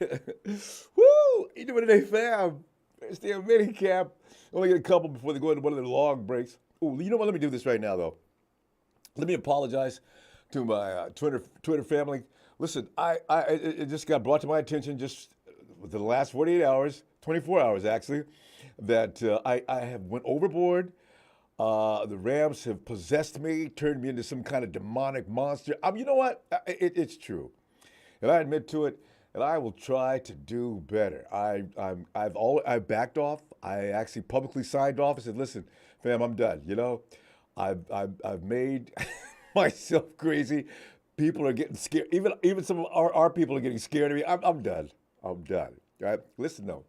Woo! You doing today, fam? It's the Minicamp. Only get a couple before they go into one of their long breaks. Oh, you know what? Let me do this right now, though. Let me apologize to my Twitter family. Listen, it just got brought to my attention just within the last 48 hours, 24 hours actually, that I have went overboard. The Rams have possessed me, turned me into some kind of demonic monster. You know what? It's true, and I admit to it. And I will try to do better. I've backed off. I actually publicly signed off and said, "Listen, fam, I'm done." You know, I've made myself crazy. People are getting scared. Even some of our people are getting scared of me. I'm done. I'm done. All right. Listen though,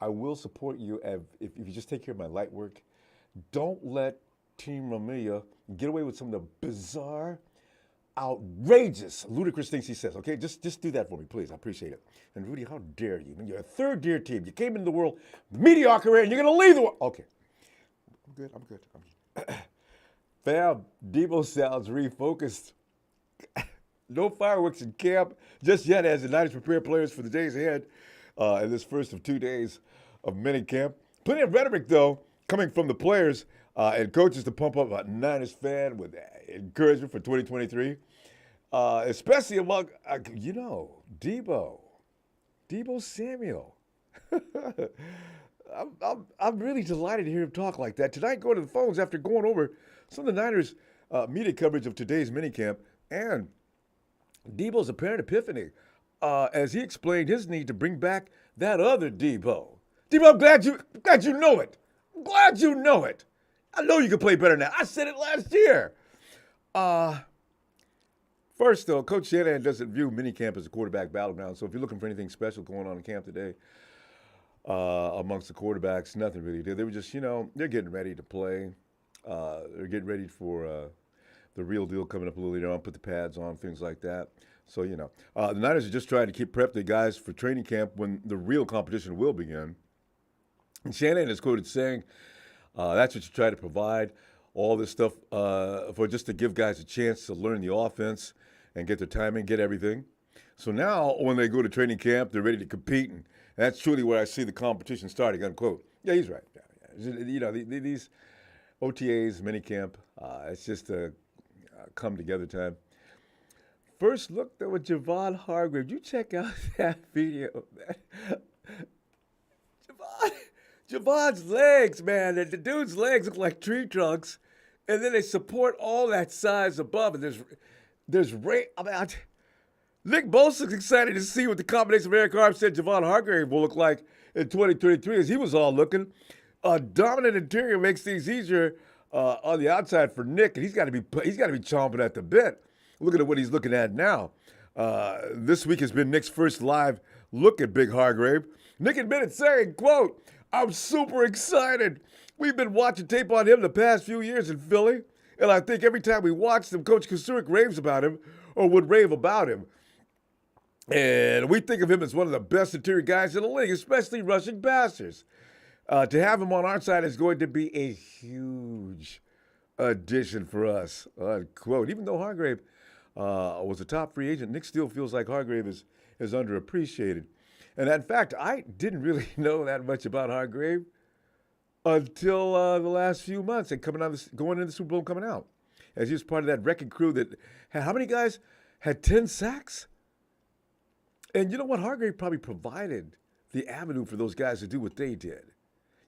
I will support you if you just take care of my light work. Don't let Team Ramia get away with some of the bizarre, outrageous, ludicrous things he says. Okay, just do that for me, please. I appreciate it. And Rudy, how dare you? When you're a third-tier team, you came into the world mediocre, and you're gonna leave the world. Okay, I'm good. Fam, Deebo sounds refocused. No fireworks in camp just yet as the Niners prepare players for the days ahead in this first of 2 days of minicamp. Plenty of rhetoric, though, coming from the players and coaches to pump up a Niners fan with encouragement for 2023, especially among, Deebo Samuel. I'm really delighted to hear him talk like that. Tonight, going to the phones after going over some of the Niners media coverage of today's minicamp and Deebo's apparent epiphany as he explained his need to bring back that other Deebo. Deebo, I'm glad you know it. I'm glad you know it. I know you can play better now. I said it last year. First, though, Coach Shanahan doesn't view minicamp as a quarterback battleground. So if you're looking for anything special going on in camp today amongst the quarterbacks, nothing really. They were just, they're getting ready to play. They're getting ready for the real deal coming up a little later on, put the pads on, things like that. So, the Niners are just trying to keep prep their guys for training camp when the real competition will begin. And Shanahan is quoted saying, that's what you try to provide, all this stuff for just to give guys a chance to learn the offense and get their timing, get everything. So now when they go to training camp, they're ready to compete. And that's truly where I see the competition starting, unquote. Yeah, he's right. Yeah. These OTAs, minicamp, it's just a come together time. First look, though, with Javon Hargrave. You check out that video, man. Javon's legs, man. The dude's legs look like tree trunks, and then they support all that size above. And Nick Bosa's excited to see what the combination of Eric Armstead and Javon Hargrave will look like in 2023, as he was all looking. A dominant interior makes things easier on the outside for Nick, and he's got to be chomping at the bit. Looking at what he's looking at now. This week has been Nick's first live look at Big Hargrave. Nick admitted saying, quote, "I'm super excited. We've been watching tape on him the past few years in Philly, and I think every time we watch him, Coach Kasurik raves about him or would rave about him. And we think of him as one of the best interior guys in the league, especially rushing passers. To have him on our side is going to be a huge addition for us," unquote. Even though Hargrave was a top free agent, Nick still feels like Hargrave is underappreciated. And in fact, I didn't really know that much about Hargrave until the last few months and going into the Super Bowl and coming out. As he was part of that wrecking crew that had, how many guys had 10 sacks? And you know what? Hargrave probably provided the avenue for those guys to do what they did.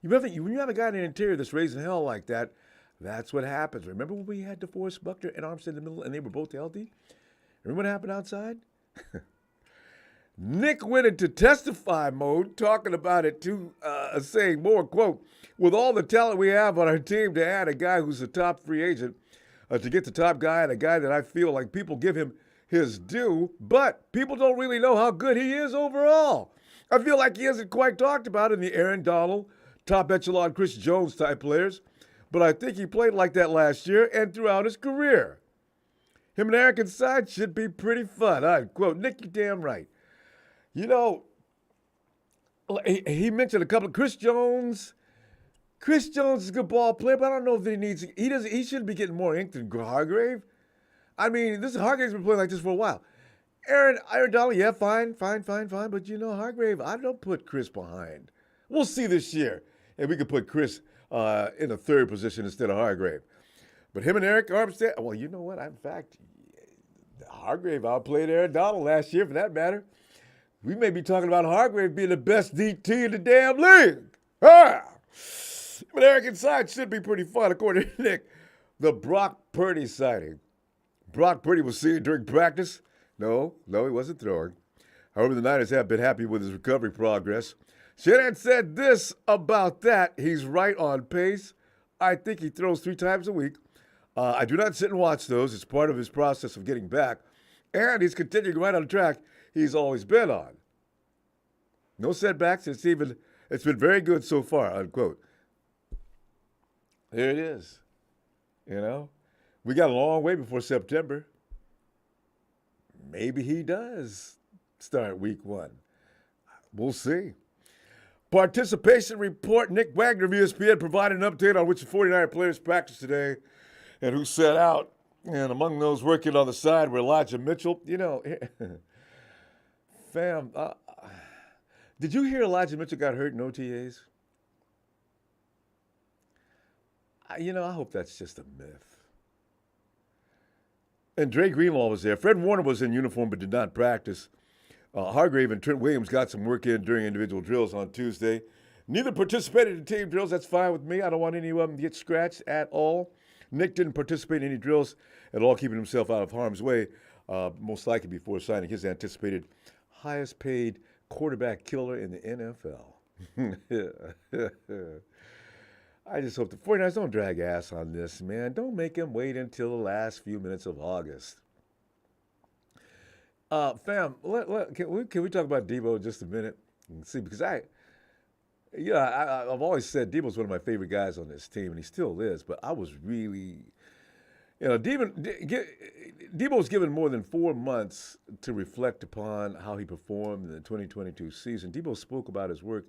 When you have a guy in the interior that's raising hell like that, that's what happens. Remember when we had DeForest Buckner and Armstead in the middle and they were both healthy? Remember what happened outside? Nick went into testify mode, talking about it too, saying more, quote, "With all the talent we have on our team to add a guy who's a top free agent, to get the top guy and a guy that I feel like people give him his due, but people don't really know how good he is overall. I feel like he isn't quite talked about in the Aaron Donald, top echelon Chris Jones type players, but I think he played like that last year and throughout his career. Him and Eric inside should be pretty fun." Unquote. Nick, you damn right. He mentioned a couple of Chris Jones. Chris Jones is a good ball player, but I don't know if he shouldn't be getting more ink than Hargrave. I mean, Hargrave's been playing like this for a while. Aaron Donald, yeah, fine. But Hargrave, I don't put Chris behind. We'll see this year. And we could put Chris in a third position instead of Hargrave. But him and Eric Armstead, well, you know what? In fact, Hargrave outplayed Aaron Donald last year, for that matter. We may be talking about Hargrave being the best DT in the damn league. But Eric inside should be pretty fun, according to Nick. The Brock Purdy sighting. Brock Purdy was seen during practice. No, he wasn't throwing. However, the Niners have been happy with his recovery progress. Shanahan said this about that. He's right on pace. I think he throws 3 times a week. I do not sit and watch those. It's part of his process of getting back. And he's continuing right on the track he's always been on. No setbacks. It's been very good so far, unquote. There it is. We got a long way before September. Maybe he does start week 1. We'll see. Participation report. Nick Wagner of ESPN provided an update on which 49er players practiced today and who set out. And among those working on the side were Elijah Mitchell. Fam, did you hear Elijah Mitchell got hurt in OTAs? I hope that's just a myth. And Dre Greenlaw was there. Fred Warner was in uniform but did not practice. Hargrave and Trent Williams got some work in during individual drills on Tuesday. Neither participated in team drills. That's fine with me. I don't want any of them to get scratched at all. Nick didn't participate in any drills at all, keeping himself out of harm's way, most likely before signing his anticipated highest paid quarterback killer in the NFL. I just hope the 49ers don't drag ass on this, man. Don't make him wait until the last few minutes of August. Fam, can we talk about Deebo just a minute? See, because I've always said Deebo's one of my favorite guys on this team, and he still is. But I was really, Deebo was given more than 4 months to reflect upon how he performed in the 2022 season. Deebo spoke about his work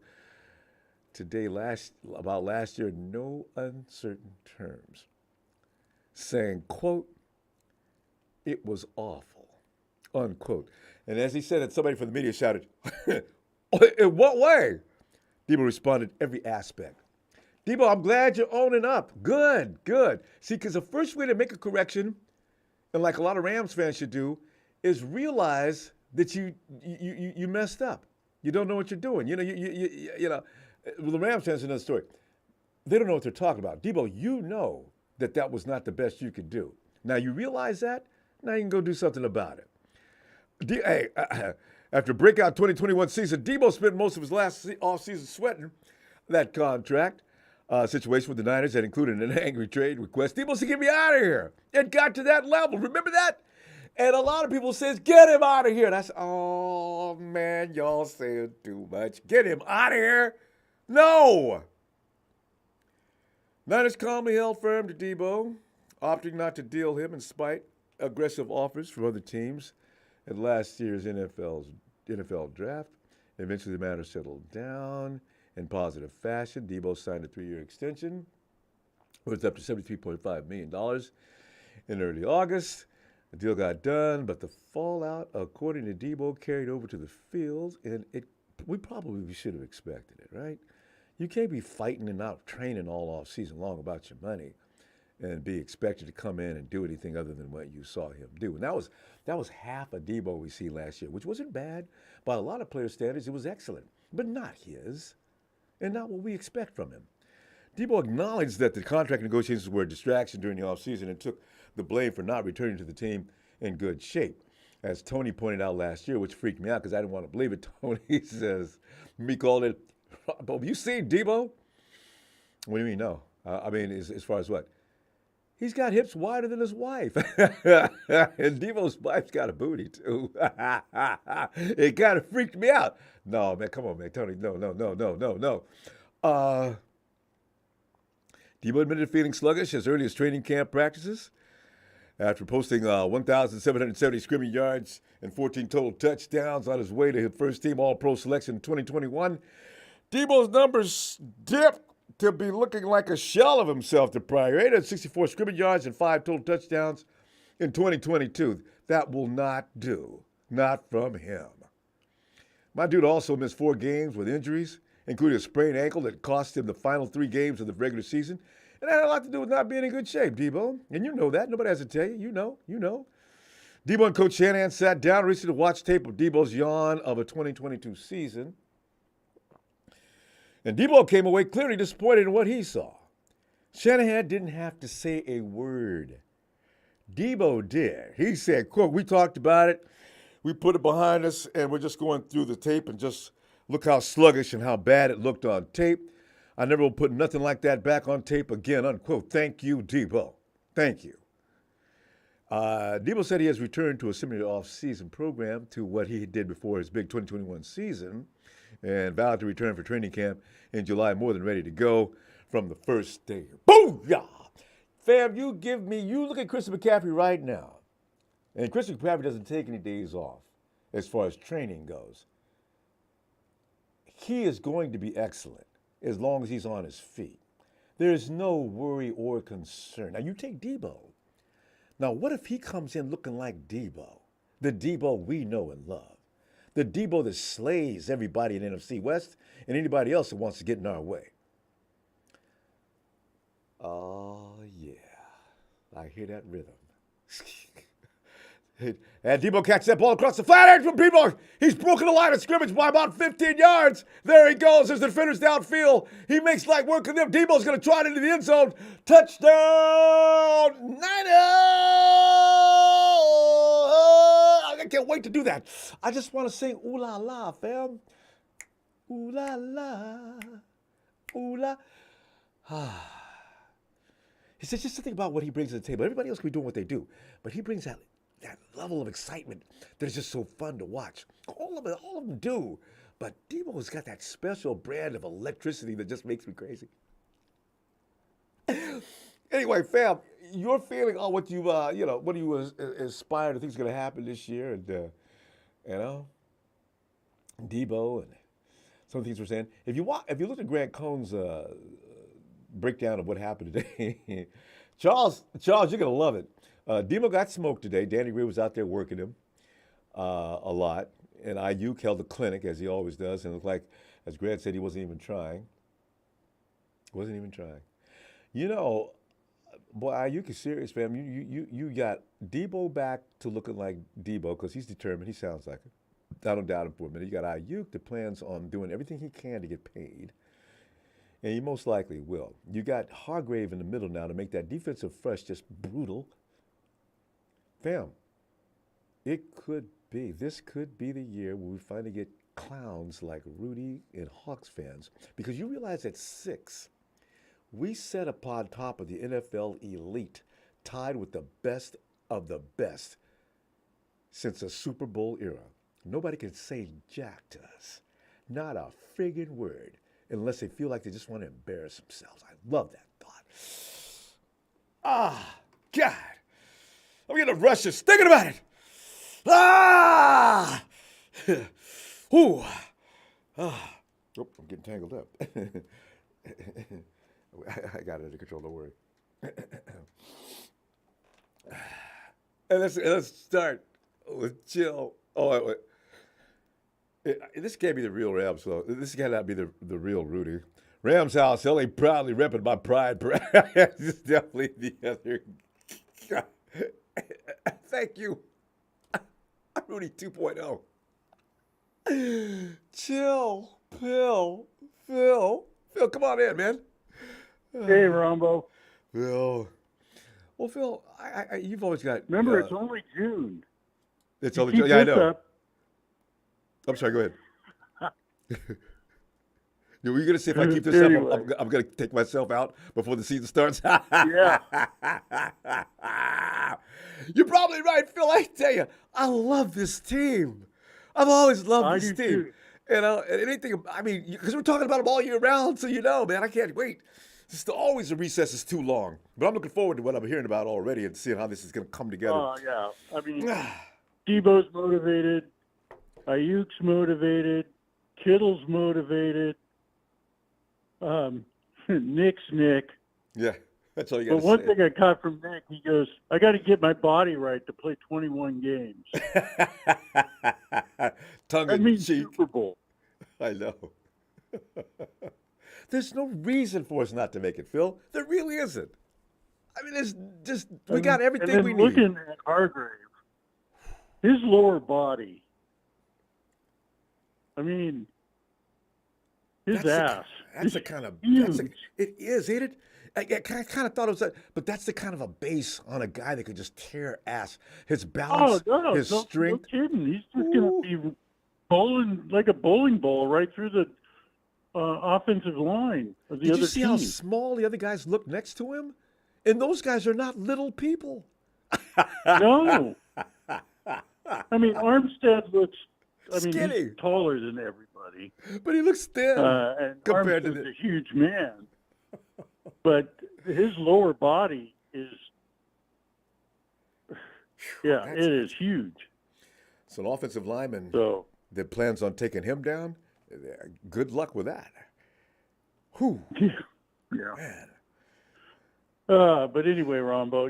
today about last year in no uncertain terms, saying, quote, "It was awful," unquote. And as he said it, somebody from the media shouted, "In what way?" Deebo responded, "Every aspect." Deebo, I'm glad you're owning up. Good. See, because the first way to make a correction, and like a lot of Rams fans should do, is realize that you messed up. You don't know what you're doing. Well, the Rams fans, another story. They don't know what they're talking about. Deebo, you know that was not the best you could do. Now you realize that. Now you can go do something about it. After breakout 2021 season, Deebo spent most of his last offseason sweating that contract situation with the Niners that included an angry trade request. Deebo said, "Get me out of here." It got to that level. Remember that? And a lot of people says, "Get him out of here." And I said, "Oh, man, y'all saying too much. Get him out of here." No. Niners calmly held firm to Deebo, opting not to deal him in spite aggressive offers from other teams at last year's NFL draft. Eventually, the matter settled down in positive fashion. Deebo signed a 3-year extension worth up to $73.5 million in early August. The deal got done, but the fallout, according to Deebo, carried over to the field, and we probably should have expected it, right? You can't be fighting and not training all off season long about your money and be expected to come in and do anything other than what you saw him do. And that was half a Deebo we see last year, which wasn't bad. By a lot of player standards, it was excellent, but not his, and not what we expect from him. Deebo acknowledged that the contract negotiations were a distraction during the offseason and took the blame for not returning to the team in good shape. As Tony pointed out last year, which freaked me out because I didn't want to believe it, Tony says, me called it, "Have you seen Deebo?" What do you mean, no? As far as what? He's got hips wider than his wife. And Deebo's wife's got a booty, too. It kind of freaked me out. No, man, come on, man. Tony, no. Deebo admitted to feeling sluggish as early as training camp practices. After posting 1,770 scrimmage yards and 14 total touchdowns on his way to his first team All-Pro selection in 2021, Deebo's numbers dipped to be looking like a shell of himself the prior. 864 scrimmage yards and 5 total touchdowns in 2022. That will not do. Not from him. My dude also missed 4 games with injuries, including a sprained ankle that cost him the final 3 games of the regular season. And that had a lot to do with not being in good shape, Deebo. And you know that. Nobody has to tell you. You know. Deebo and Coach Shanahan sat down recently to watch tape of Deebo's yawn of a 2022 season. And Deebo came away clearly disappointed in what he saw. Shanahan didn't have to say a word. Deebo did. He said, quote, we talked about it, we put it behind us, and we're just going through the tape and just look how sluggish and how bad it looked on tape. I never will put nothing like that back on tape again, unquote. Thank you, Deebo. Thank you. Deebo said he has returned to a similar off-season program to what he did before his big 2021 season and vowed to return for training camp in July, more than ready to go from the first day. Booyah! Fam, you look at Christian McCaffrey right now, and Christian McCaffrey doesn't take any days off as far as training goes. He is going to be excellent as long as he's on his feet. There is no worry or concern. Now, you take Deebo. Now, what if he comes in looking like Deebo, the Deebo we know and love, the Deebo that slays everybody in NFC West and anybody else that wants to get in our way? Oh, yeah. I hear that rhythm. And Deebo catches that ball across the flat edge from Deebo. He's broken the line of scrimmage by about 15 yards. There he goes as the defenders downfield. He makes light work of them. Deebo's going to trot into the end zone. Touchdown, Niners! I can't wait to do that. I just want to sing ooh la la, fam. Ooh la la. Ooh la. He says just something about what he brings to the table. Everybody else can be doing what they do, but he brings that level of excitement that is just so fun to watch. All of them do, but Deebo's got that special brand of electricity that just makes me crazy. Anyway, fam, your feeling on what you what do you aspire to think is going to happen this year, and Deebo and some of the things we're saying. If you look at Grant Cohn's breakdown of what happened today, Charles, you're gonna love it. Deebo got smoked today. Danny Greer was out there working him a lot, and Ayuk held the clinic as he always does, and it looked like, as Grant said, he wasn't even trying. You know, boy, Ayuk is serious, fam. You got Deebo back to looking like Deebo because he's determined. He sounds like it. I don't doubt him for a minute. You got Ayuk that plans on doing everything he can to get paid. And he most likely will. You got Hargrave in the middle now to make that defensive rush just brutal. Fam, this could be the year where we finally get clowns like Rudy and Hawks fans. Because you realize at 6, we set upon top of the NFL elite, tied with the best of the best since the Super Bowl era. Nobody can say jack to us. Not a friggin' word. Unless they feel like they just want to embarrass themselves. I love that thought. Ah, God. I'm getting a rush just thinking about it. Ah! Ooh. Ah. Oh, I'm getting tangled up. I got it under control, don't worry. And let's start with chill. Oh, wait. This can't be the real Rams, so this cannot be the real Rudy. Rams house, LA proudly repping my pride. This is definitely the other guy. Thank you. Rudy 2.0. Chill, Phil, come on in, man. Hey, Ronbo. Phil. Well, Phil, you've always got... Remember, it's only June. It's only June. Yeah, I know. Up. I'm sorry, go ahead. Were you going to say if I keep this up, I'm going to take myself out before the season starts? Yeah. You're probably right, Phil. I tell you, I love this team. I've always loved this team. Too. You know, and anything, I mean, because we're talking about them all year round, so you know, man, I can't wait. Just always the recess is too long. But I'm looking forward to what I'm hearing about already and seeing how this is going to come together. Oh, yeah. I mean, Deebo's motivated. Ayuk's motivated. Kittle's motivated. Nick's Nick. Yeah. That's all you But got to one say. thing I caught from Nick, he goes, I got to get my body right to play 21 games. Tongue That in means cheek. Super Bowl. I know. There's no reason for us not to make it, Phil. There really isn't. I mean, there's just we got And everything then we need. looking at Hargrave, his lower body, I mean, his ass. That's the kind of huge. it is, ain't it? I kind of thought it was that, but that's the kind of a base on a guy that could just tear ass. His balance, Oh, his no strength. kidding. He's just going to be bowling like a bowling ball right through the offensive line of the Did other you see team. how small the other guys look next to him? And those guys are not little people. No. I mean, Armstead looks, Skinny. he's taller than everybody. But he looks thin And compared to Armstead's a huge man. But his lower body is, it is huge. So an offensive lineman So, that plans on taking him down, good luck with that. Whew, yeah. man. But anyway, Ronbo,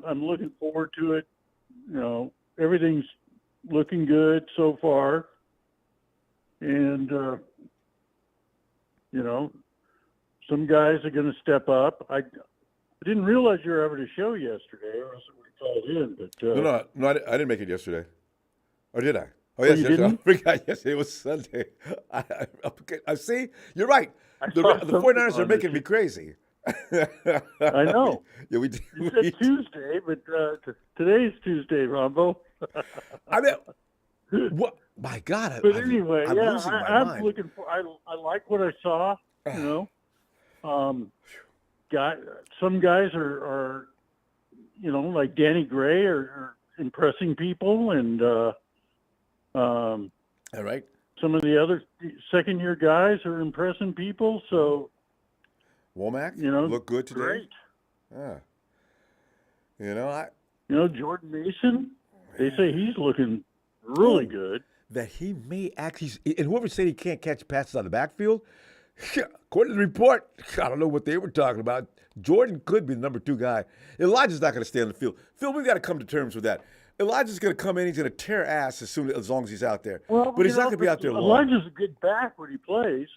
I'm looking forward to it. Everything's looking good so far. And, some guys are going to step up. I didn't realize you were having a show yesterday, or else I would have called in. But No, I didn't make it yesterday. Or did I? Oh, yes, you yes. didn't? I forgot. Yesterday was Sunday. I see. You're right. The saw 49ers something are on making the- me crazy. I know. Yeah, we did. You said Tuesday, but today's Tuesday, Ronbo. I mean, what? My God. But anyway, I'm losing my I'm mind. looking for. I like what I saw. Some guys are like Danny Gray are impressing people, and All right. some of the other second-year guys are impressing people. So Womack look good today. great. I Jordan Mason. They say he's looking really good. that he may actually, and whoever said he can't catch passes out of the backfield, according to the report, I don't know what they were talking about. Jordan could be the number 2 guy. Elijah's not going to stay on the field. Phil, we've got to come to terms with that. Elijah's going to come in. He's going to tear ass as long as he's out there. Well, but he's not going to be out there long. Elijah's a good back when he plays.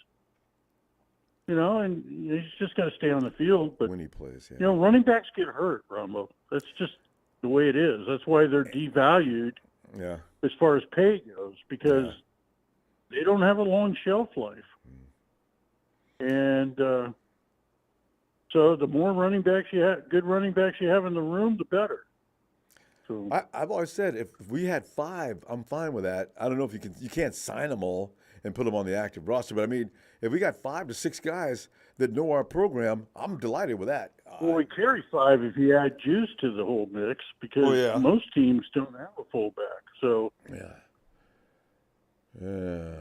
And he's just got to stay on the field. But When he plays, yeah. running backs get hurt, Ronbo. That's just the way it is. That's why they're devalued Yeah. as far as pay goes, because they don't have a long shelf life. And so the more running backs you have, good running backs you have in the room, the better. So I've always said if we had 5, I'm fine with that. I don't know if you can't sign them all and put them on the active roster, but I mean, if we got 5 to 6 guys that know our program, I'm delighted with that. well, we carry 5 if you add Juice to the whole mix, because most teams don't have a fullback. So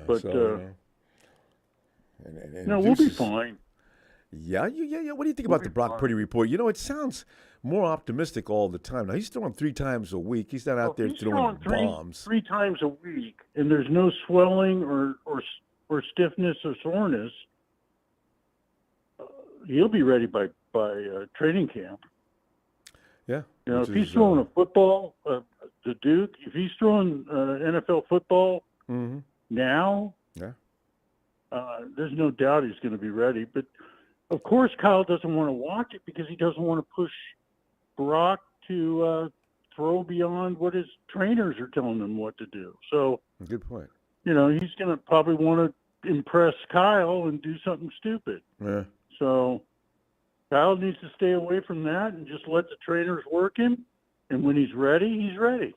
but we'll be fine. Yeah. What do you think about the Brock Purdy report? It sounds more optimistic all the time. Now, he's throwing 3 times a week. He's not out there throwing bombs. 3 times a week, and there's no swelling or stiffness or soreness. He'll be ready by training camp. Yeah. If he's throwing a football, the Duke, if he's throwing NFL football now, there's no doubt he's going to be ready. But, of course, Kyle doesn't want to watch it because he doesn't want to push Brock to throw beyond what his trainers are telling him what to do. So, good point. he's going to probably want to impress Kyle and do something stupid. Yeah. So Kyle needs to stay away from that and just let the trainers work him. And when he's ready, he's ready.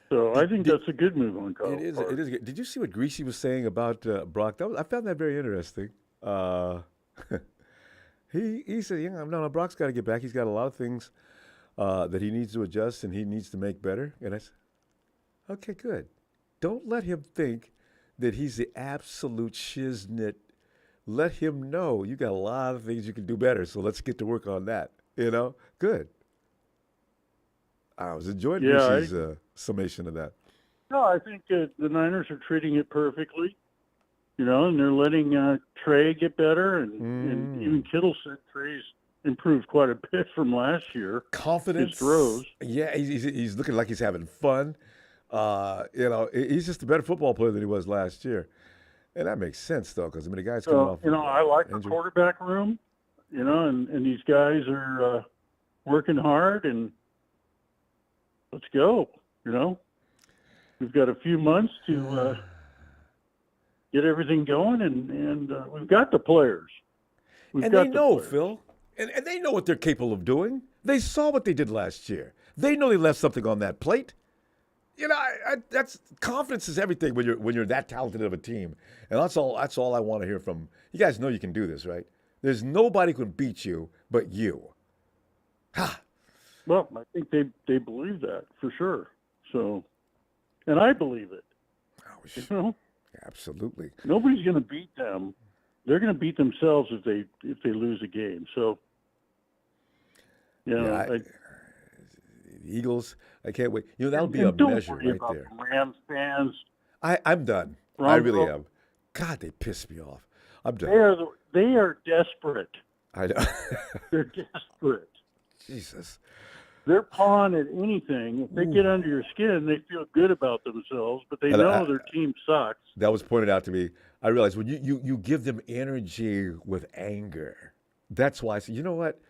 So I think that's a good move on Kyle's part. It is good. Did you see what Greasy was saying about Brock? I found that very interesting. He said, no, Brock's got to get back. He's got a lot of things that he needs to adjust and he needs to make better. And I said, okay, good. Don't let him think that he's the absolute shiznit. Let him know you got a lot of things you can do better. So let's get to work on that. Good. I was enjoying Greasy's summation of that. No, I think the Niners are treating it perfectly. And they're letting Trey get better, and even Kittle said Trey's improved quite a bit from last year. Confidence. His throws. Yeah, he's looking like he's having fun. He's just a better football player than he was last year. And that makes sense, though, because, the guy's coming off. I like injury. the quarterback room, and these guys are working hard, and let's go, We've got a few months to get everything going, and we've got the players. They know, Phil. And they know what they're capable of doing. They saw what they did last year. They know they left something on that plate. That's confidence is everything when you're that talented of a team, and that's all I want to hear from you guys. Know you can do this, right? There's nobody who can beat you but you. Ha! Well, I think they believe that for sure. So, and I believe it. Absolutely. Nobody's going to beat them. They're going to beat themselves if they lose a game. So, Eagles, I can't wait. That'll be a measure right there. Rams fans. I'm done. Ronbo. I really am. God, they piss me off. I'm done. They are desperate. I know. They're desperate. Jesus. They're pawing at anything. If they get under your skin, they feel good about themselves, but they know their team sucks. That was pointed out to me. I realized when you give them energy with anger, that's why I said, you know what?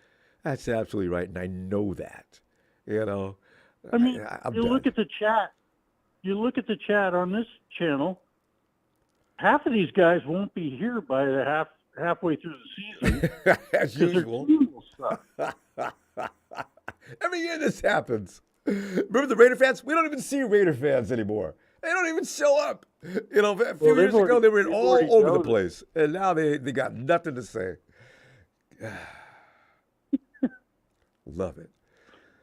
That's absolutely right, and I know that. I mean, look at the chat. You look at the chat on this channel. Half of these guys won't be here by the halfway through the season. As usual. Their team will suck. Every year this happens. Remember the Raider fans? We don't even see Raider fans anymore. They don't even show up. A few years ago they were all over the place, and now they got nothing to say. Love it.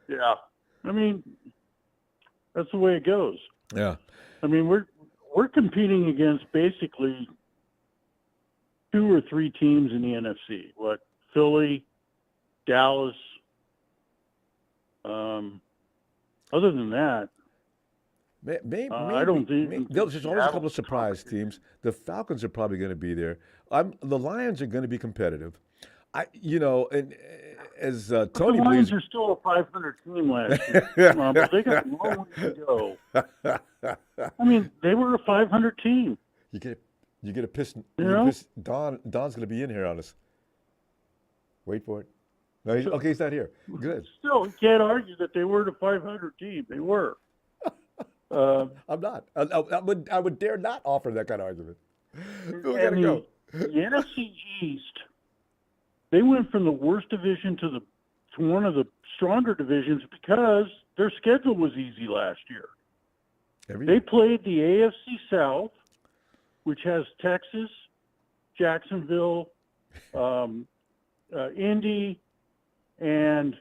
Yeah, I mean, that's the way it goes. Yeah. I mean, we're competing against basically 2 or 3 teams in the NFC. What? Philly, Dallas. Other than that, maybe I don't think there's always a couple of surprise teams. The Falcons are probably going to be there. The Lions are going to be competitive. And as Tony the Lions are still a 500 team last year. But they got a long way to go. I mean, they were a 500 team. You get a piss. Don's going to be in here on us. Wait for it. No, he's not here. Good. Still, you can't argue that they weren't a 500 team. They were. I'm not. I would dare not offer that kind of argument. We gotta go. The NFC East, they went from the worst division to one of the stronger divisions because their schedule was easy last year. They played the AFC South, which has Texas, Jacksonville, Indy, and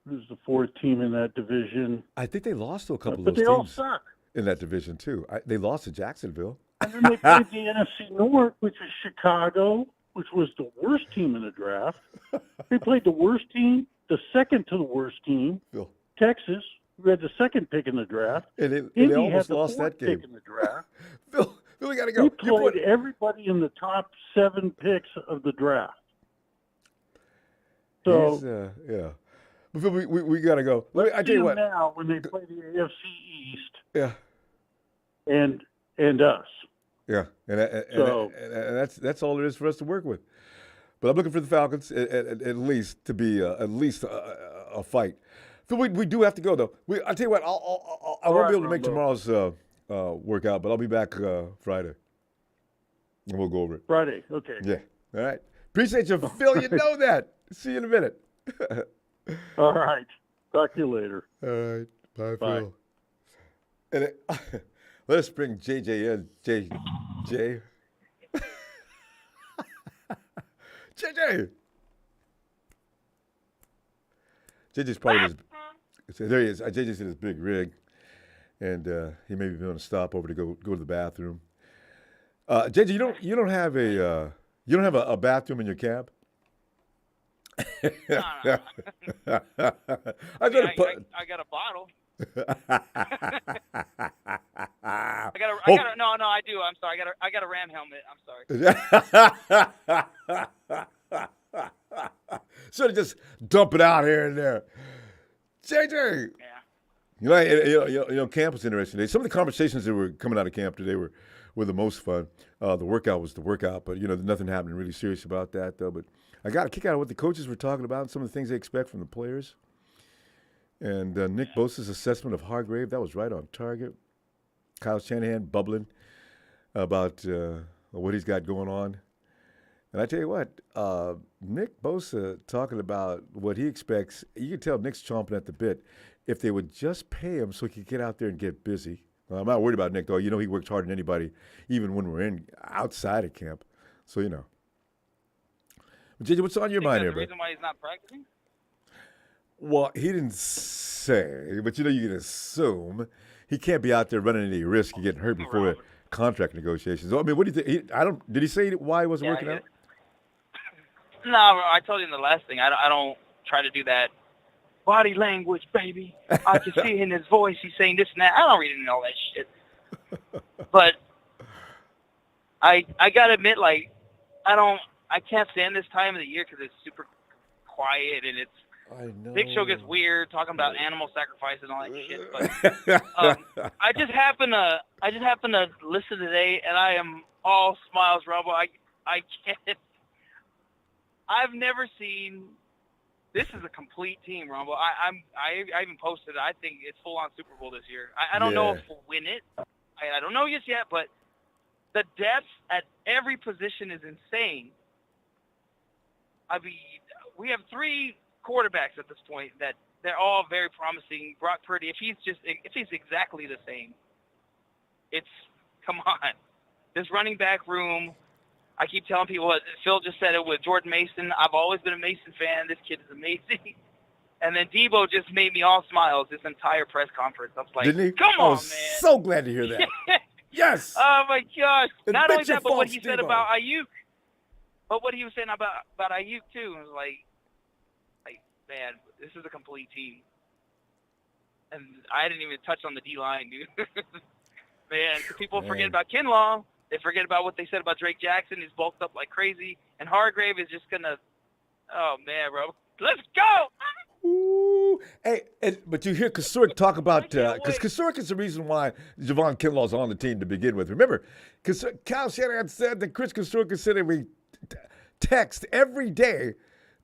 who's the 4th team in that division? I think they lost to a couple of those teams. But they all suck. In that division, too. They lost to Jacksonville. And then they played the NFC North, which is Chicago, which was the worst team in the draft. They played the worst team, the second to the worst team, Phil. Texas, who had the second pick in the draft. And Indy they almost had the lost that game. Pick in the draft. Phil, we got to go. They played everybody in the top 7 picks of the draft. So, yeah. But Phil, we got to go. I tell you what. Now, when they play the AFC East, yeah, and us. Yeah, and that's all there is for us to work with. But I'm looking for the Falcons at least to be a fight. Phil, we do have to go though. I tell you what, I won't be able to make tomorrow's workout, but I'll be back Friday, and we'll go over it. Friday, okay. Yeah, all right. Appreciate you, Phil. You know that. See you in a minute. All right. Talk to you later. All right. Bye. Phil. And let us bring JJ in. JJ. JJ. JJ's probably there he is. JJ's in his big rig, and he may be going to stop over to go to the bathroom. JJ, you don't have a bathroom in your cab? No. I got a bottle. I do. I'm sorry. I got a Ram helmet. I'm sorry. Instead of just dump it out here and there. JJ. Yeah. Camp was interesting today. Some of the conversations that were coming out of camp today were the most fun. The workout was the workout, but nothing happening really serious about that though. But I got a kick out of what the coaches were talking about and some of the things they expect from the players. And Nick Bosa's assessment of Hargrave, that was right on target. Kyle Shanahan bubbling about what he's got going on. And I tell you what, Nick Bosa talking about what he expects. You can tell Nick's chomping at the bit. If they would just pay him so he could get out there and get busy. Well, I'm not worried about Nick, though. He works harder than anybody, even when we're outside of camp. So, But JJ, what's on your mind here, the reason why he's not practicing? Well, he didn't say, but you can assume he can't be out there running any risk of getting hurt before the contract negotiations. So, I mean, what do you think? Did he say why he wasn't working out? No, I told you in the last thing. I don't try to do that. Body language, baby. I can see in his voice. He's saying this and that. I don't read into all that shit. But I gotta admit, I can't stand this time of the year because it's super quiet and I know. Big Show gets weird talking about animal sacrifice and all that shit. But I just happen to listen today, and I am all smiles, Ronbo. I can't. I've never seen. This is a complete team, Ronbo. I even posted it. I think it's full on Super Bowl this year. I don't know if we'll win it. I don't know just yet, but the depth at every position is insane. I mean, we have 3 quarterbacks at this point that they're all very promising. Brock Purdy, if he's exactly the same, come on. This running back room. I keep telling people, Phil just said it with Jordan Mason. I've always been a Mason fan. This kid is amazing. And then Deebo just made me all smiles this entire press conference. I was like, didn't he? Come on, man. So glad to hear that. Yes. Oh, my gosh. And Not only that, but what fault, he said Deebo. about Ayuk. But what he was saying about Ayuk, too. It was like, man, this is a complete team. And I didn't even touch on the D-line, dude. Man, people forget about Kinlaw. They forget about what they said about Drake Jackson. He's bulked up like crazy. And Hargrave is just going to – oh, man, bro. Let's go! Ooh. Hey, but you hear Kasurik talk about – because Kasurik is the reason why Javon Kinlaw's on the team to begin with. Remember, Kyle Shanahan said that Chris Kasurik is sending me text every day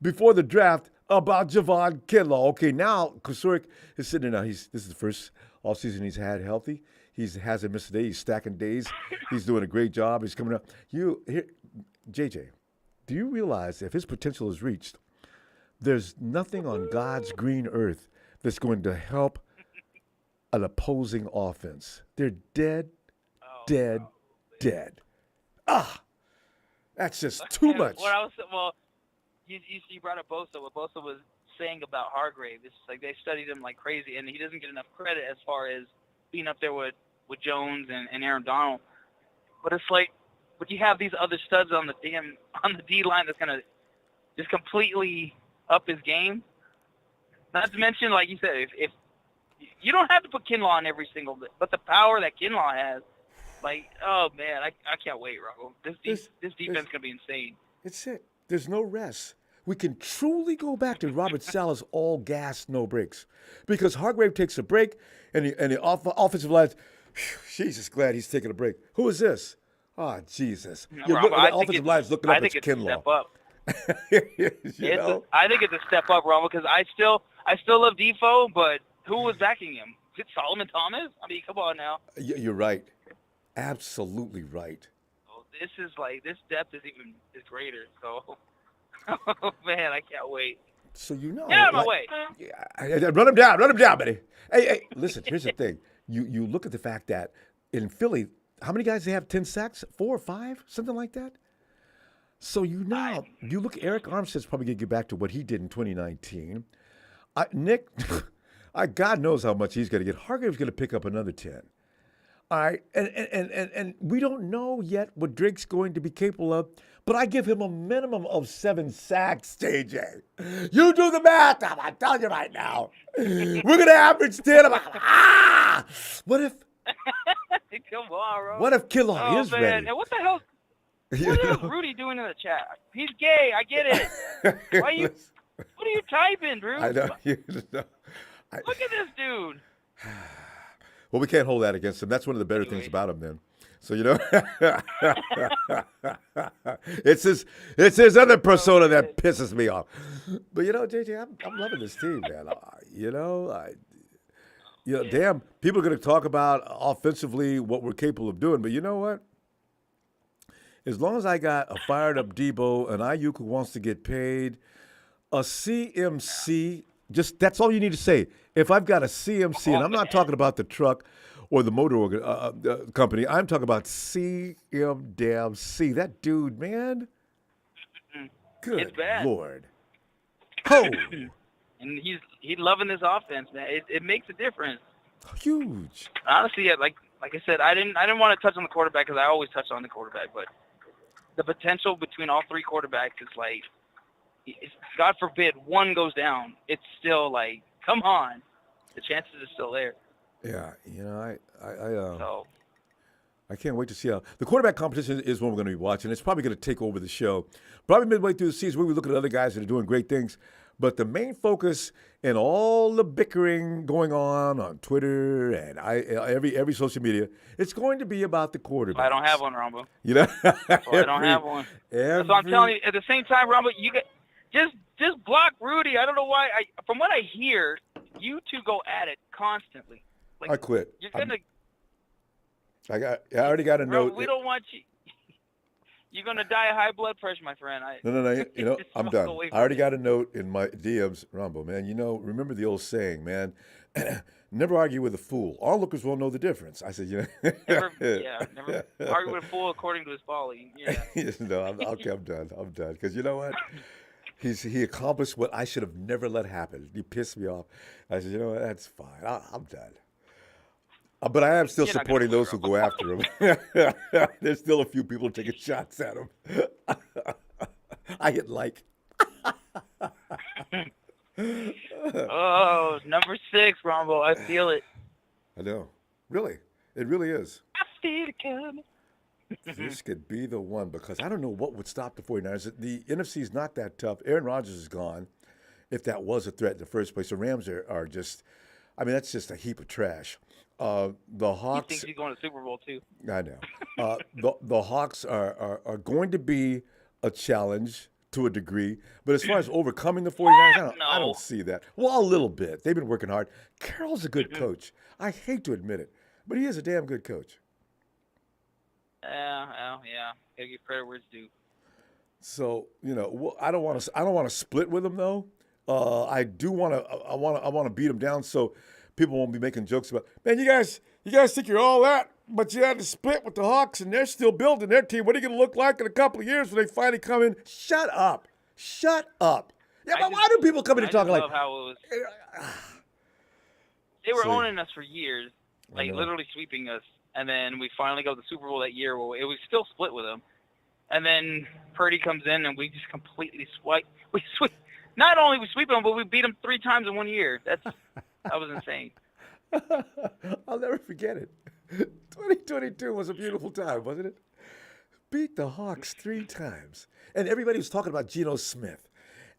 before the draft about Javon Kinlaw. Okay, now Kasurik is sitting there now. This is the first offseason he's had healthy. He hasn't missed a day. He's stacking days. He's doing a great job. He's coming up. JJ, do you realize if his potential is reached, there's nothing on God's green earth that's going to help an opposing offense? They're dead. That's just too much. You brought up Bosa. What Bosa was saying about Hargrave, it's like they studied him like crazy, and he doesn't get enough credit as far as being up there with Jones and Aaron Donald. But it's like, but you have these other studs on the D line that's gonna just completely up his game. Not to mention, like you said, if you don't have to put Kinlaw on every single bit, but the power that Kinlaw has, like, oh man, I can't wait, Ronbo. This defense is gonna be insane. It's it. There's no rest. We can truly go back to Robert Saleh's all gas, no breaks, because Hargrave takes a break, and the offensive line. Jesus, glad he's taking a break. Who is this? Oh, Jesus. The offensive line's looking up at Kinlaw. I think it's a step up. I think it's a step up, Ronbo, because I still love Defoe, but who was backing him? Is it Solomon Thomas? I mean, come on now. You're right. Absolutely right. Oh, this depth is greater. So, oh man, I can't wait. So get out of my way. Yeah, run him down, buddy. Hey, listen. Here's the thing. You look at the fact that in Philly, how many guys they have 10 sacks? 4 or 5, something like that. So you look. Eric Armstead's probably gonna get back to what he did in 2019. Nick, God knows how much he's gonna get. Hargrave's gonna pick up another 10. All right, and we don't know yet what Drake's going to be capable of, but I give him a minimum of 7 sacks, JJ. You do the math. I'm telling you right now. We're going to average 10. What if? Come on, bro. What if Kinlaw is ready? And what the hell? What is Rudy doing in the chat? He's gay. I get it. Why you? What are you typing, Drew? I know. Look at this dude. Well, we can't hold that against him. That's one of the better things about him, then. So it's his other persona that pisses me off. But JJ, I'm loving this team, man. Damn, people are going to talk about offensively what we're capable of doing. But you know what? As long as I got a fired up Deebo, an Ayuk who wants to get paid, a CMC, that's all you need to say. If I've got a CMC, and I'm not talking about the truck or the motor company, I'm talking about CMC. That dude, man. Good Lord. Oh. And he's loving this offense, man. It makes a difference. Huge. Honestly, like I said, I didn't want to touch on the quarterback because I always touch on the quarterback, but the potential between all three quarterbacks is like, God forbid one goes down, it's still like, come on, the chances are still there. Yeah, I can't wait to see how the quarterback competition is one we're going to be watching. It's probably going to take over the show. Probably midway through the season, we look at other guys that are doing great things. But the main focus in all the bickering going on Twitter and every social media, it's going to be about the quarterback. I don't have one, Ronbo. That's why I don't have one. That's what I'm telling you. At the same time, Ronbo, you get just block Rudy. I don't know why. From what I hear, you two go at it constantly. Like, I quit. You're gonna. I already got a note. We don't want you. You're gonna die of high blood pressure, my friend. No. I'm done. I already got a note in my DMs, Ronbo, man. Remember the old saying, man. Never argue with a fool. Onlookers won't know the difference. I said, never argue with a fool according to his folly. Yeah. No, okay, I'm done. Because you know what? He accomplished what I should have never let happen. He pissed me off. I said, what? That's fine. I'm done. But I am still supporting those who go after him. There's still a few people taking shots at him. I hit like. Oh, number 6, Ronbo. I feel it. I know. Really. It really is. I feel it coming. This could be the one because I don't know what would stop the 49ers. The NFC is not that tough. Aaron Rodgers is gone, if that was a threat in the first place. The Rams are just, that's just a heap of trash. The Hawks. He thinks he's going to the Super Bowl, too. I know. The Hawks are going to be a challenge to a degree. But as far as overcoming the 49ers, I don't see that. Well, a little bit. They've been working hard. Carroll's a good coach. I hate to admit it, but he is a damn good coach. Yeah. Gotta give credit where it's due. So I don't want to split with him though. I do want to. I want to beat him down so people won't be making jokes about. Man, you guys think you're all that, but you had to split with the Hawks, and they're still building their team. What are you going to look like in a couple of years when they finally come in? Shut up. Yeah, but why do people come in and talk like? How it was. They were owning us for years, like literally sweeping us. And then we finally go to the Super Bowl that year where it was still split with them. And then Purdy comes in and we just completely sweep. Not only we sweep them, but we beat them 3 times in 1 year. That was insane. I'll never forget it. 2022 was a beautiful time, wasn't it? Beat the Hawks 3 times. And everybody was talking about Geno Smith.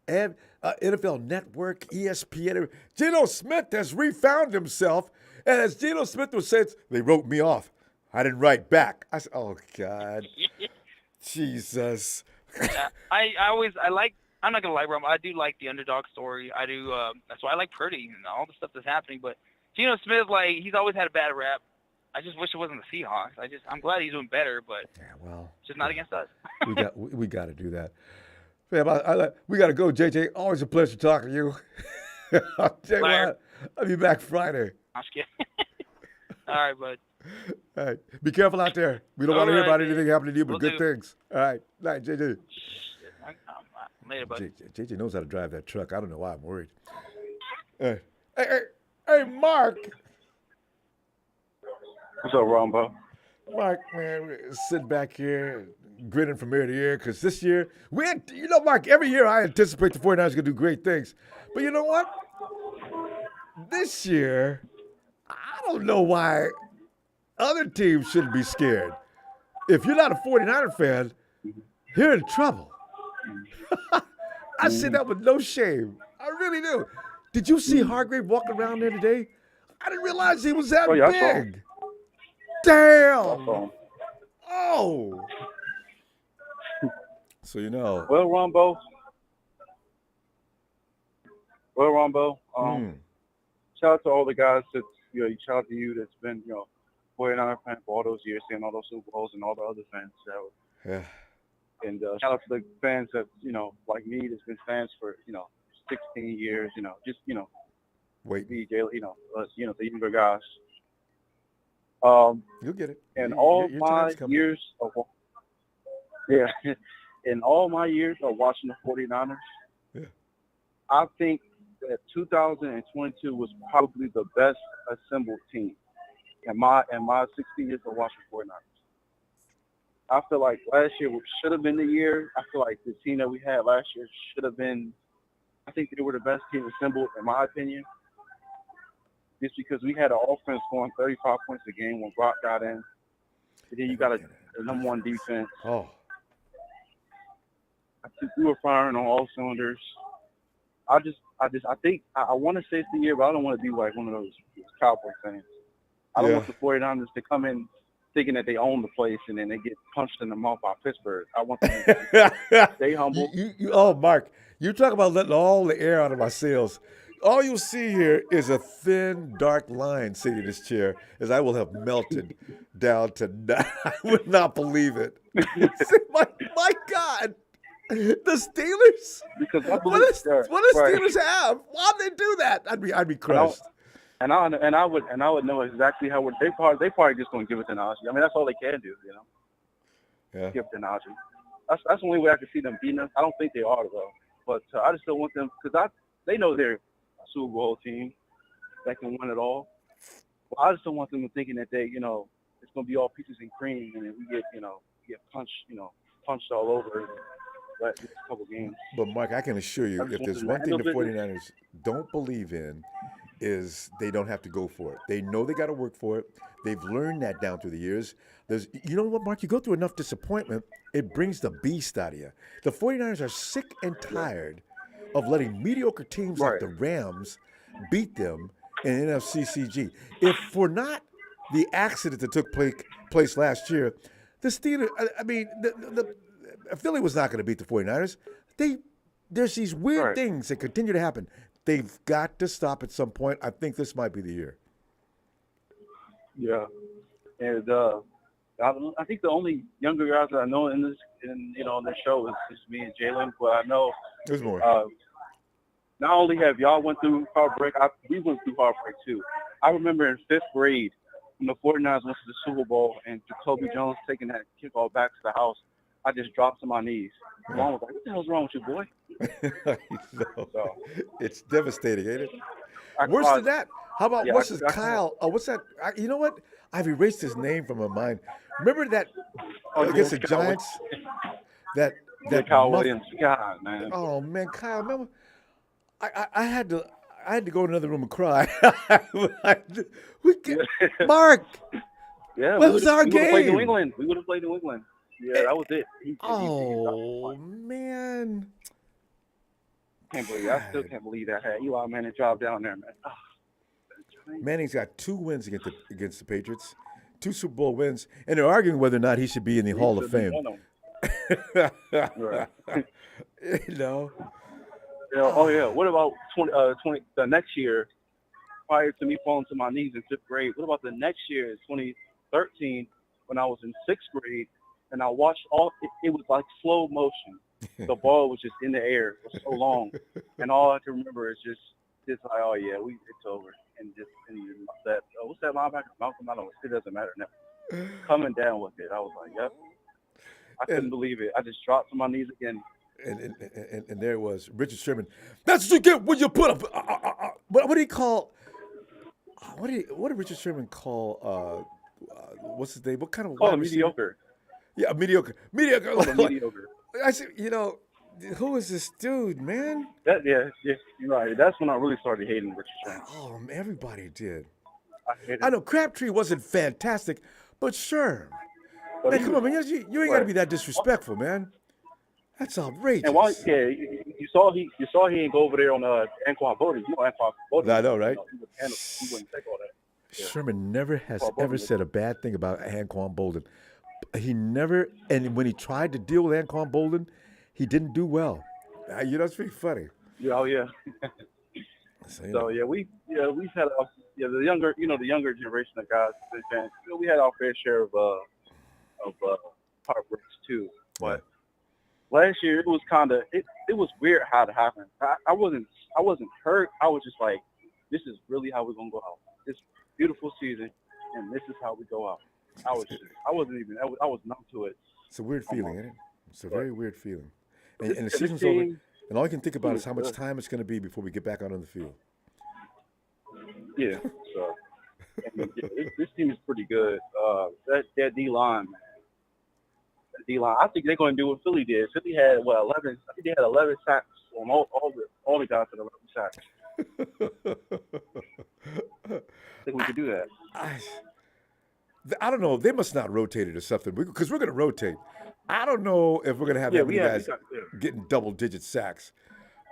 And NFL Network, ESPN. Geno Smith has refound himself. And as Geno Smith was saying, they wrote me off. I didn't write back. I said, oh, God. Jesus. I'm not going to lie, Rum. I do like the underdog story. I do. That's why I like Purdy and all the stuff that's happening. But Geno Smith, he's always had a bad rap. I just wish it wasn't the Seahawks. I'm glad he's doing better, but just not against us. we got to do that. Man, we got to go, JJ. Always a pleasure talking to you. I'll tell you what, I'll be back Friday. I'm just kidding. All right, bud. All right. Be careful out there. We don't want to hear about anything happening to you, but good things. All right. Night, JJ. Later, bud. JJ knows how to drive that truck. I don't know why I'm worried. Hey, Mark. What's up, Ronbo? Mark, man, we're sitting back here grinning from ear to ear because this year, Mark, every year I anticipate the 49ers are going to do great things. But you know what? This year, I don't know why other teams shouldn't be scared. If you're not a 49er fan, you're in trouble. I say that with no shame. I really do. Did you see Hargrave walking around there today? I didn't realize he was that Oh yeah, I saw him. big. I saw Damn. him. Oh. So you know. Well, Ronbo. Shout out to all the guys that shout out to you that's been 49er fan for all those years, seeing all those Super Bowls, and all the other fans. So, Yeah. and shout out to the fans that like me, that's been fans for 16 years. Wait. the younger guys. You'll get it. In Your all time's my coming. years of in all my years of watching the 49ers, Yeah. I think that 2022 was probably the best assembled team in my 16 years of watching 49ers. I feel like last year should have been the year. I feel like the team that we had last year should have been. I think they were the best team assembled, in my opinion. Just because we had an offense scoring 35 points a game when Brock got in. And then you got a number one defense. Oh. I think we were firing on all cylinders. I think I want to say it's the year, but I don't want to be like one of those Cowboy fans. I don't want the 49ers to come in thinking that they own the place and then they get punched in the mouth by Pittsburgh. I want them to stay humble. Mark, you talk about letting all the air out of my sails. All you'll see here is a thin, dark line sitting in this chair, as I will have melted down to I would not believe it. my God. The Steelers? Because what does Steelers have? Why'd they do that? I'd be crushed. And I would know exactly how they probably just gonna give it to Najee. I mean, that's all they can do, Yeah. Give it to Najee. That's the only way I can see them beating us. I don't think they are though, but I just don't want them because they know they're a Super Bowl team that can win it all. Well, I just don't want them thinking that they, it's gonna be all peaches and cream, and then we get punched all over. But a couple games. But Mark, I can assure you, if there's one thing the 49ers don't believe in, is they don't have to go for it. They know they got to work for it. They've learned that down through the years. You know what, Mark? You go through enough disappointment, it brings the beast out of you. The 49ers are sick and tired of letting mediocre teams like the Rams beat them in NFC CG. If for not the accident that took place last year, the Steelers, Philly was not going to beat the 49ers. There's these weird things that continue to happen. They've got to stop at some point. I think this might be the year. Yeah, and I think the only younger guys that I know in this show is me and Jalen. But I know there's more. Not only have y'all went through heartbreak, we went through heartbreak too. I remember in 5th grade when the 49ers went to the Super Bowl and Jacoby Jones taking that kickoff back to the house. I just dropped to my knees. Mom was like, "What the hell's wrong with you, boy?" It's devastating, ain't it? Worse than that. How about what's his Kyle? What's that? You know what? I've erased his name from my mind. Remember that against the Giants? That Kyle Williams. God, man. Oh man, Kyle. Remember? I had to go in another room and cry. Mark. Yeah, what was our game? We would have played New England. Yeah, that was it. Man. I still can't believe that had Eli Manning dropped down there, man. Manning's got 2 wins against the Patriots, 2 Super Bowl wins, and they're arguing whether or not he should be in the Hall of Fame. Oh yeah. What about 20 the next year? Prior to me falling to my knees in 5th grade, what about the next year, 2013, when I was in 6th grade? And I watched it was like slow motion. The ball was just in the air for so long. And all I can remember is just like, oh, yeah, it's over. And that, what's that linebacker? Malcolm, I don't know. It doesn't matter now. Coming down with it. I was like, yep. I couldn't believe it. I just dropped to my knees again. And there was Richard Sherman. That's what you get when you put up. What do he call? What did Richard Sherman call? What's his name? What kind of? Mediocre. Yeah, mediocre. Mediocre. Mediocre. I said, who is this dude, man? You're right. That's when I really started hating Richard Sherman. Oh, everybody did. I know Crabtree wasn't fantastic, but sure. Man, come on, man. You ain't got to be that disrespectful, man. That's outrageous. And you saw he didn't go over there on Anquan Bodie. You know Anquan Bodie. I know, right? He wouldn't take all that. Yeah. Sherman never has ever said a bad thing about Anquan Bolden. He never, and when he tried to deal with Anquan Bolden, he didn't do well. It's pretty funny. Yeah, oh yeah. We've had the younger generation of guys. We had our fair share of heartbreaks too. But last year it was it was weird how it happened. I wasn't hurt. I was just like, this is really how we're gonna go out. This beautiful season, and this is how we go out. I was numb to it. It's a weird feeling, isn't it? It's a very weird feeling. And the season's over, and all you can think about is how much time it's going to be before we get back out on the field. Yeah. So this team is pretty good. That D-line, man. That D-line. I think they're going to do what Philly did. Philly had 11. I think they had 11 sacks on all the guys had 11 sacks. I think we could do that. I don't know. They must not rotate it or something because we're going to rotate. I don't know if we're going to have that many guys getting double-digit sacks,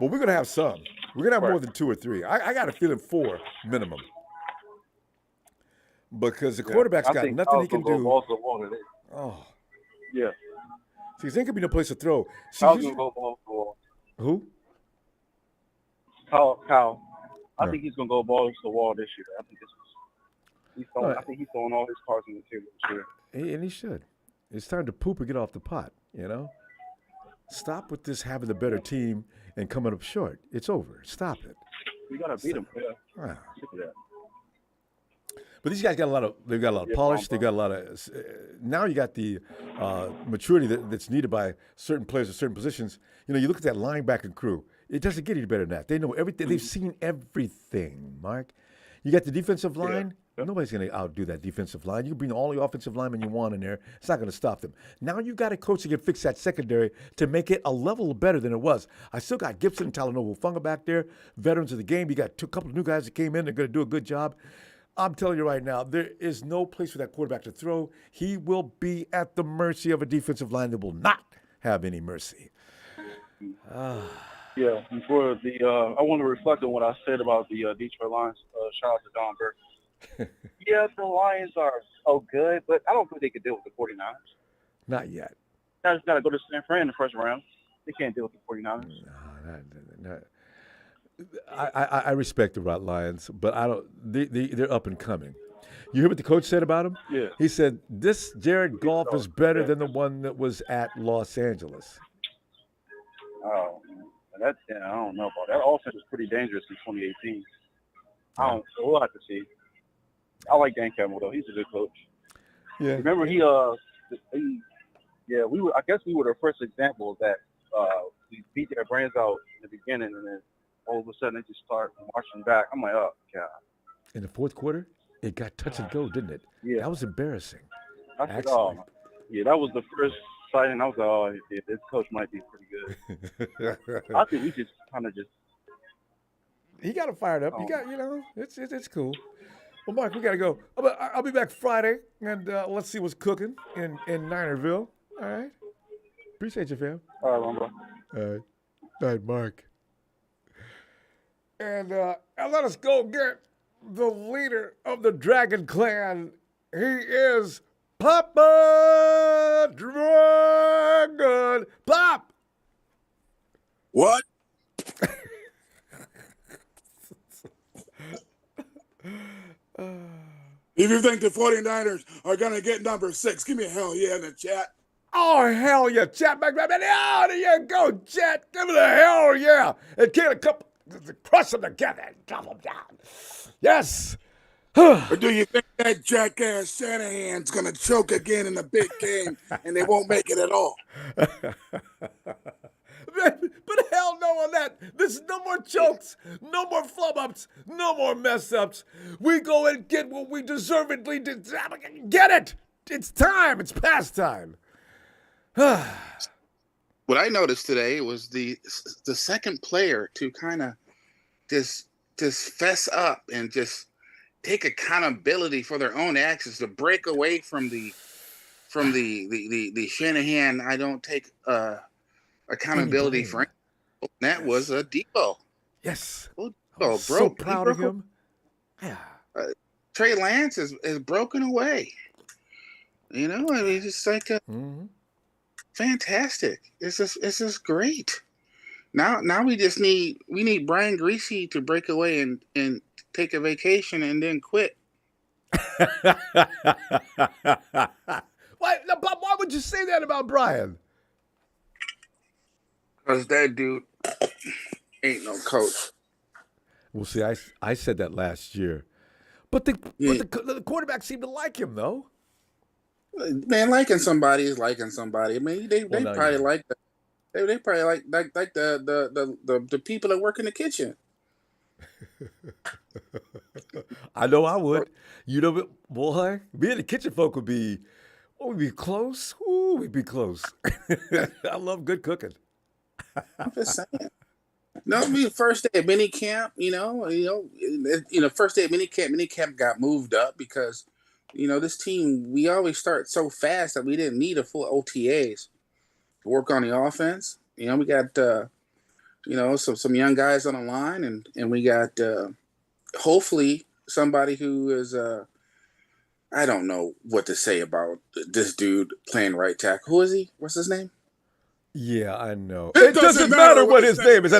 but we're going to have some. We're going to have more than 2 or 3. I got a feeling 4 minimum because the quarterback's got nothing he can do. Oh, yeah. See, there ain't gonna be no place to throw. Kyle's gonna go balls to the wall. Who? Kyle. I think he's gonna go balls to the wall this year. I think he's throwing all his cards on the table this year. And he should. It's time to poop or get off the pot, Stop with this having the better team and coming up short. It's over. Stop it. We got to beat them. Yeah. Wow. But these guys got a lot of polish. They got a lot of now you got the maturity that's needed by certain players at certain positions. You look at that linebacker crew. It doesn't get any better than that. They know everything. They've seen everything, Mark. You got the defensive line. Yeah. Nobody's going to outdo that defensive line. You can bring all the offensive linemen you want in there. It's not going to stop them. Now you've got a coach that can fix that secondary to make it a level better than it was. I still got Gibson and Talanoa Funga back there, veterans of the game. You got a couple of new guys that came in. They're going to do a good job. I'm telling you right now, there is no place for that quarterback to throw. He will be at the mercy of a defensive line that will not have any mercy. Yeah, before I want to reflect on what I said about the Detroit Lions. Shout out to Don Burke. Yeah, the Lions are good, but I don't think they could deal with the 49ers. Not yet. They just got to go to San Fran in the first round. They can't deal with the 49ers. No. I respect the Lions, but I don't. They're up and coming. You hear what the coach said about him? Yeah. He said this Jared Goff is better than the one that was at Los Angeles. Oh, I don't know about that. That offense was pretty dangerous in 2018. We'll have to see. I like Dan Campbell though. He's a good coach. Yeah. Remember I guess we were the first example of that. We beat their brains out in the beginning, and then all of a sudden they just start marching back. I'm like, oh god. In the fourth quarter, it got touch and go, didn't it? Yeah. That was embarrassing. I said, that was the first sighting. I was like, this coach might be pretty good. I think we just kind of just. He got him fired up. It's cool. Well, Mark, we got to go. I'll be back Friday, and let's see what's cooking in Ninerville. All right? Appreciate you, fam. All right, Ronbo. All right, Mark. And let us go get the leader of the Dragon Clan. He is Papa Dragon. Pop! What? If you think the 49ers are going to get number 6, give me a hell yeah in the chat. Oh, hell yeah, chat back. Oh, there you go, chat. Give it a hell yeah. And get a couple, crush them together and drop them down. Yes. Or do you think that jackass Shanahan's going to choke again in the big game and they won't make it at all? But hell no on that. There's no more chokes, no more flub-ups, no more mess-ups. We go and get what we deservedly get it. It's time. It's past time. What I noticed today was the second player to kind of just fess up and just take accountability for their own actions, to break away from the Shanahan. I don't take accountability for him. And that was a Deebo. Yes. Oh, I'm so proud of him. Yeah. Trey Lance is broken away. You know, I mean, it's just like fantastic. It's just great. Now we just need Brian Greasy to break away and take a vacation and then quit. Why would you say that about Brian? Because that dude ain't no coach. Well, see, I said that last year, but the quarterback seemed to like him though. Man, liking somebody is liking somebody. I mean, they probably like that. They probably like the people that work in the kitchen. I know I would. You know, boy, me and the kitchen folk would be close. Ooh, we'd be close. I love good cooking. I'm just saying. No, I mean, first day at minicamp, first day at minicamp got moved up because, this team, we always start so fast that we didn't need a full OTAs to work on the offense. We got, some young guys on the line, and we got hopefully somebody who is, I don't know what to say about this dude playing right tackle. Who is he? What's his name? Yeah, I know. It doesn't matter what his name is.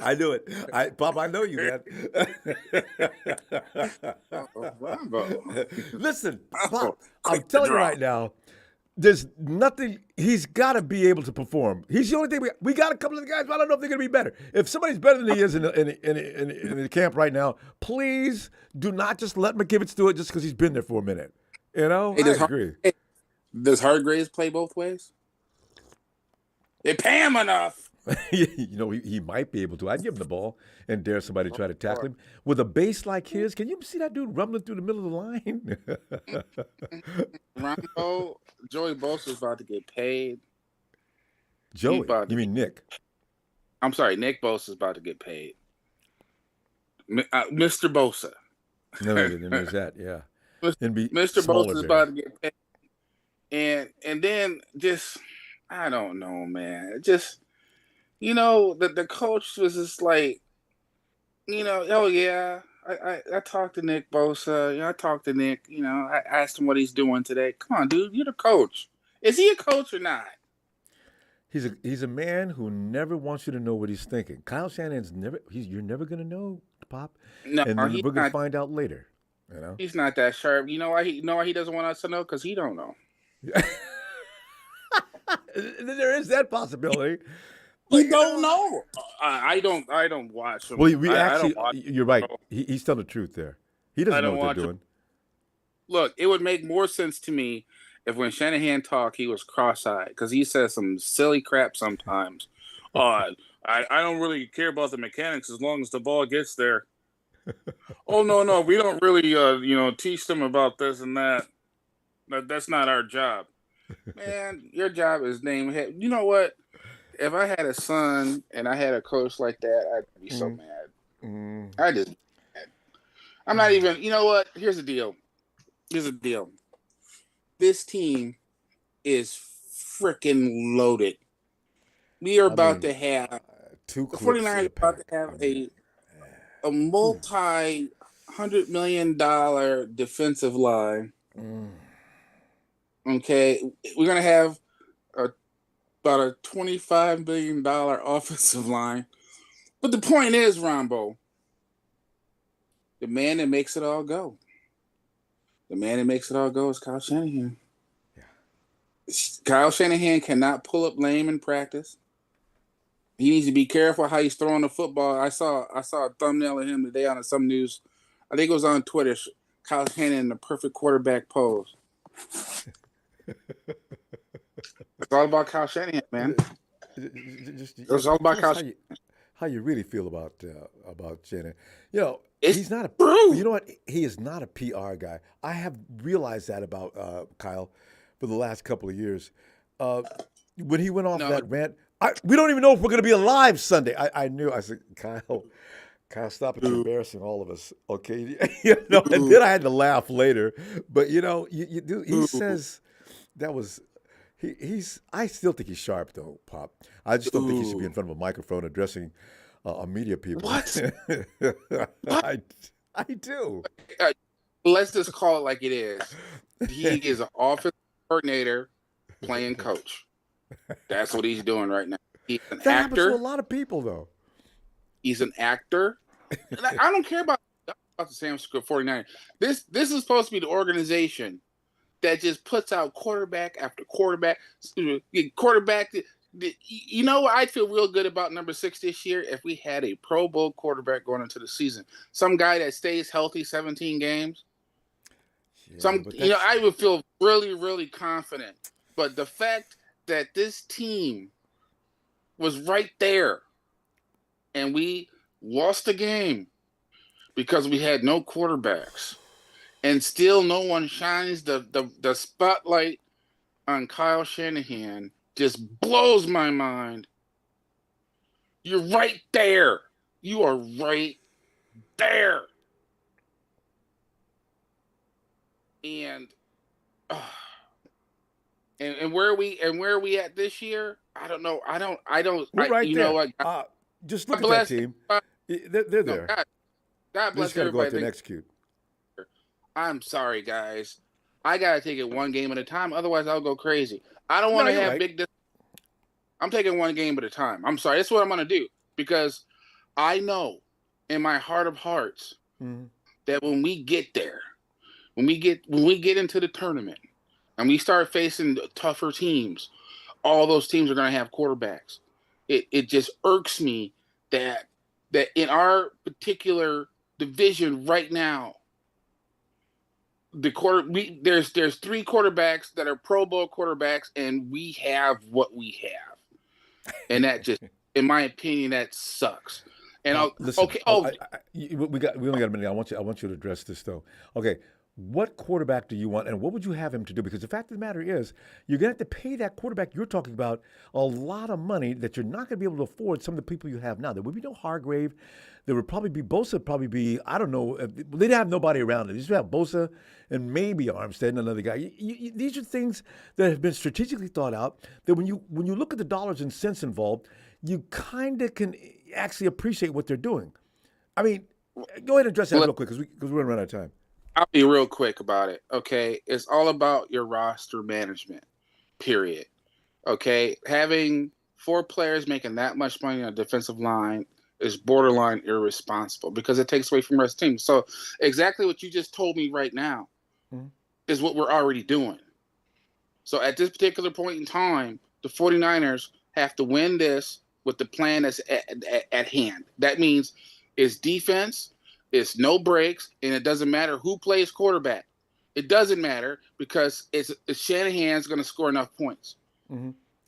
I knew it. Bob, I know you, man. Listen, Bob, I'm telling you right now, there's nothing. He's got to be able to perform. He's the only thing we got. A couple of the guys, but I don't know if they're going to be better. If somebody's better than he is in the camp right now, please do not just let McKivitz do it just because he's been there for a minute. Hey, I agree. Does Hargrave play both ways? They pay him enough. He might be able to. I'd give him the ball and dare somebody to try to tackle him. With a base like his, can you see that dude rumbling through the middle of the line? Ronbo, Joey Bosa is about to get paid. Joey? You mean Nick? I'm sorry, Nick Bosa is about to get paid. Mr. Bosa. No, there's that, yeah. Mr. Bosa is about to get paid. And then just, I don't know, man. Just, the coach was just like, oh yeah, I talked to Nick Bosa. I talked to Nick. I asked him what he's doing today. Come on, dude, you're the coach. Is he a coach or not? He's a man who never wants you to know what he's thinking. Kyle Shanahan's you're never gonna know, Pop. No, and then we're gonna find out later. He's not that sharp. You know why he doesn't want us to know? Because he don't know. There is that possibility. He don't know. I don't watch him. Well, you're right. He's telling the truth there. He doesn't know what they're doing. Look, it would make more sense to me if when Shanahan talked, he was cross-eyed because he says some silly crap sometimes. I don't really care about the mechanics as long as the ball gets there. Oh no, we don't really teach them about this and that. That's not our job. Man, your job is name head. You know what? If I had a son and I had a coach like that, I'd be so mad. I'm not even. You know what? Here's the deal. This team is freaking loaded. We are about to have the 49ers are about to have a multi-$100 million defensive line. Okay, we're gonna have about a $25 billion offensive line. But the point is, Ronbo, the man that makes it all go. The man that makes it all go is Kyle Shanahan. Yeah. Kyle Shanahan cannot pull up lame in practice. He needs to be careful how he's throwing the football. I saw a thumbnail of him today on some news. I think it was on Twitter. Kyle Shanahan in the perfect quarterback pose. It's all about Kyle Shanahan, man. It's all about Kyle Shanahan. How you really feel about Shanahan? He's not a. You know what? He is not a PR guy. I have realized that about Kyle for the last couple of years. When he went off that rant, we don't even know if we're going to be alive Sunday. I knew. I said, Kind of stop it. You're embarrassing all of us. Okay. And then I had to laugh later. But you do. He says that was. He's. I still think he's sharp though, Pop. I just don't think he should be in front of a microphone addressing media people. What? I do. Let's just call it like it is. He is an offensive coordinator playing coach. That's what he's doing right now. He's an That happens to actor. a lot of people though. He's an actor. I don't care about the San Francisco 49ers. This is supposed to be the organization that just puts out quarterback after quarterback. Quarterback. You know what? I'd feel real good about number 6 this year if we had a Pro Bowl quarterback going into the season. Some guy that stays healthy 17 games. Yeah, I would feel really, really confident. But the fact that this team was right there and we lost the game because we had no quarterbacks, and still no one shines the spotlight on Kyle Shanahan just blows my mind. You're right there. You are right there. And where are we at this year? I don't know. We're right there. Know what? Just look at that team. They're there. God bless everybody. Go out there and execute. I'm sorry, guys. I gotta take it one game at a time. Otherwise, I'll go crazy. I don't want to have big. I'm taking one game at a time. I'm sorry. That's what I'm gonna do because I know in my heart of hearts that when we get there, when we get into the tournament and we start facing tougher teams, all those teams are gonna have quarterbacks. It just irks me that in our particular division right now, there's 3 quarterbacks that are Pro Bowl quarterbacks, and we have what we have, and that just, in my opinion, that sucks. And listen, we only got a minute. I want you to address this though. Okay, what quarterback do you want, and what would you have him to do? Because the fact of the matter is, you're going to have to pay that quarterback you're talking about a lot of money that you're not going to be able to afford some of the people you have now. There would be no Hargrave. There would probably be Bosa. Probably be, I don't know. They'd have nobody around it. They just have Bosa and maybe Armstead and another guy. These are things that have been strategically thought out. That when you look at the dollars and cents involved, you kind of can actually appreciate what they're doing. I mean, go ahead and address that real quick because we're running out of time. I'll be real quick about it, okay? It's all about your roster management, period. Okay? Having 4 players making that much money on a defensive line is borderline irresponsible because it takes away from the rest of the team. So exactly what you just told me right now is what we're already doing. So at this particular point in time, the 49ers have to win this with the plan that's at hand. That means it's defense, it's no breaks, and it doesn't matter who plays quarterback. It doesn't matter because it's Shanahan's going to score enough points.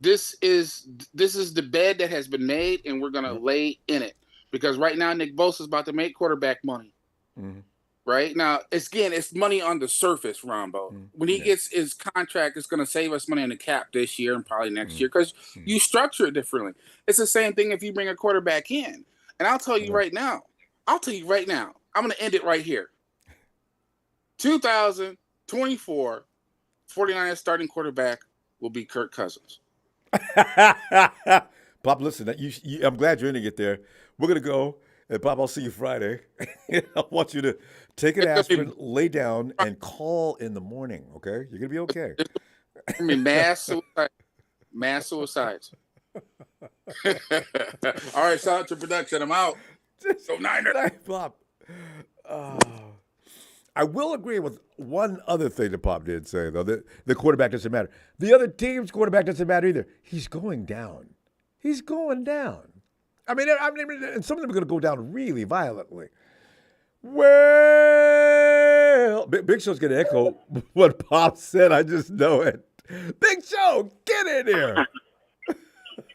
This is the bed that has been made, and we're going to lay in it because right now Nick Bosa is about to make quarterback money. Right now, it's money on the surface, Ronbo. When he gets his contract, it's going to save us money on the cap this year and probably next year because you structure it differently. It's the same thing if you bring a quarterback in. And I'll tell you right now, I'm going to end it right here. 2024, 49ers starting quarterback will be Kirk Cousins. Pop, listen, I'm glad you're going to get there. We're going to go. And Pop, I'll see you Friday. I want you to take an aspirin, lay down, and call in the morning, okay? You're going to be okay. I mean, mass suicides. All right, shout out to production. I'm out. So Niners. Pop. I will agree with one other thing that Pop did say, though. The quarterback doesn't matter. The other team's quarterback doesn't matter either. He's going down. He's going down. I mean, and some of them are going to go down really violently. Well, Big Show's going to echo what Pop said. I just know it. Big Show, get in here.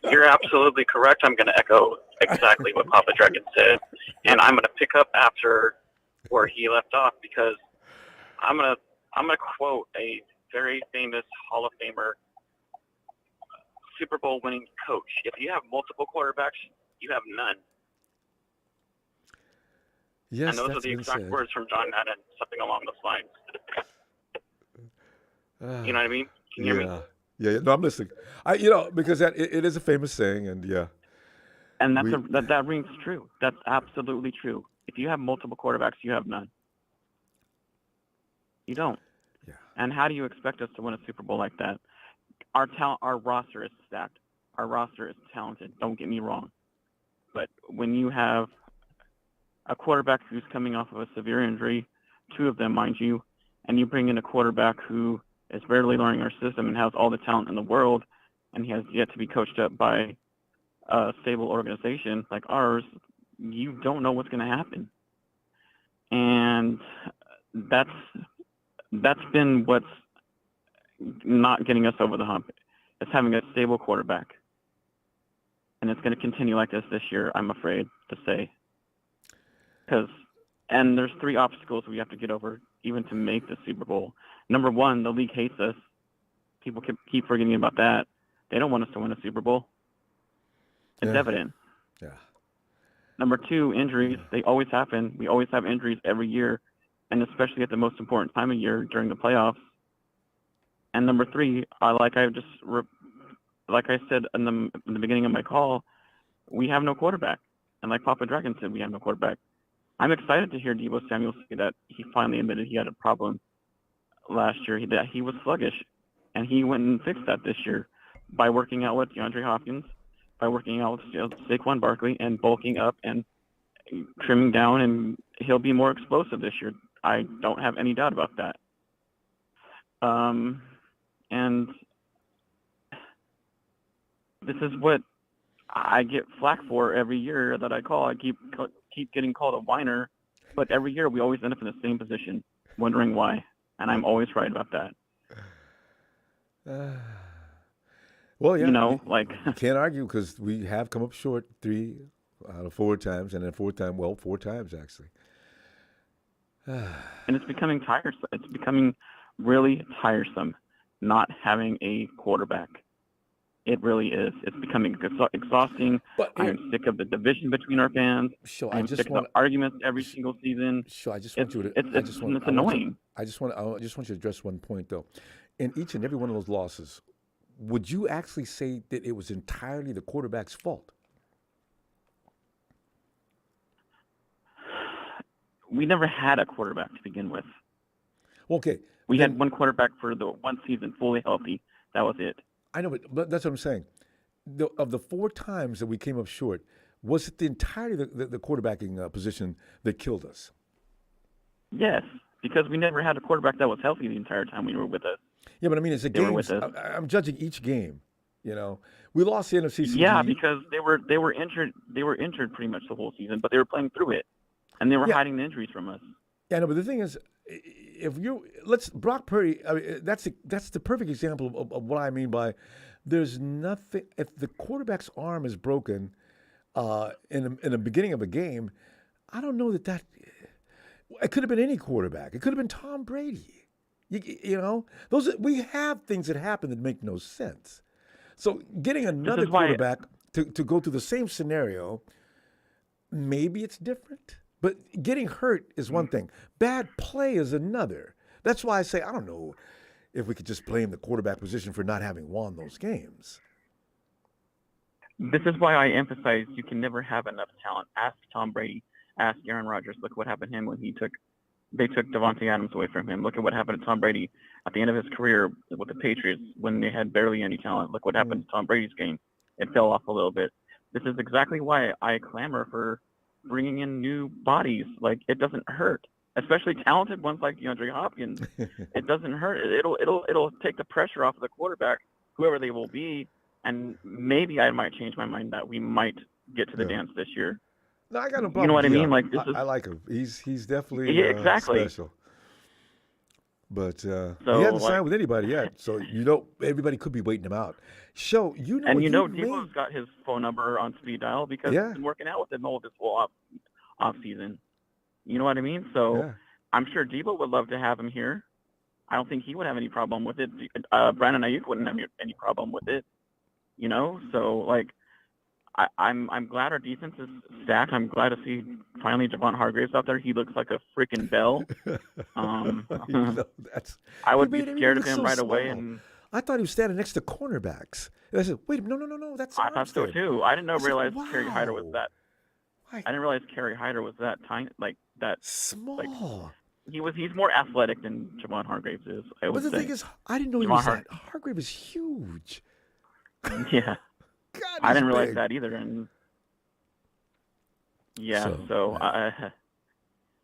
You're absolutely correct. I'm going to echo exactly what Papa Dragon said, and I'm going to pick up after where he left off because I'm going to quote a very famous Hall of Famer, Super Bowl winning coach. If you have multiple quarterbacks, you have none. Yes, and those that's are the been exact said. words from John Madden, something along those lines. You know what I mean? Can you hear me? Yeah. No, I'm listening. Because it is a famous saying, and yeah. And that rings true. That's absolutely true. If you have multiple quarterbacks, you have none. You don't. Yeah. And how do you expect us to win a Super Bowl like that? Our roster is stacked. Our roster is talented. Don't get me wrong. But when you have a quarterback who's coming off of a severe injury, 2 of them, mind you, and you bring in a quarterback who is barely learning our system and has all the talent in the world, and he has yet to be coached up by a stable organization like ours, you don't know what's going to happen. And that's been what's not getting us over the hump. It's having a stable quarterback. And it's going to continue like this year, I'm afraid to say. And there's 3 obstacles we have to get over even to make the Super Bowl. Number 1, the league hates us. People keep forgetting about that. They don't want us to win a Super Bowl. It's evident. Yeah. Number 2, injuries. They always happen. We always have injuries every year, and especially at the most important time of year during the playoffs. And number 3, like I said in the beginning of my call, we have no quarterback. And like Papa Dragon said, we have no quarterback. I'm excited to hear Deebo Samuel say that he finally admitted he had a problem last year, that he was sluggish. And he went and fixed that this year by working out with DeAndre Hopkins, by working out with Saquon Barkley, and bulking up and trimming down, and he'll be more explosive this year. I don't have any doubt about that. And this is what I get flack for every year that I call. I keep getting called a whiner, but every year we always end up in the same position, wondering why. And I'm always right about that. Well, yeah. You can't argue because we have come up short 3 out of 4 times, and then 4 times actually. And it's becoming tiresome. It's becoming really tiresome not having a quarterback. It really is. It's becoming exhausting. I'm sick of the division between our fans. I'm sick of the arguments every single season. I just want you to. It's annoying. I just want you to address one point though. In each and every one of those losses, would you actually say that it was entirely the quarterback's fault? We never had a quarterback to begin with. Okay. We had one quarterback for the one season, fully healthy. That was it. I know, but that's what I'm saying. Of the 4 times that we came up short, was it the entirety of the quarterbacking position that killed us? Yes, because we never had a quarterback that was healthy the entire time we were with us. Yeah, but I mean, it's a game. I'm judging each game. You know, we lost the NFC. Yeah, because they were injured. They were injured pretty much the whole season, but they were playing through it, and they were hiding the injuries from us. Yeah, no, but the thing is, Brock Purdy. I mean, that's the perfect example of what I mean by there's nothing. If the quarterback's arm is broken in the beginning of a game, I don't know that it could have been any quarterback. It could have been Tom Brady. You know, we have things that happen that make no sense. So getting another quarterback to go through the same scenario, maybe it's different. But getting hurt is one thing. Bad play is another. That's why I say I don't know if we could just blame the quarterback position for not having won those games. This is why I emphasize you can never have enough talent. Ask Tom Brady. Ask Aaron Rodgers. Look what happened to him when they took Devontae Adams away from him. Look at what happened to Tom Brady at the end of his career with the Patriots when they had barely any talent. Look what happened to Tom Brady's game. It fell off a little bit. This is exactly why I clamor for bringing in new bodies. Like, it doesn't hurt, especially talented ones like DeAndre Hopkins. It doesn't hurt. It'll take the pressure off of the quarterback, whoever they will be, and maybe I might change my mind that we might get to the dance this year. No, I got no problem. You know what I mean? Like, I like him. He's definitely exactly special. But he hasn't signed with anybody yet, so everybody could be waiting him out. Deebo's got his phone number on speed dial because he's been working out with him all this whole off season. You know what I mean? So I'm sure Deebo would love to have him here. I don't think he would have any problem with it. Brandon Ayuk wouldn't have any problem with it. You know, so like, I'm glad our defense is stacked. I'm glad to see finally Javon Hargrave's out there. He looks like a freaking bell. I would be scared of him right away. And I thought he was standing next to cornerbacks. And I said, "Wait, no, that's I thought so too. I didn't realize Kerry Hyder was that. Why? I didn't realize Kerry Hyder was that tiny, like that small. Like, he's more athletic than Javon Hargraves is. I would but the say. thing is, I didn't know he was that. Hargrave is huge. Yeah. God, I didn't realize big. that either. And yeah,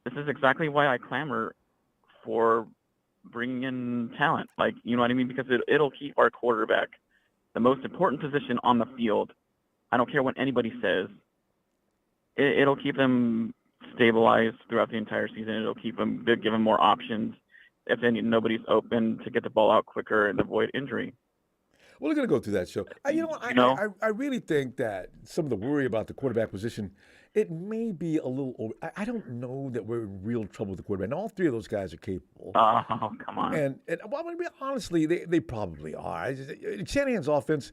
this is exactly why I clamor for bringing in talent. Like, you know what I mean? Because it'll keep our quarterback, the most important position on the field. I don't care what anybody says. It'll keep them stabilized throughout the entire season. It'll keep them, give them more options if nobody's open to get the ball out quicker and avoid injury. Well, we're going to go through that show. You know what? I really think that some of the worry about the quarterback position, it may be a little over. I don't know that we're in real trouble with the quarterback. And all three of those guys are capable. Oh, come on. And well, I mean, honestly, they probably are. Shanahan's offense,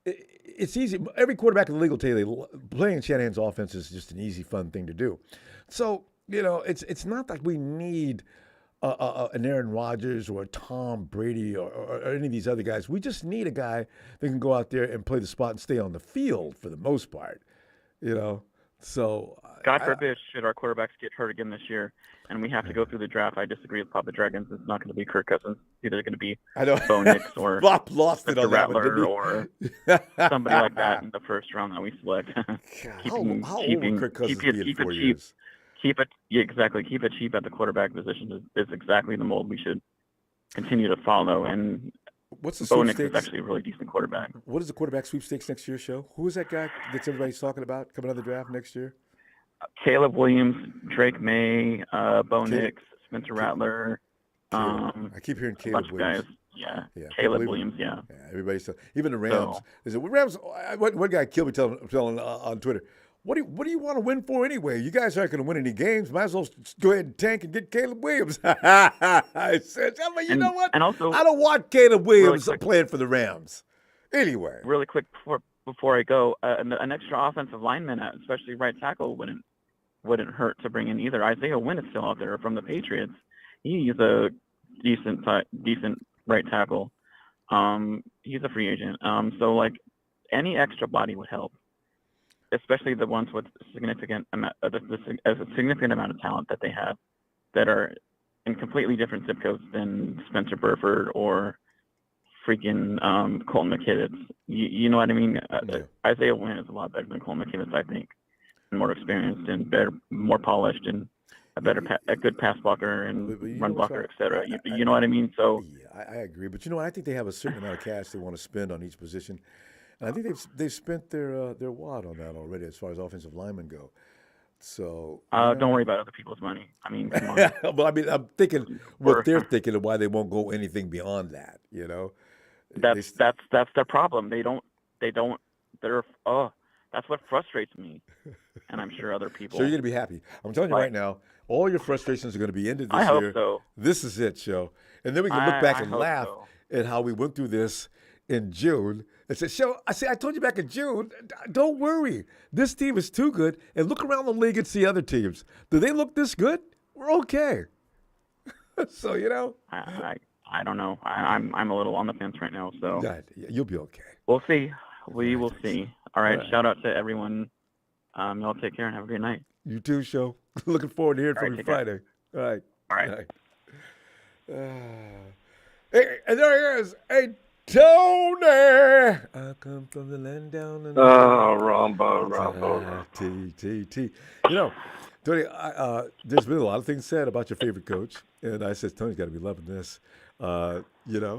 it's easy. Every quarterback in the league will tell you playing Shanahan's offense is just an easy, fun thing to do. So, it's not like we need an Aaron Rodgers or a Tom Brady or any of these other guys. We just need a guy that can go out there and play the spot and stay on the field for the most part, So, God forbid should our quarterbacks get hurt again this year, and we have to go through the draft. I disagree with Papa Dragons. It's not going to be Kirk Cousins. It's either going to be Bo Nix or Bob lost it on that one, Rattler or somebody like that in the first round that we select. How old will Kirk Cousins be in 4 years? Keep it cheap at the quarterback position is exactly the mold we should continue to follow. And what's the Bo Nix sweepstakes? is actually a really decent quarterback. What is the quarterback sweepstakes next year show? Who is that guy that everybody's talking about coming out of the draft next year? Caleb Williams, Drake May, Bo Nix, Spencer Rattler. I keep hearing Caleb Williams. Guys. Yeah. Caleb Williams. Yeah. Everybody's even the Rams. Rams. One guy killed me telling on Twitter. What do you want to win for anyway? You guys aren't going to win any games. Might as well go ahead and tank and get Caleb Williams. I said, you know what? And also, I don't want Caleb Williams playing for the Rams. Anyway. Really quick before I go, an extra offensive lineman, especially right tackle, wouldn't hurt to bring in either. Isaiah Wynn is still out there from the Patriots. He's a decent right tackle. He's a free agent. So like any extra body would help, especially the ones with a significant amount of talent that they have that are in completely different zip codes than Spencer Burford or freaking Colton McKivitz. You know what I mean? Isaiah Wynn is a lot better than Colton McKivitz, I think, and more experienced and better, more polished, and a good pass blocker and run blocker, etc. You know what I mean? So yeah, I agree. But you know what? I think they have a certain amount of cash they want to spend on each position. And I think they've spent their wad on that already as far as offensive linemen go. So don't worry about other people's money. I mean, come on. Well, I mean, I'm thinking what they're thinking and why they won't go anything beyond that. That's their problem. That's what frustrates me, and I'm sure other people. So you're gonna be happy. I'm telling you right now, all your frustrations are gonna be ended this year. I hope so. This is it, Joe. And then we can look back and laugh at how we went through this in June. And say, I told you back in June, don't worry. This team is too good. And look around the league and see other teams. Do they look this good? We're okay. So, I don't know. I'm a little on the fence right now. So you'll be okay. We'll see. We will see. All right. Shout out to everyone. Y'all take care and have a great night. You too, Show. Looking forward to hearing from you Friday. All right. All right. Hey, and there he is. Hey, Tony. I come from the land down in Ronbo. T. Tony, there's been a lot of things said about your favorite coach, and I said Tony's got to be loving this. Well, you know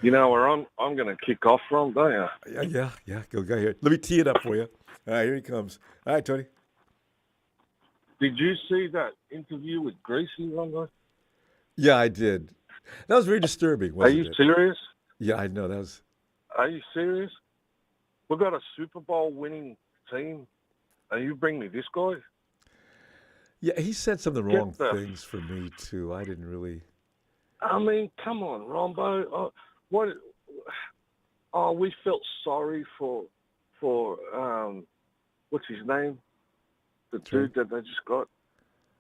where I'm going to kick off from, don't you? Yeah. Go ahead. Let me tee it up for you. All right, here he comes. All right, Tony. Did you see that interview with Gracie, Ronbo? Yeah, I did. That was very disturbing, wasn't it? Are you serious? Yeah, I know. That was. Are you serious? We've got a Super Bowl winning team, and you bring me this guy? Yeah, he said some of the wrong things for me, too. I didn't really. I mean, come on, Ronbo. What? Oh, we felt sorry for what's his name? The dude that they just got.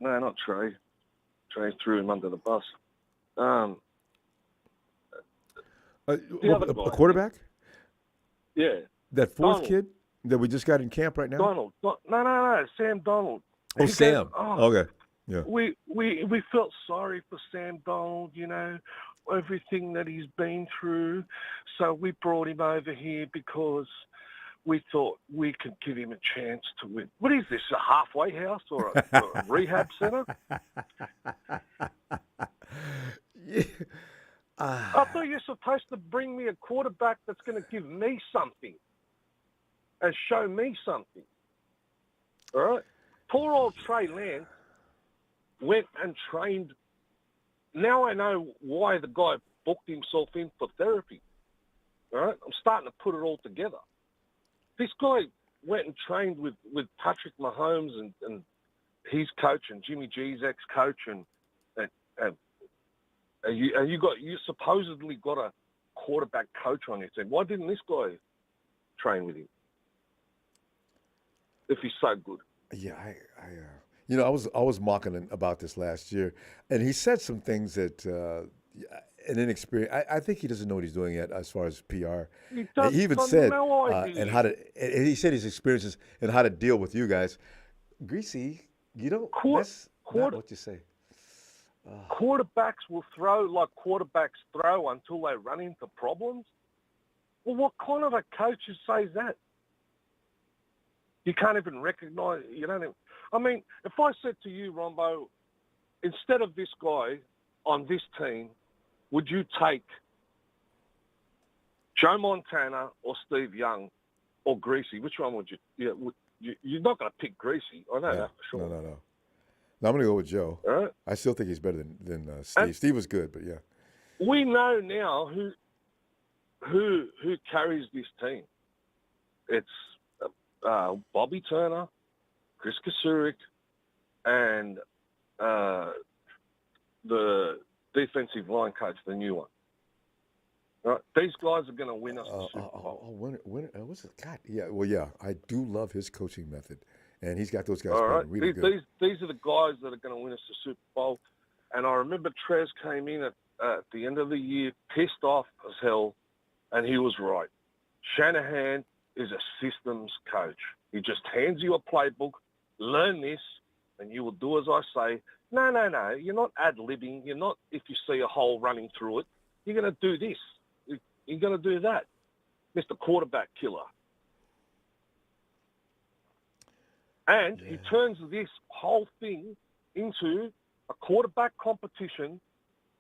No, not Trey. Trey threw him under the bus. The other guy. A quarterback? Yeah. That fourth Donald. kid that we just got in camp right now? Donald. No. Sam Donald. Oh, He Sam. goes, Okay. Yeah. We felt sorry for Sam Donald, you know, everything that he's been through. So we brought him over here because we thought we could give him a chance to win. What is this, a halfway house or a rehab center? Yeah. I thought you're supposed to bring me a quarterback that's going to give me something and show me something. All right? Poor old Trey Lance went and trained. Now I know why the guy booked himself in for therapy. All right? I'm starting to put it all together. This guy went and trained with Patrick Mahomes and his coach and Jimmy G's ex-coach and you supposedly got a quarterback coach on your team. Why didn't this guy train with him if he's so good? Yeah, I was mocking him about this last year, and he said some things that an inexperienced. I think he doesn't know what he's doing yet as far as PR. He even said and how to. And he said his experiences and how to deal with you guys. Greasy, you don't. That's not what you say. Quarterbacks will throw like quarterbacks throw until they run into problems. Well, what kind of a coach says that? You can't even recognize. You don't even. I mean, if I said to you, Ronbo, instead of this guy on this team, would you take Joe Montana or Steve Young or Greasy? Which one would you? Yeah, you're not going to pick Greasy. I know that for sure. No. I'm going to go with Joe. All right. I still think he's better than Steve. And Steve was good, but yeah. We know now who carries this team. It's Bobby Turner, Chris Kasurik, and the defensive line coach, the new one. Right? These guys are going to win us the Super Bowl. What's it? God, yeah. Well, yeah, I do love his coaching method, and he's got those guys All right. playing really good. These are the guys that are going to win us the Super Bowl. And I remember Trez came in at the end of the year, pissed off as hell, and he was right. Shanahan is a systems coach. He just hands you a playbook, learn this, and you will do as I say. No. You're not ad-libbing. You're not, if you see a hole running through it, you're going to do this. You're going to do that. Mr. Quarterback Killer. And he turns this whole thing into a quarterback competition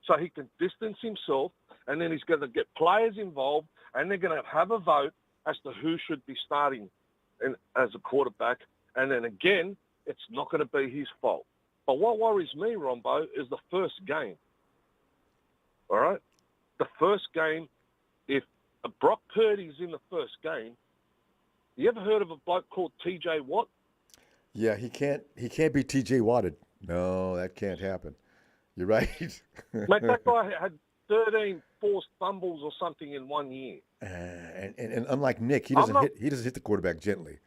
so he can distance himself, and then he's going to get players involved, and they're going to have a vote as to who should be starting as a quarterback. And then again, it's not going to be his fault. But what worries me, Ronbo, is the first game. All right? The first game, if Brock Purdy's in the first game, you ever heard of a bloke called TJ Watt? Yeah, he can't be TJ Watted. No, that can't happen. You're right. Mate, that guy had 13 forced fumbles or something in 1 year. And unlike Nick, he doesn't hit the quarterback gently.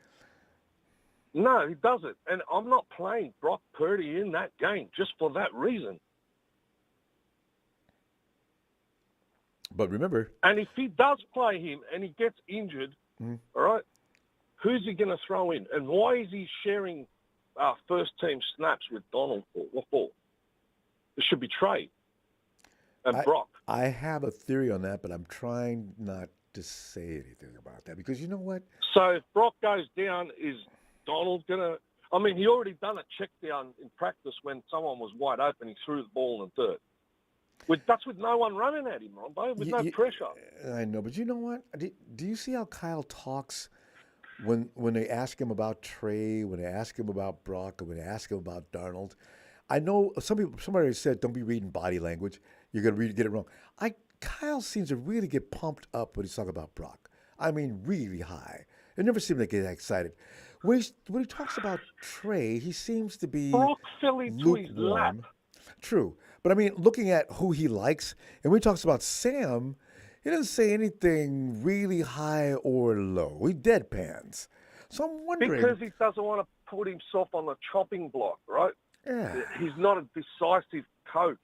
No, he doesn't. And I'm not playing Brock Purdy in that game just for that reason. But remember... And if he does play him and he gets injured, all right, who's he going to throw in? And why is he sharing first-team snaps with Donald for? What for? It should be Trey and Brock. I have a theory on that, but I'm trying not to say anything about that because you know what? So if Brock goes down, is Donald going to... I mean, he already done a check down in practice when someone was wide open. He threw the ball in the dirt. That's with no one running at him, Ronbo, with no pressure. I know, but you know what? Do you see how Kyle talks when they ask him about Trey, when they ask him about Brock, and when they ask him about Darnold? I know somebody said, don't be reading body language. You're going to get it wrong. Kyle seems to really get pumped up when he's talking about Brock. I mean, really high. I never seem to get that excited. When he talks about Trey, he seems to be Brock fell into his lap. True. But I mean, looking at who he likes, and when he talks about Sam, he doesn't say anything really high or low. He deadpans. So I'm wondering. Because he doesn't want to put himself on the chopping block, right? Yeah. He's not a decisive coach.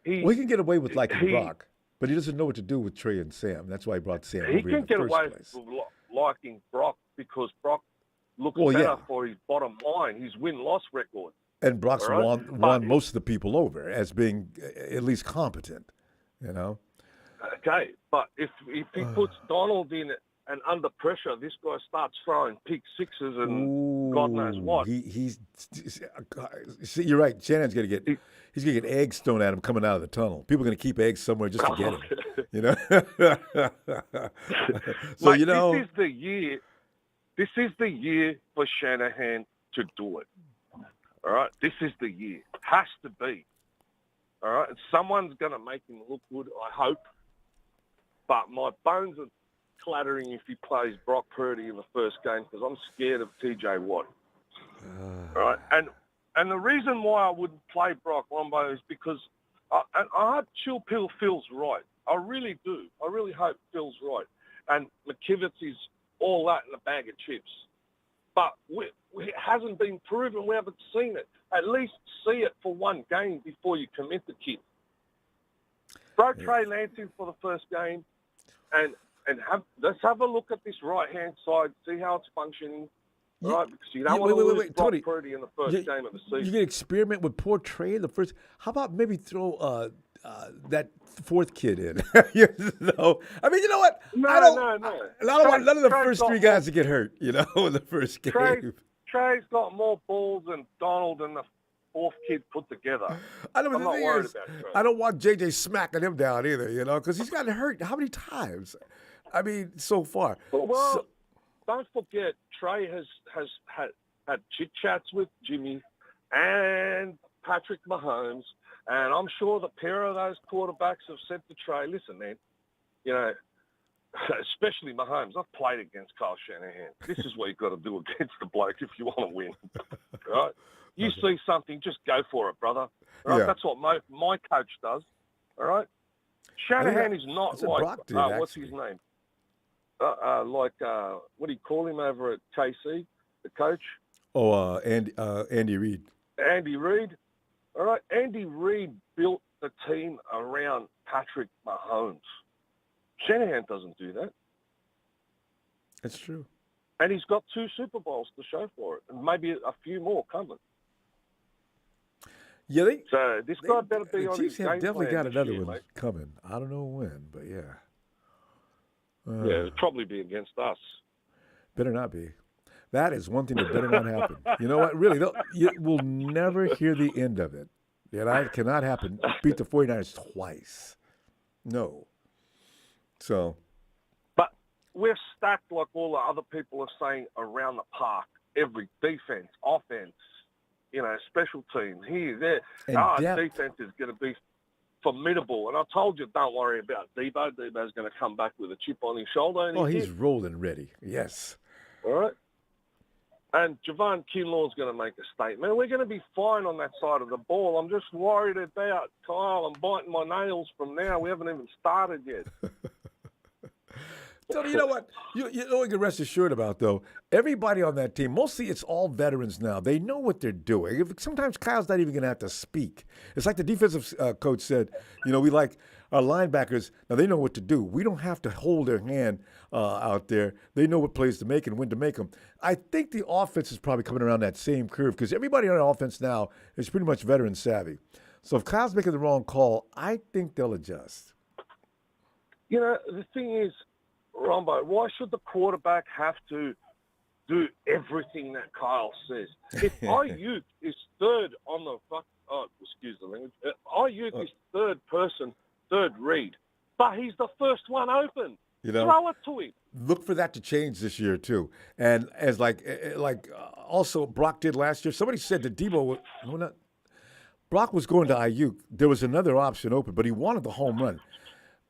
He can get away with liking Brock, but he doesn't know what to do with Trey and Sam. That's why he brought Sam over He in can the get first away place. with liking Brock because Brock looks better for his bottom line, his win-loss record. And Brock's right? won most of the people over as being at least competent, you know? Okay, but if he puts Donald in and under pressure, this guy starts throwing pick sixes and God knows what. See, you're right. Shanahan's going to he's going to get eggs thrown at him coming out of the tunnel. People are going to keep eggs somewhere just to get him, you know? So, Mate, you know. This is the year for Shanahan to do it. All right? This is the year. Has to be. All right? And someone's going to make him look good, I hope. But my bones are clattering if he plays Brock Purdy in the first game because I'm scared of TJ Watt. All right? And the reason why I wouldn't play Brock Ronbo is because I hope Chill Pill feels right. I really do. I really hope feels right. And McKivitz is all that in a bag of chips. But it hasn't been proven. We haven't seen it. At least see it for one game before you commit the kid. Throw Trey Lance in for the first game and let's have a look at this right-hand side, see how it's functioning. Right, because you don't want to lose Brock Purdy in the first game of the season. You can experiment with poor Trey in the first. How about maybe throw that fourth kid in? You know? I mean, you know what? No. I don't want none of the first three guys to get hurt, you know, in the first game. Trey's got more balls than Donald and the fourth kid put together. I'm not worried about Trey. I don't want JJ smacking him down either, you know, because he's gotten hurt how many times? I mean, so far. Well, don't forget, Trey has had chit-chats with Jimmy and Patrick Mahomes, and I'm sure the pair of those quarterbacks have said to Trey, listen, man, you know, especially Mahomes, I've played against Kyle Shanahan. This is what you've got to do against the bloke if you want to win, right? You see something, just go for it, brother. Right? Yeah. That's what my coach does, all right? Shanahan is not like, what's his name? What do you call him over at KC, the coach? Oh, Andy Reid. Andy Reid. All right, Andy Reid built the team around Patrick Mahomes. Shanahan doesn't do that. That's true. And he's got 2 Super Bowls to show for it, and maybe a few more coming. Yeah, so this guy better be on his Chiefs game have definitely got another year, one mate. coming. I don't know when, but yeah. It'll probably be against us. Better not be. That is one thing that better not happen. You know what? Really, you will never hear the end of it. Yeah, that cannot happen. Beat the 49ers twice. No. So. But we're stacked like all the other people are saying around the park. Every defense, offense, you know, special teams, here, there. Our defense is going to be formidable. And I told you, don't worry about Deebo. Deebo's going to come back with a chip on his shoulder. And he's rolling ready. Yes. All right. And Javon Kinlaw's going to make a statement. We're going to be fine on that side of the ball. I'm just worried about Kyle. I'm biting my nails from now. We haven't even started yet. Tony, you know what? You know what you can rest assured about, though? Everybody on that team, mostly it's all veterans now. They know what they're doing. Sometimes Kyle's not even going to have to speak. It's like the defensive coach said, you know, we like our linebackers. Now, they know what to do. We don't have to hold their hand out there. They know what plays to make and when to make them. I think the offense is probably coming around that same curve because everybody on offense now is pretty much veteran savvy. So if Kyle's making the wrong call, I think they'll adjust. You know, the thing is, Ronbo, why should the quarterback have to do everything that Kyle says? If Ayuk is third on the excuse the language, Ayuk is third read, but he's the first one open. You know, throw it to him. Look for that to change this year too. And as also Brock did last year. Somebody said that Brock was going to Ayuk. There was another option open, but he wanted the home run.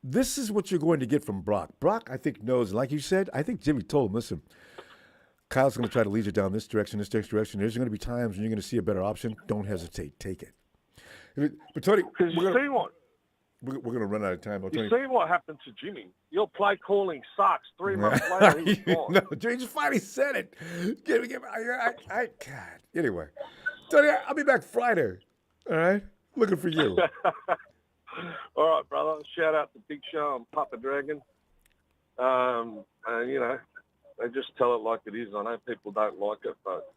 This is what you're going to get from Brock. Brock, I think, knows. And like you said, I think Jimmy told him, listen, Kyle's going to try to lead you down this direction, this next direction. There's going to be times when you're going to see a better option. Don't hesitate. Take it. But Tony, because you see what? we're going to run out of time. You see what happened to Jimmy? Your play calling sucks. 3 months later, he was gone. No, James finally said it. God. Anyway, Tony, I'll be back Friday. All right? Looking for you. All right, brother. Shout out to Big Show and Papa Dragon. And, they just tell it like it is. I know people don't like it, but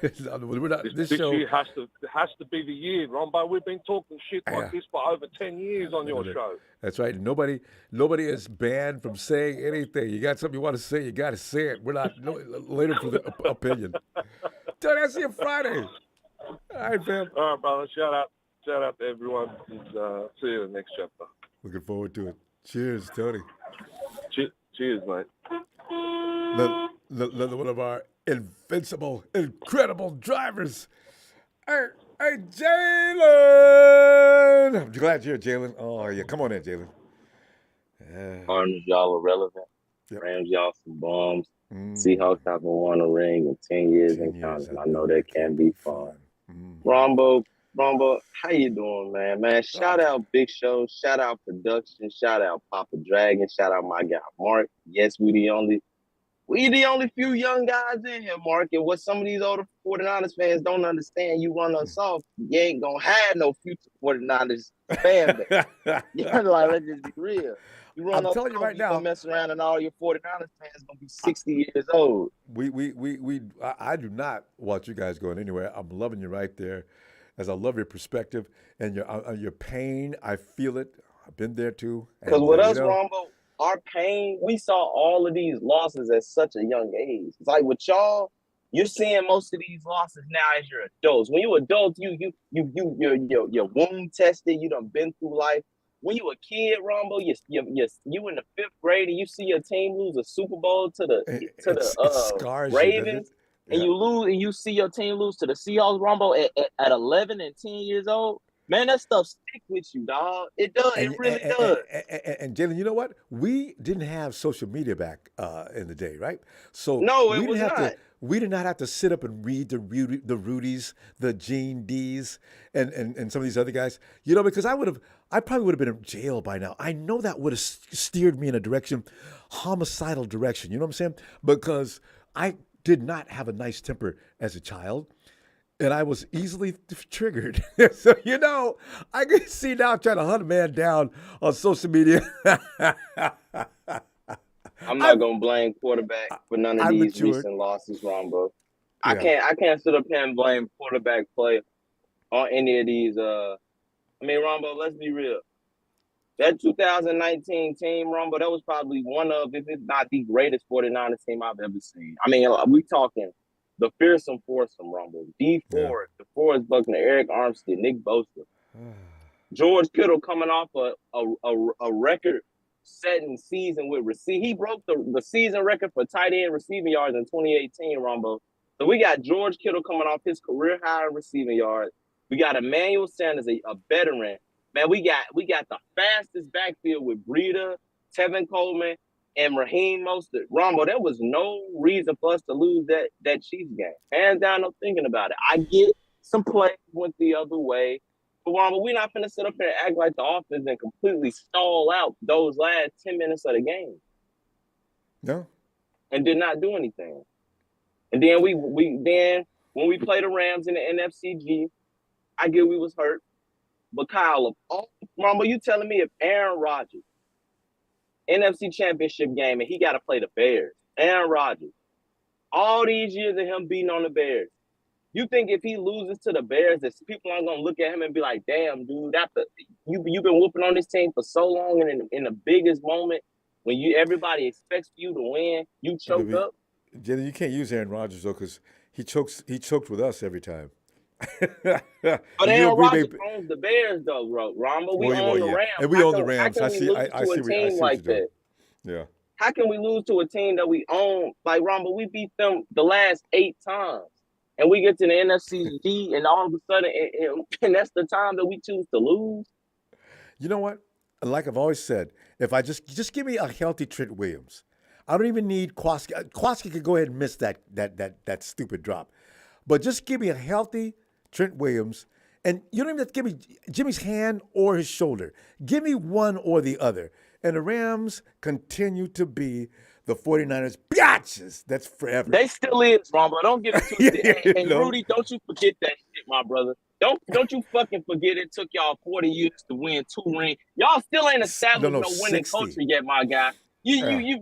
this show year has to be the year, Ronbo. We've been talking shit like this for over 10 years on your show. That's right. Nobody is banned from saying anything. You got something you want to say, you got to say it. We're not later for the opinion. Tony, I'll see you Friday. All right, fam. All right, brother. Shout out to everyone. And, see you in the next chapter. Looking forward to it. Cheers, Tony. Cheers, mate. Another one of our invincible, incredible drivers. Hey, Jalen! I'm glad you're here, Jalen. Oh, yeah. Come on in, Jalen. Cardinals, y'all are relevant. Yep. Rams, y'all some bums. Seahawks haven't won a ring in 10 years and counting. I know that can be fun. Ronbo, how you doing, man? Shout out Big Show. Shout out production. Shout out Papa Dragon. Shout out my guy, Mark. Yes, we the only few young guys in here, Mark. And what some of these older 49ers fans don't understand, you run us off, you ain't going to have no future 49ers fan base. Let's just be real. You run I'm telling you right now, mess around and all your 49ers fans going to be 60 years old. I do not want you guys going anywhere. I'm loving you right there, as I love your perspective and your pain. I feel it. I've been there too. Because with us, Ronbo, our pain, we saw all of these losses at such a young age. It's like with y'all, you're seeing most of these losses now as you're adults. When you're adults, you're womb tested. You done been through life. When you a kid, Ronbo, you in the 5th grade and you see your team lose a Super Bowl to the Ravens, and you lose and you see your team lose to the Seahawks, Ronbo, at 11 and 10 years old. Man, that stuff stick with you, dog. It does. It really does. And Jalen, you know what? We didn't have social media back in the day, right? So no, it was not. We did not have to sit up and read the Rudies, the Gene D's, and some of these other guys. Because I probably would have been in jail by now. I know that would have steered me in a homicidal direction. You know what I'm saying? Because I did not have a nice temper as a child. And I was easily triggered. So, I can see now trying to hunt a man down on social media. I'm not going to blame quarterback for none of these recent losses, Ronbo. Yeah. I can't sit up here and blame quarterback play on any of these. Ronbo, let's be real. That 2019 team, Ronbo, that was probably one of, if it's not the greatest 49ers team I've ever seen. We talking the fearsome foursome, Ronbo. D Ford, DeForest Buckner, Eric Armstead, Nick Bosa. George Kittle coming off a record-setting season with receive. He broke the season record for tight end receiving yards in 2018, Ronbo. So we got George Kittle coming off his career high in receiving yards. We got Emmanuel Sanders, a veteran. Man, we got the fastest backfield with Breida, Tevin Coleman, and Raheem Mostert. Ronbo, there was no reason for us to lose that Chiefs game. Hands down, no thinking about it. I get some plays went the other way. But Ronbo, we're not going to sit up here and act like the offense and completely stall out those last 10 minutes of the game. No. And did not do anything. And then when we played the Rams in the NFCG, I get we was hurt. But Kyle, Ronbo, you telling me if Aaron Rodgers, NFC Championship game, and he got to play the Bears, Aaron Rodgers, all these years of him beating on the Bears, you think if he loses to the Bears, that people aren't going to look at him and be like, damn, dude, you've been whooping on this team for so long, and in the biggest moment, when everybody expects you to win, you choke up? Jenny, you can't use Aaron Rodgers, though, because he choked with us every time. But Aaron Rodgers owns the Bears, though, bro. Ronbo, we own the Rams. And we own the Rams. I see what you're doing. Yeah. How can we lose to a team that we own? Like, Ronbo, we beat them the last 8 times. And we get to the NFC and all of a sudden, and that's the time that we choose to lose. You know what? Like I've always said, if I just give me a healthy Trent Williams. I don't even need Kwaski. Kwaski could go ahead and miss that stupid drop. But just give me a healthy Trent Williams And you don't even have to give me Jimmy's hand or his shoulder. Give me one or the other. And the Rams continue to be the 49ers biatches. That's forever. They still is, Ronbo. Don't get it twisted. And Rudy, don't you forget that shit, my brother. Don't you fucking forget it took y'all 40 years to win 2 rings. Y'all still ain't established no winning 60. culture yet, my guy. You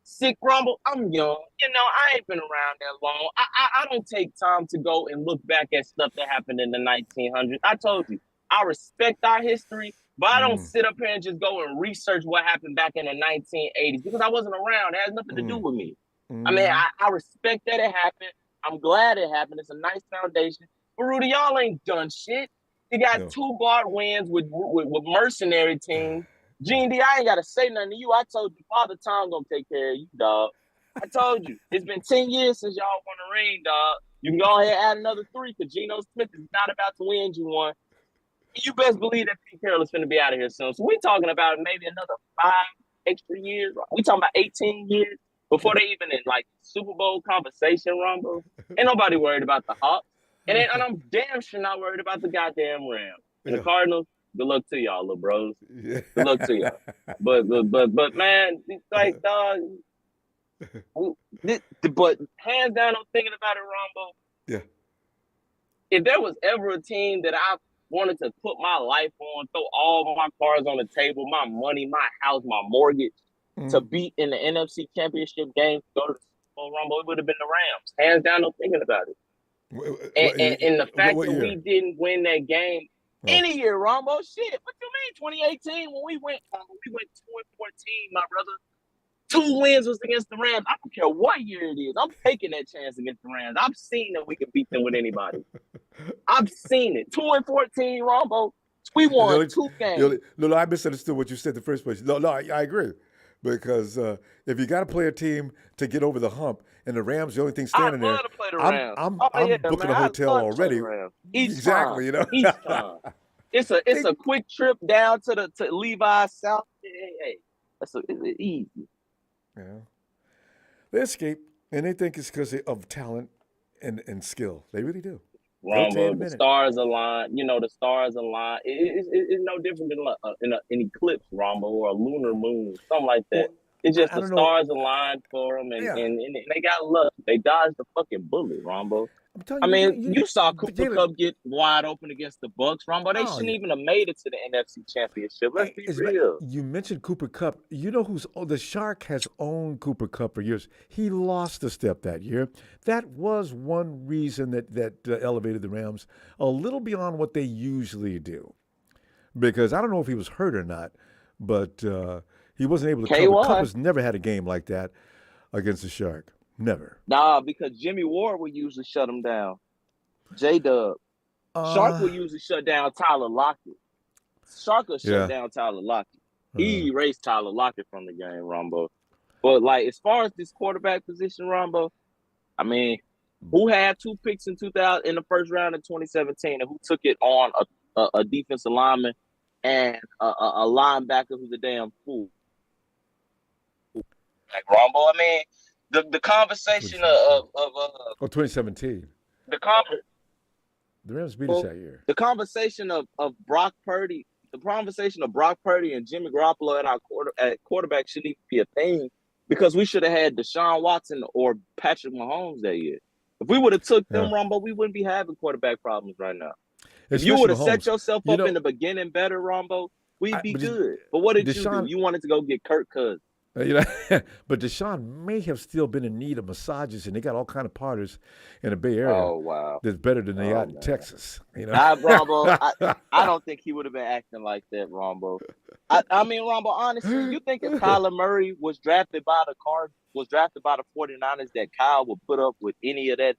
sick, Rumble. I'm young. I ain't been around that long. I don't take time to go and look back at stuff that happened in the 1900s. I told you, I respect our history, but I don't sit up here and just go and research what happened back in the 1980s because I wasn't around. It has nothing to do with me. I mean, I respect that it happened. I'm glad it happened. It's a nice foundation. But Rudy, y'all ain't done shit. You got 2 guard wins with mercenary teams. Gene D, I ain't got to say nothing to you. I told you, Father Time gonna take care of you, dog. I told you. It's been 10 years since y'all won a ring, dog. You can go ahead and add another 3 because Geno Smith is not about to win you one. You best believe that Pete Carroll is going to be out of here soon. So we're talking about maybe another 5 extra years. We talking about 18 years before they even in Super Bowl conversation, Ronbo. Ain't nobody worried about the Hawks. And I'm damn sure not worried about the goddamn Rams. And the Cardinals, good luck to y'all, little bros. Good luck to y'all. But man, dog. But hands down, I'm thinking about it, Ronbo. Yeah. If there was ever a team that I wanted to put my life on, throw all my cards on the table, my money, my house, my mortgage, to beat in the NFC Championship game, to go to the Super Bowl, Ronbo, it would have been the Rams. Hands down, I'm thinking about it. And the fact that we didn't win that game any year, Ronbo, shit. What you mean? 2018 when we went 2-14, my brother. 2 wins was against the Rams. I don't care what year it is. I'm taking that chance against the Rams. I've seen that we can beat them with anybody. I've seen it. 2-14, Ronbo. We won 2 games. No, I misunderstood what you said in the first place. No, I agree. Because if you got to play a team to get over the hump, and the Rams, the only thing standing there, I'm booking a hotel already. Exactly, Each time. It's a quick trip down to Levi's South. Hey, it's easy. Yeah, they escape, and they think it's because of talent and skill. They really do. Rombo, the stars align. The stars align. It's no different than an eclipse, Rombo, or a lunar moon, something like that. It's just the stars aligned for them, and they got luck. They dodged the fucking bullet, Rombo. I mean, you saw Cooper Kupp get wide open against the Bucks, Rombo. They shouldn't even have made it to the NFC Championship. Let's be real. You mentioned Cooper Kupp. You know the Shark has owned Cooper Kupp for years. He lost a step that year. That was one reason that elevated the Rams a little beyond what they usually do. Because I don't know if he was hurt or not, but he wasn't able to cover. Kupp has never had a game like that against the Shark. Never. Nah, because Jimmy Ward would usually shut him down. J-Dub. Shark would usually shut down Tyler Lockett. Shark will shut down Tyler Lockett. He erased Tyler Lockett from the game, Rombo. But, as far as this quarterback position, Rombo, I mean, who had 2 picks in the first round of 2017 and who took it on a defensive lineman and a linebacker who's a damn fool? Rombo, I mean, the conversation of 2017. The Rams beat us that year. The conversation of Brock Purdy, and Jimmy Garoppolo at quarterback shouldn't even be a thing because we should have had Deshaun Watson or Patrick Mahomes that year. If we would have took them, Rombo, we wouldn't be having quarterback problems right now. If you would have set yourself up in the beginning better, Rombo, we'd be good. But what did you do? You wanted to go get Kirk Cousins. But Deshaun may have still been in need of massages, and they got all kind of parties in the Bay Area. Oh wow, that's better than they out in Texas. Rombo, I don't think he would have been acting like that, Rombo. I mean, Rombo, honestly, you think if Kyler Murray was drafted by the 49ers, that Kyle would put up with any of that,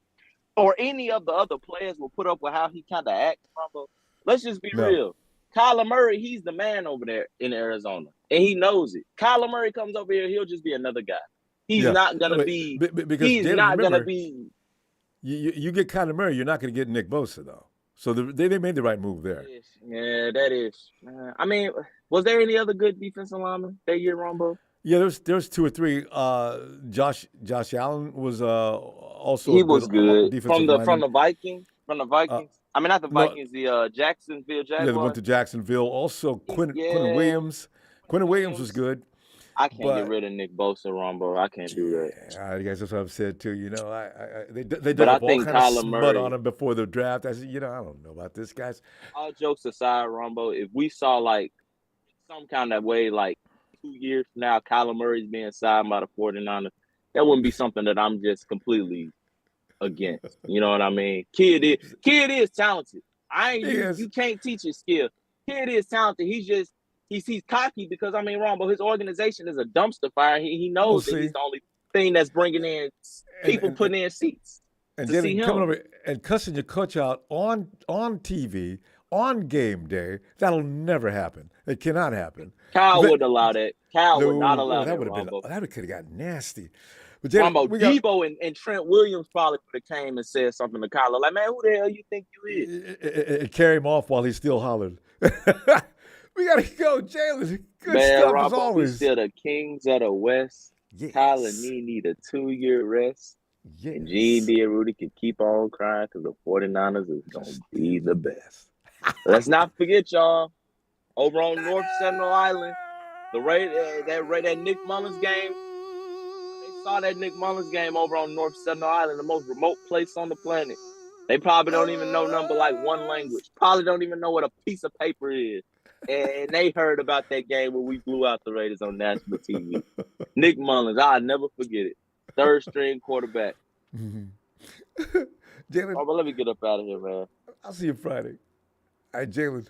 or any of the other players will put up with how he kind of acts, Rombo? Let's just be real. Kyler Murray, he's the man over there in Arizona, and he knows it. Kyler Murray comes over here, he'll just be another guy. He's not going to be – he's not going to be – You get Kyler Murray, you're not going to get Nick Bosa, though. So they made the right move there. Yeah, that is. I mean, was there any other good defensive linemen that year, Ronbo? Yeah, there's 2 or 3. Josh Allen was also he was good from the Vikings. I mean, not the No, Vikings, the Jacksonville yeah, Jaguars. they went to Jacksonville. Also, Quentin Williams. Quentin Williams was good. I can't get But rid of Nick Bosa, Rombo. I can't do that. yeah, I guess that's what I've said too. You know, they dug But I up all think kind of Kyler smut Murray, on him before the draft. I said, I don't know about this, guys. all jokes aside, Rombo, if we saw like some kind of way, like 2 years from now, Kyler Murray's being signed by the 49ers, that wouldn't be something that I'm just completely against. You know what I mean? Kid is talented. You can't teach his skill. Kid is talented. He's cocky because I mean, Rombo, his organization is a dumpster fire. He knows that he's the only thing that's bringing in people putting in seats. And then coming over and cussing your coach out on TV on game day, that'll never happen. It cannot happen. Kyle wouldn't allow that. Kyle would not allow that. That could have gotten nasty. But Jalen, Deebo and Trent Williams probably could have came and said something to Kyle, like, man, who the hell you think you is? And carry him off while he's still hollering. We got to go, Jalen. Good man, stuff Rob, as always. We still the kings of the West. Yes. Kyle and me need a 2-year rest. Yes. And G&D and Rudy can keep on crying because the 49ers is going to be the best. Let's not forget, y'all, over on North Sentinel Island, that Nick Mullins game, they saw that Nick Mullins game over on North Sentinel Island, the most remote place on the planet. They probably don't even know number like one language. Probably don't even know what a piece of paper is. And they heard about that game when we blew out the Raiders on national TV. Nick Mullins, I'll never forget it. 3rd string quarterback. Mm-hmm. Jalen, but let me get up out of here, man. I'll see you Friday. All right, Jalen.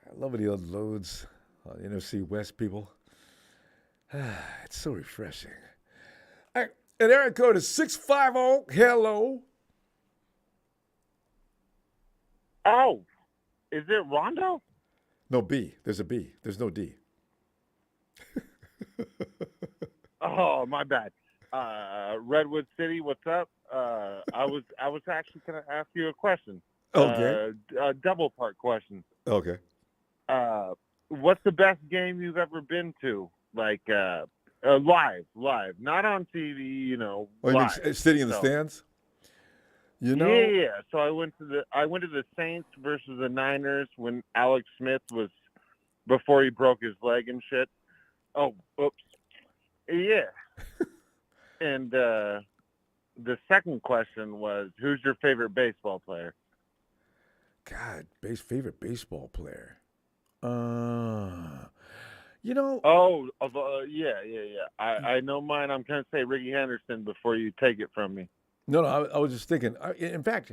I love when he unloads on the NFC West people. It's so refreshing. All right, and area code is 650. Hello. Oh, is it Rondo? No, B. There's a B. There's no D. Oh, my bad. Redwood City, what's up? I was actually going to ask you a question. Okay. A double part question. Okay. What's the best game you've ever been to? Like live, not on TV. You know, live. You mean sitting in the stands? You know? Yeah. So I went to the Saints versus the Niners when Alex Smith was before he broke his leg and shit. Oh, oops. Yeah. And the second question was, who's your favorite baseball player? God, favorite baseball player. You know. Oh, yeah. I know mine. I'm going to say Ricky Henderson before you take it from me. No, I was just thinking. In fact,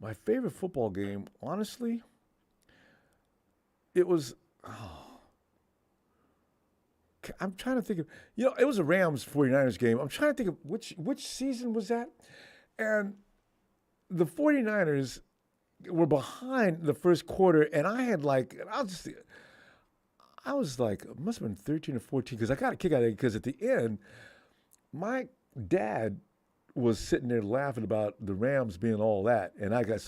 my favorite football game, honestly, it was. I'm trying to think of. It was a Rams 49ers game. I'm trying to think of which season was that, and the 49ers were behind the first quarter, and I had I was like, it must have been 13 or 14 because I got a kick out of it because at the end, my dad was sitting there laughing about the Rams being all that, and I got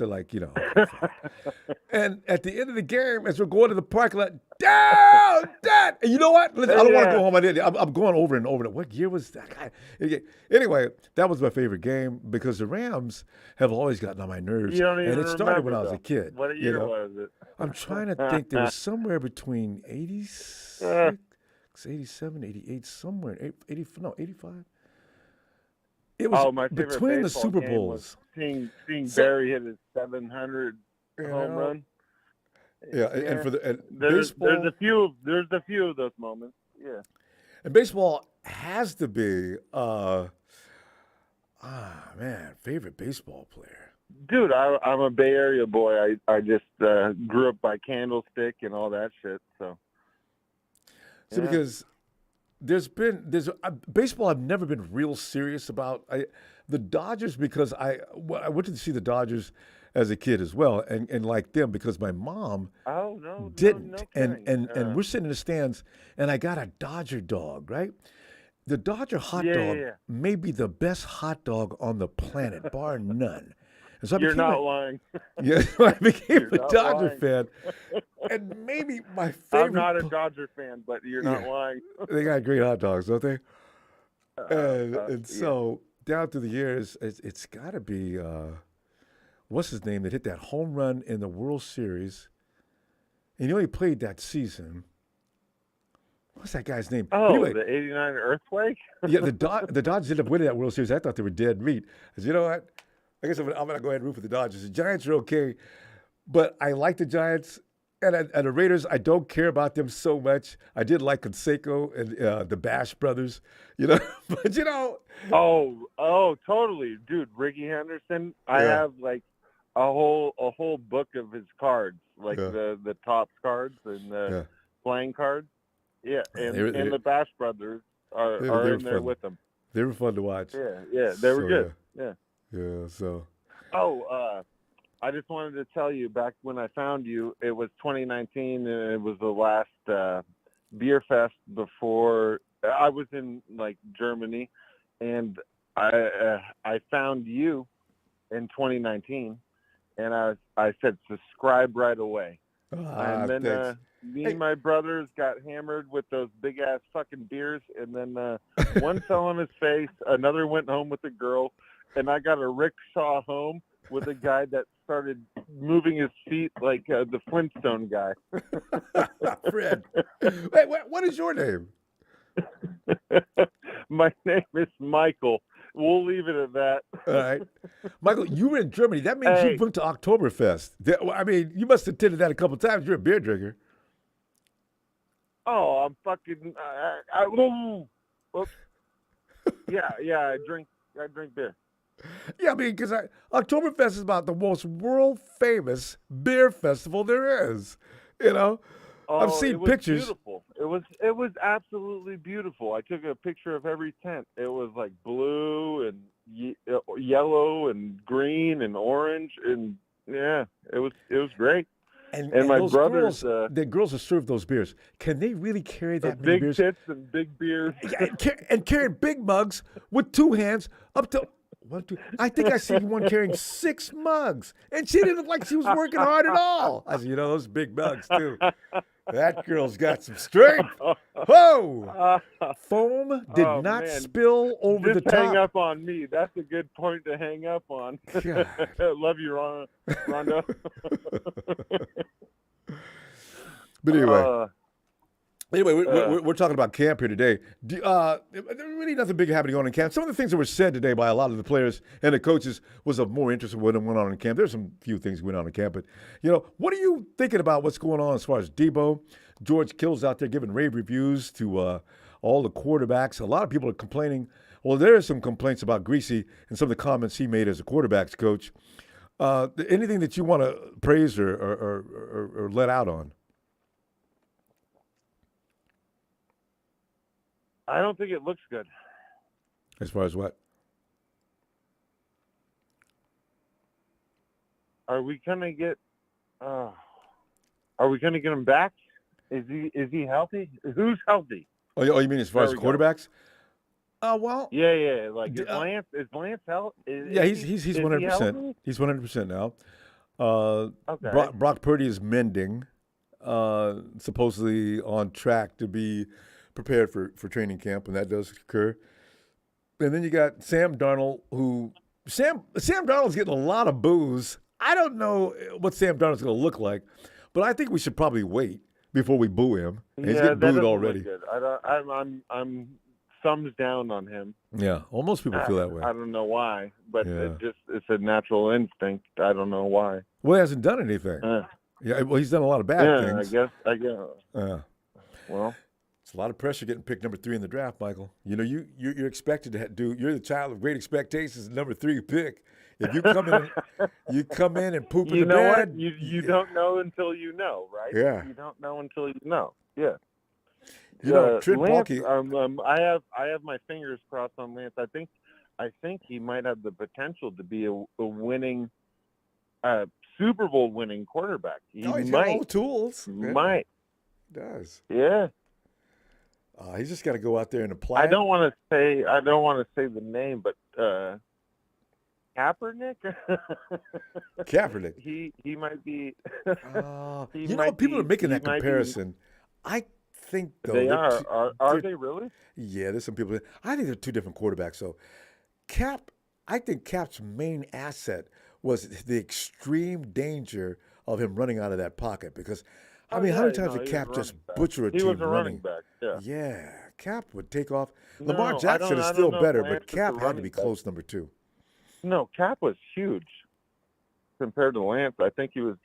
and at the end of the game, as we're going to the parking lot, down, Dad, and you know what? Listen, I don't want to go home. I'm going over and over. What year was that? Anyway, that was my favorite game because the Rams have always gotten on my nerves, and it started when I was a kid. What year was it? I'm trying to think. There was somewhere between 86, 87, 88, somewhere 85. It was my favorite between the Super Bowls. Seeing Barry hit his 700 home run. Yeah, and for there's baseball, there's a few of those moments. Yeah, and baseball has to be favorite baseball player. Dude, I'm a Bay Area boy. I just grew up by Candlestick and all that shit. So, because there's baseball I've never been real serious about. The Dodgers, because I went to see the Dodgers as a kid as well, and like them because my mom didn't. And we're sitting in the stands, and I got a Dodger dog, right? The Dodger hot dog may be the best hot dog on the planet, bar none. And so You're not lying. Yeah, so I became a Dodger fan. And maybe my favorite. I'm not a Dodger fan, but you're not lying. They got great hot dogs, don't they? And so down through the years, it's got to be. what's his name that hit that home run in the World Series, and he only played that season. What's that guy's name? Oh, anyway, the '89 earthquake. yeah, the Dodgers ended up winning that World Series. I thought they were dead meat. I said, you know what? I guess I'm going to go ahead and root for the Dodgers. The Giants are okay, but I like the Giants. And the Raiders, I don't care about them so much. I did like Canseco and the Bash brothers, but Oh, totally, dude. Ricky Henderson. I have like a whole book of his cards, like the Topps cards and the playing cards. Yeah, and the Bash brothers are in there fun. with them. They were fun to watch. Yeah, they were good. Yeah. So. Oh, I just wanted to tell you, back when I found you, it was 2019, and it was the last beer fest before I was in like Germany, and I found you in 2019, and I said subscribe right away, and then me and my brothers got hammered with those big ass fucking beers, and then one fell on his face, another went home with a girl, and I got a rickshaw home with a guy that started moving his feet like the Flintstone guy. Fred. Hey, what is your name? My name is Michael. We'll leave it at that. All right. Michael, you were in Germany. That means you went to Oktoberfest. I mean, you must have attended that a couple of times. You're a beer drinker. Oh, I'm fucking... Yeah, I drink beer. Yeah, I mean, because Oktoberfest is about the most world-famous beer festival there is. I've seen pictures. Beautiful. It was absolutely beautiful. I took a picture of every tent. It was like blue and yellow and green and orange, and yeah, it was great. And my brothers, the girls that serve those beers, can they really carry that many beers? Big tits and big beers, and carrying big mugs with two hands up to. I think I seen one carrying 6 mugs, and she didn't look like she was working hard at all. I said, those big mugs too. That girl's got some strength. Whoa! Foam did not spill over the top. Just hang up on me. That's a good point to hang up on. Love you, Rondo. But anyway, we're talking about camp here today. There's really nothing big happening on in camp. Some of the things that were said today by a lot of the players and the coaches was of more interest in what went on in camp. There's some few things going on in camp, but what are you thinking about what's going on as far as Deebo? George Kittle's out there giving rave reviews to all the quarterbacks. A lot of people are complaining. Well, there are some complaints about Greasy and some of the comments he made as a quarterbacks coach. Anything that you want to praise or let out on? I don't think it looks good. As far as what? Are we gonna get him back? Is he healthy? Who's healthy? Oh, you mean as far as quarterbacks? Well. Yeah. Like is Lance healthy? Yeah, he's 100%. He's 100% now. Okay. Brock Purdy is mending. Supposedly on track to be prepared for training camp, and that does occur. And then you got Sam Darnold, Sam Darnold's getting a lot of boos. I don't know what Sam Darnold's going to look like, but I think we should probably wait before we boo him. He's getting booed already. Good. I'm thumbs down on him. Yeah, well, most people feel that way. I don't know why, but it's a natural instinct. I don't know why. Well, he hasn't done anything. Yeah, well, he's done a lot of bad things. I guess. Well, it's a lot of pressure getting picked number 3 in the draft, Michael. You're expected to do. You're the child of great expectations, number 3 pick. If you come in and poop in the bed. What? You don't know until you know, right? Yeah. You don't know until you know. Yeah. Trent Lance, Baalke. I have my fingers crossed on Lance. I think he might have the potential to be a winning, Super Bowl winning quarterback. He's got all the tools. He might. He does. Yeah. He's just got to go out there and apply. I don't want to say the name, but Kaepernick. Kaepernick. He might be. People are making that comparison. I think though they are. Are they really? Yeah, there's some people. I think they're 2 different quarterbacks. So, I think Cap's main asset was the extreme danger of him running out of that pocket. Because, how many times did Cap just butcher a team running? He was a running back, yeah. Yeah, Cap would take off. No, Lamar Jackson is still better, but Cap had to be close number 2. No, Cap was huge compared to Lance. I think he was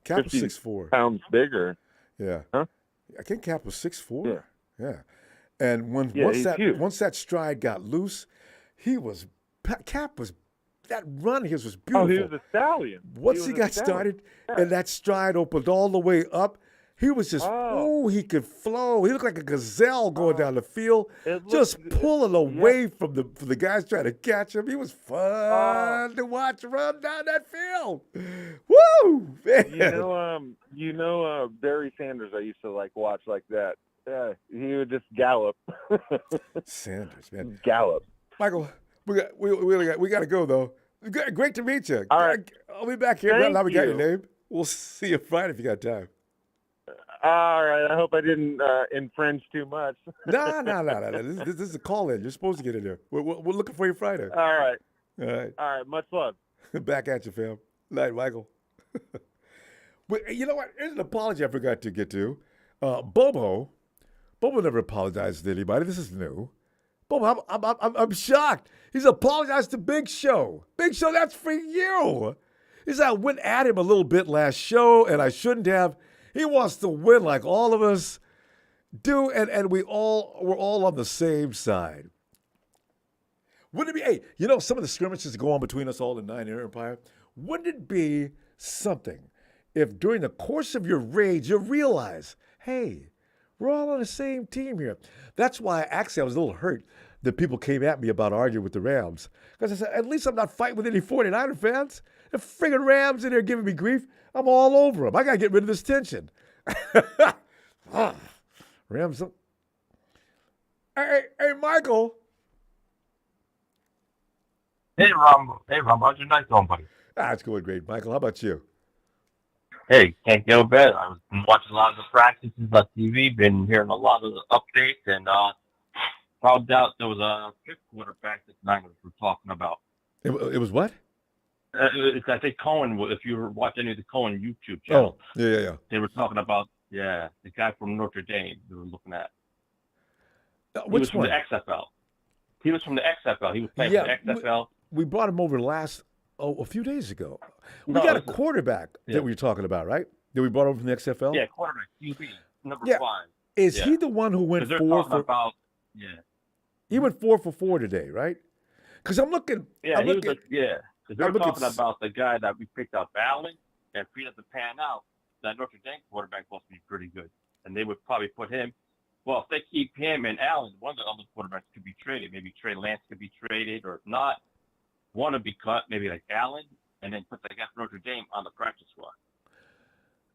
Cap was 50 6'4" pounds bigger. Yeah. Huh? I think Cap was 6'4". Yeah. And once that stride got loose, Cap was that run of his was beautiful. Oh, he was a stallion. Once he got started and that stride opened all the way up, he was just he could flow. He looked like a gazelle going down the field, just pulling away from the guys trying to catch him. He was fun to watch run down that field. Woo! Man. You know, Barry Sanders. I used to watch like that. Yeah, he would just gallop. Sanders, man, gallop. Michael, we got to go though. Great to meet you. All right, I'll be back here. Now we got your name. We'll see you Friday if you got time. All right. I hope I didn't infringe too much. No. This is a call-in. You're supposed to get in there. We're looking for you Friday. All right. All right. Much love. Back at you, fam. Night, Michael. You know what? Here's an apology I forgot to get to. Bobo never apologized to anybody. This is new. Bobo, I'm shocked. He's apologized to Big Show. Big Show, that's for you. He said I went at him a little bit last show, and I shouldn't have. He wants to win like all of us do, and we're all on the same side. Wouldn't it be, some of the skirmishes that go on between us all in Nine Air Empire, wouldn't it be something if during the course of your rage you realize, hey, we're all on the same team here. That's why actually I was a little hurt that people came at me about arguing with the Rams. Because I said, at least I'm not fighting with any 49er fans. The friggin' Rams in there giving me grief. I'm all over them. I got to get rid of this tension. Rams. Hey, Michael. Hey, Ronbo. How's your night going, buddy? It's going great, Michael. How about you? Hey, can't go to bed. I've been watching a lot of the practices on TV, been hearing a lot of the updates, and found out there was a fifth quarterback that the Niners were talking about. It was what? I think Cohen, if you were watching any of the Cohen YouTube channel. Oh, yeah. They were talking about, the guy from Notre Dame they were looking at. Which one? He was from the XFL. He was playing for the XFL. We brought him over a few days ago. We got a quarterback that we were talking about, right? That we brought over from the XFL? Yeah, quarterback, QB, number 5. Is he the one who went 4 for... He went 4 for 4 today, right? Because I'm looking... Yeah, because they're talking about the guy that we picked up, Allen, and if he doesn't pan out, that Notre Dame quarterback must be pretty good. And they would probably put him... Well, if they keep him and Allen, one of the other quarterbacks could be traded. Maybe Trey Lance could be traded, or if not, one would be cut, maybe like Allen, and then put the guy from Notre Dame on the practice squad.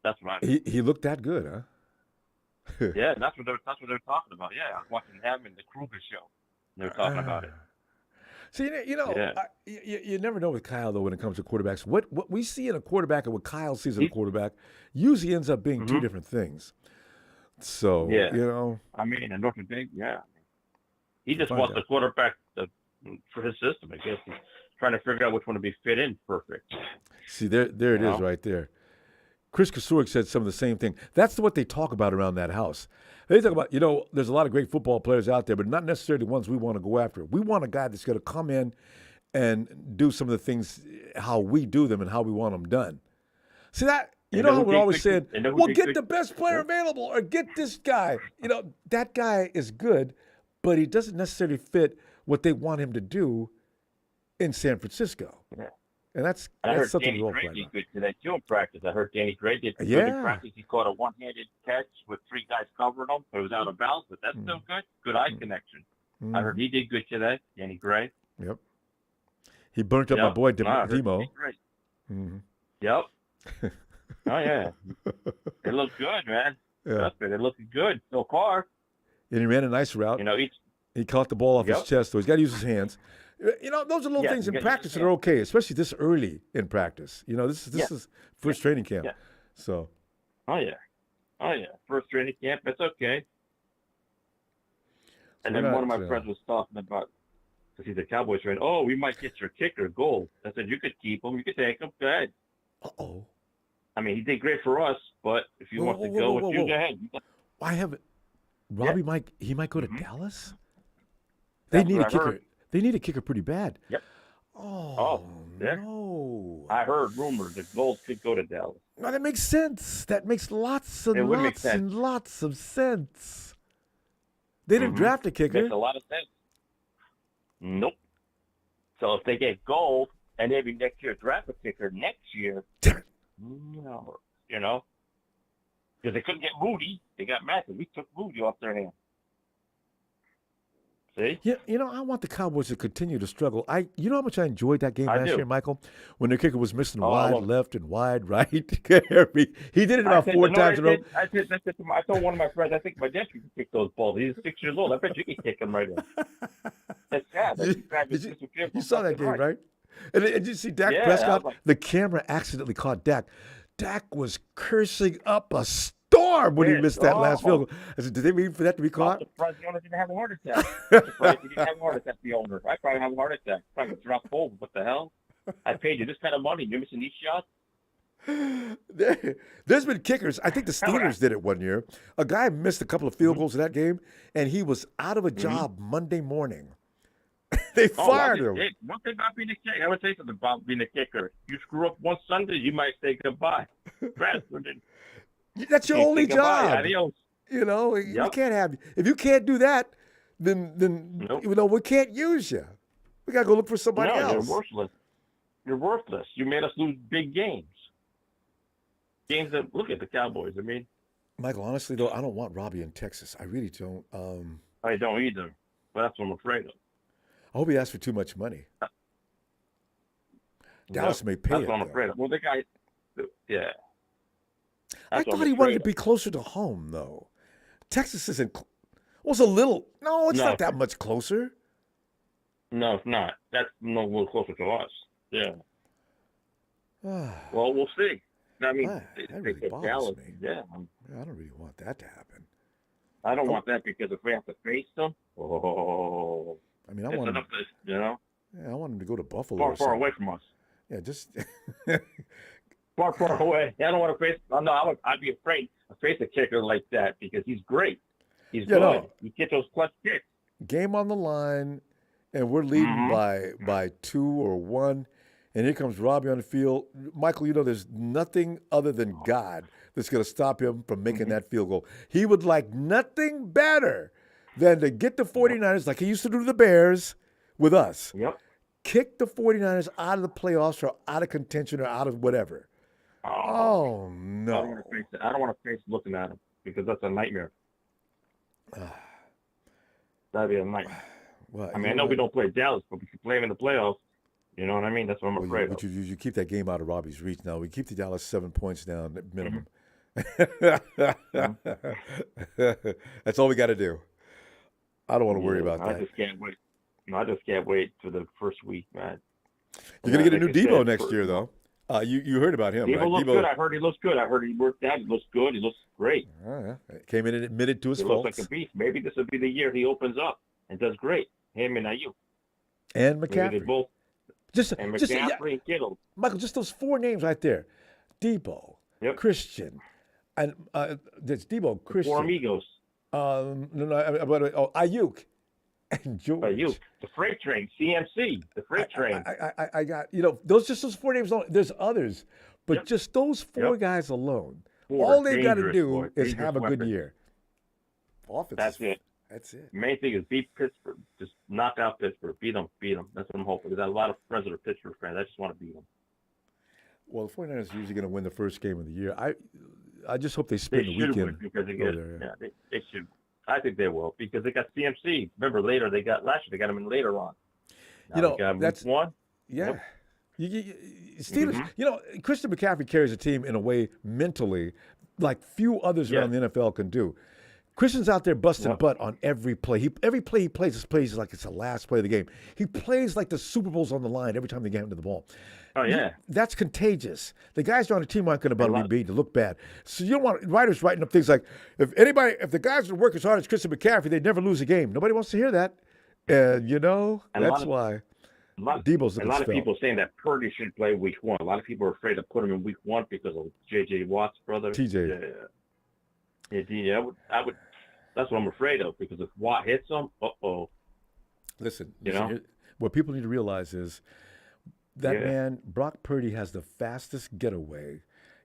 That's what he looked that good, huh? Yeah, that's what they're talking about. Yeah, I was watching him in the Kruger show. They were talking about it. So you never know with Kyle though when it comes to quarterbacks. What we see in a quarterback and what Kyle sees in a quarterback usually ends up being two different things. So I mean, in Notre Dame, he just wants the quarterback for his system. I guess he's trying to figure out which one to be fit in perfect. See, there it is right there. Chris Kasurik said some of the same thing. That's what they talk about around that house. They talk about, there's a lot of great football players out there, but not necessarily the ones we want to go after. We want a guy that's going to come in and do some of the things how we do them and how we want them done. See that? How we're always saying, well, get the best player available or get this guy. That guy is good, but he doesn't necessarily fit what they want him to do in San Francisco. Yeah. And that's something Danny Gray did good today too in practice. I heard Danny Gray did good in practice. He caught a one-handed catch with 3 guys covering him. It was out of bounds, but that's still good. Good eye connection. I heard he did good today, Danny Gray. Yep. He burnt up my boy Demo. Yep. Oh yeah. It looks good, man. Yeah. It looks good so far. And he ran a nice route. He caught the ball off his chest, so he's got to use his hands. Those are little things in practice that are okay, especially this early in practice. This is first training camp. Yeah. So. Oh yeah. First training camp, it's okay. And then one of my friends was talking about, because he's a Cowboys fan. Oh, we might get your kicker gold. I said, you could keep him. You could take him. Go ahead. Uh-oh. I mean, he did great for us, but if you want to go with you, go ahead. I haven't. Robbie might go to Dallas? They need a kicker. Heard. They need a kicker pretty bad. Yep. Oh, no. I heard rumors that Gold could go to Dallas. No, that makes sense. That makes lots and lots of sense. They didn't draft a kicker. Makes a lot of sense. Nope. So if they get Gold and maybe next year draft a kicker next year, no, you know, because they couldn't get Moody. They got Matthews. We took Moody off their hands. See? Yeah, you know, I want the Cowboys to continue to struggle. You know how much I enjoyed that game last year, Michael, when their kicker was missing wide left and wide right. He did it about 4 times in a row. I told one of my friends, I think my dad could kick those balls. He's 6 years old. I bet you can kick them right in. That's sad. You saw that game, right? And did you see Dak Prescott? The camera accidentally caught Dak. Dak was cursing up a storm when he missed that last field goal. I said, did they mean for that to be caught? I'm surprised the owner didn't have a heart attack. I'm surprised he didn't have a heart attack, the owner. I probably have a heart attack. Probably drop over. What the hell? I paid you this kind of money. You're missing these shots? There's been kickers. I think the Steelers did it one year. A guy missed a couple of field goals in that game, and he was out of a job Monday morning. They fired him. One thing about being a kicker, I would say something about being a kicker. You screw up one Sunday, you might say goodbye. That's your only job. Adios. You know, you can't have. If you can't do that, then you know we can't use you. We gotta go look for somebody else. You're worthless. You're worthless. You made us lose big games. Games that look at the Cowboys. I mean, Michael, honestly though, I don't want Robbie in Texas. I really don't. I don't either. But that's what I'm afraid of. I hope he asks for too much money. Dallas may pay it. That's what I'm afraid of. Well, the guy, yeah. I thought he wanted to be closer to home, though. Texas isn't. Well, it's a little. No, it's not that much closer. No, it's not. That's no little closer to us. Yeah. Well, we'll see. I mean, that really bothers me. Yeah. I don't really want that to happen. I don't want that because if we have to face them, I mean, I want him, you know. Yeah, I want him to go to Buffalo. Far away from us. Yeah, just far away. I don't want to face. No, I'd be afraid to face a kicker like that because he's great. He's good. No. You get those clutch kicks. Game on the line, and we're leading by 2 or 1, and here comes Robbie on the field. Michael, you know, there's nothing other than God that's going to stop him from making that field goal. He would like nothing better than to get the 49ers, like he used to do to the Bears with us. Yep. Kick the 49ers out of the playoffs or out of contention or out of whatever. Oh no. I don't want to face looking at him because that's a nightmare. That'd be a nightmare. Well, I mean, I know we don't play Dallas, but we can play him in the playoffs. You know what I mean? That's what I'm afraid of. You keep that game out of Robbie's reach now. We keep the Dallas 7 points down at minimum. That's all we got to do. I don't want to worry about that. I just can't wait. I just can't wait for the first week, man. You're going to get a new Deebo next year, though. You heard about him, Deebo right? Looks good. I heard he looks good. I heard he worked out. He looks good. He looks great. Came in and admitted to his faults. He looks like a beast. Maybe this will be the year he opens up and does great. Him and Ayuk. And McCaffrey. Maybe they both. And McCaffrey and Kittle. Michael, just those 4 names right there. Deebo, Christian, and there's Deebo, Christian. 4 amigos. Ayuk. And George. Ayuk, the freight train, CMC, the freight train. I got, those 4 names alone. There's others, but just those 4 guys alone. All they've got to do is have a good year. That's it. That's it. The main thing is beat Pittsburgh. Just knock out Pittsburgh. Beat them. That's what I'm hoping. Because I have a lot of friends that are Pittsburgh fans. I just want to beat them. Well, the 49ers are usually going to win the first game of the year. I just hope they spend the weekend. Because they should. I think they will because they got CMC. Remember last year they got him in later on. Now that's one. Yeah. Steelers. Christian McCaffrey carries a team in a way mentally like few others around the NFL can do. Christian's out there busting butt on every play. Every play he plays like it's the last play of the game. He plays like the Super Bowl's on the line every time they get into the ball. Oh, yeah. That's contagious. The guys on the team aren't going to be beat to look bad. So you don't want writers writing up things like, if the guys would work as hard as Christian McCaffrey, they'd never lose a game. Nobody wants to hear that. And, that's why Deebo's looking a lot of spell. people saying that Purdy should play week 1. A lot of people are afraid to put him in week 1 because of J.J. Watt's brother. TJ. Yeah, I would. That's what I'm afraid of, because if Watt hits him, Listen, what people need to realize is that man, Brock Purdy, has the fastest getaway.